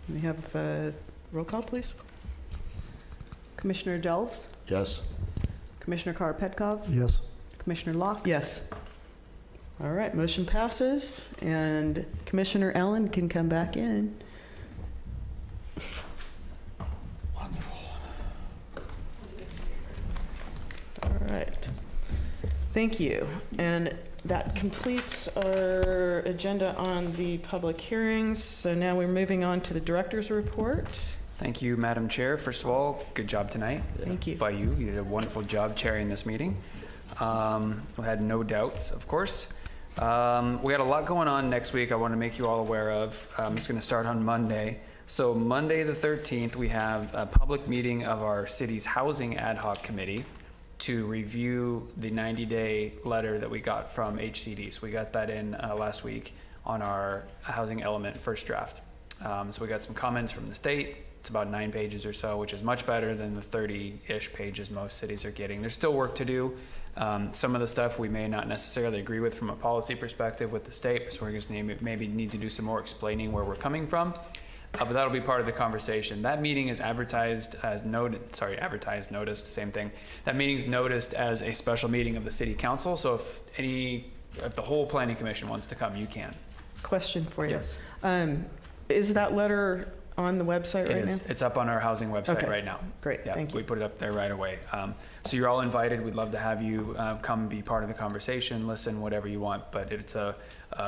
We have a roll call, please. Commissioner Delves? Yes. Commissioner Karpetkov? Yes. Commissioner Locke? Yes. All right, motion passes, and Commissioner Allen can come back in. Wonderful. All right. Thank you. And that completes our agenda on the public hearings. So now we're moving on to the director's report. Thank you, Madam Chair. First of all, good job tonight. Thank you. By you. You did a wonderful job chairing this meeting. We had no doubts, of course. We got a lot going on next week I want to make you all aware of. I'm just going to start on Monday. So Monday the 13th, we have a public meeting of our city's Housing Ad Hoc Committee to review the 90-day letter that we got from HCD. So we got that in last week on our housing element first draft. So we got some comments from the state. It's about 9 pages or so, which is much better than the 30-ish pages most cities are getting. There's still work to do. Some of the stuff we may not necessarily agree with from a policy perspective with the state, so we're just maybe need to do some more explaining where we're coming from. But that'll be part of the conversation. That meeting is noticed, same thing. That meeting's noticed as a special meeting of the city council, so if the whole planning commission wants to come, you can. Question for you. Yes. Is that letter on the website right now? It's up on our housing website right now. Great, yeah, thank you. We put it up there right away. So you're all invited. We'd love to have you come be part of the conversation, listen, whatever you want. But it's a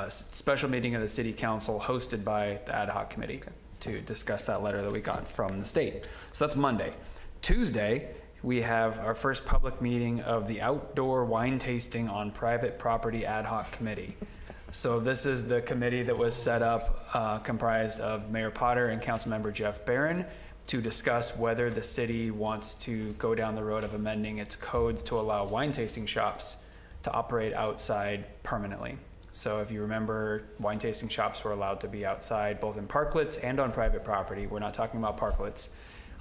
special meeting of the city council hosted by the ad hoc committee to discuss that letter that we got from the state. So that's Monday. Tuesday, we have our first public meeting of the Outdoor Wine Tasting on Private Property Ad Hoc Committee. So this is the committee that was set up, comprised of Mayor Potter and Councilmember Jeff Barron, to discuss whether the city wants to go down the road of amending its codes to allow wine tasting shops to operate outside permanently. So if you remember, wine tasting shops were allowed to be outside both in parklets and on private property. We're not talking about parklets.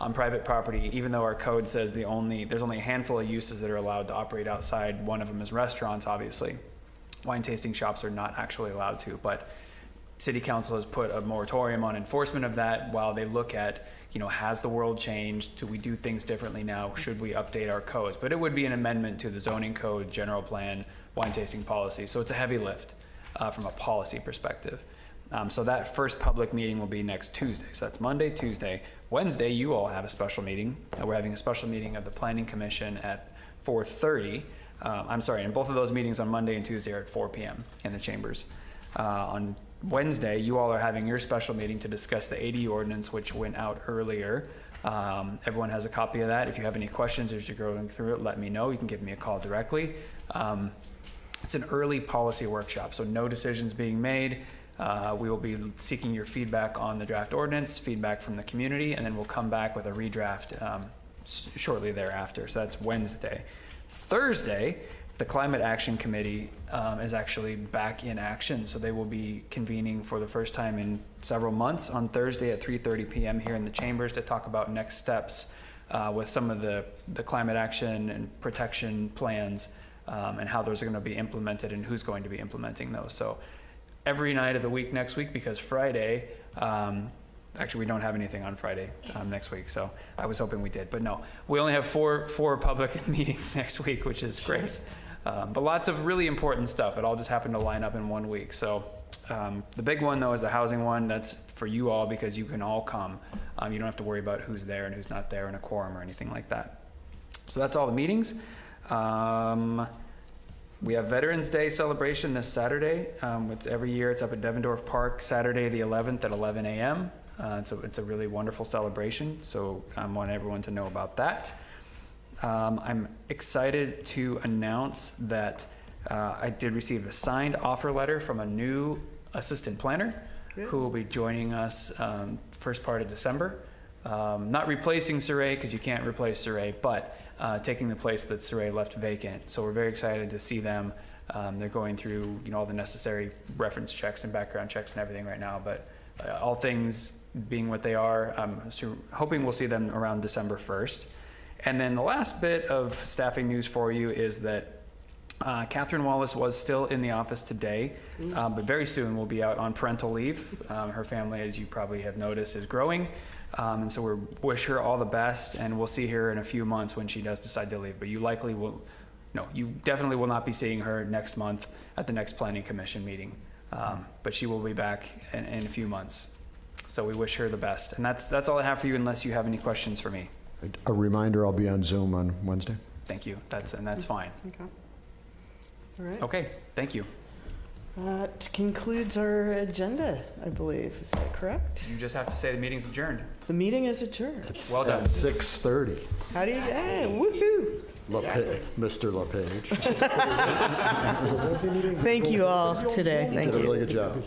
On private property, even though our code says there's only a handful of uses that are allowed to operate outside, one of them is restaurants, obviously. Wine tasting shops are not actually allowed to, but City Council has put a moratorium on enforcement of that while they look at, has the world changed? Do we do things differently now? Should we update our codes? But it would be an amendment to the zoning code, general plan, wine tasting policy. So it's a heavy lift from a policy perspective. So that first public meeting will be next Tuesday. So that's Monday, Tuesday. Wednesday, you all have a special meeting. We're having a special meeting of the Planning Commission at 4:30. And both of those meetings on Monday and Tuesday are at 4 p.m. in the chambers. On Wednesday, you all are having your special meeting to discuss the AD ordinance, which went out earlier. Everyone has a copy of that. If you have any questions as you're going through it, let me know. You can give me a call directly. It's an early policy workshop, so no decisions being made. We will be seeking your feedback on the draft ordinance, feedback from the community, and then we'll come back with a redraft shortly thereafter. So that's Wednesday. Thursday, the Climate Action Committee is actually back in action. So they will be convening for the first time in several months on Thursday at 3:30 p.m. here in the chambers to talk about next steps with some of the climate action and protection plans and how those are going to be implemented and who's going to be implementing those. So every night of the week next week, because Friday, actually we don't have anything on Friday next week, so I was hoping we did, but no. We only have four public meetings next week, which is great. But lots of really important stuff. It all just happened to line up in 1 week. So the big one though is the housing one. That's for you all because you can all come. You don't have to worry about who's there and who's not there in a quorum or anything like that. So that's all the meetings. We have Veterans Day celebration this Saturday. It's every year. It's up at Devendorf Park, Saturday the 11th at 11 a.m. It's a really wonderful celebration, so I want everyone to know about that. I'm excited to announce that I did receive a signed offer letter from a new assistant planner who will be joining us first part of December. Not replacing Saray, because you can't replace Saray, but taking the place that Saray left vacant. So we're very excited to see them. They're going through all the necessary reference checks and background checks and everything right now, but all things being what they are, I'm hoping we'll see them around December 1st. And then the last bit of staffing news for you is that Catherine Wallace was still in the office today, but very soon will be out on parental leave. Her family, as you probably have noticed, is growing. And so we wish her all the best, and we'll see her in a few months when she does decide to leave. But you definitely will not be seeing her next month at the next Planning Commission meeting. But she will be back in a few months. So we wish her the best. And that's all I have for you, unless you have any questions for me. A reminder, I'll be on Zoom on Wednesday. Thank you. That's fine. Okay. All right. Okay, thank you. That concludes our agenda, I believe. Is that correct? You just have to say the meeting's adjourned. The meeting is adjourned. It's well done. At 6:30. How do you, woohoo! Mr. LePage. Thank you all today. Thank You did a you. really good job.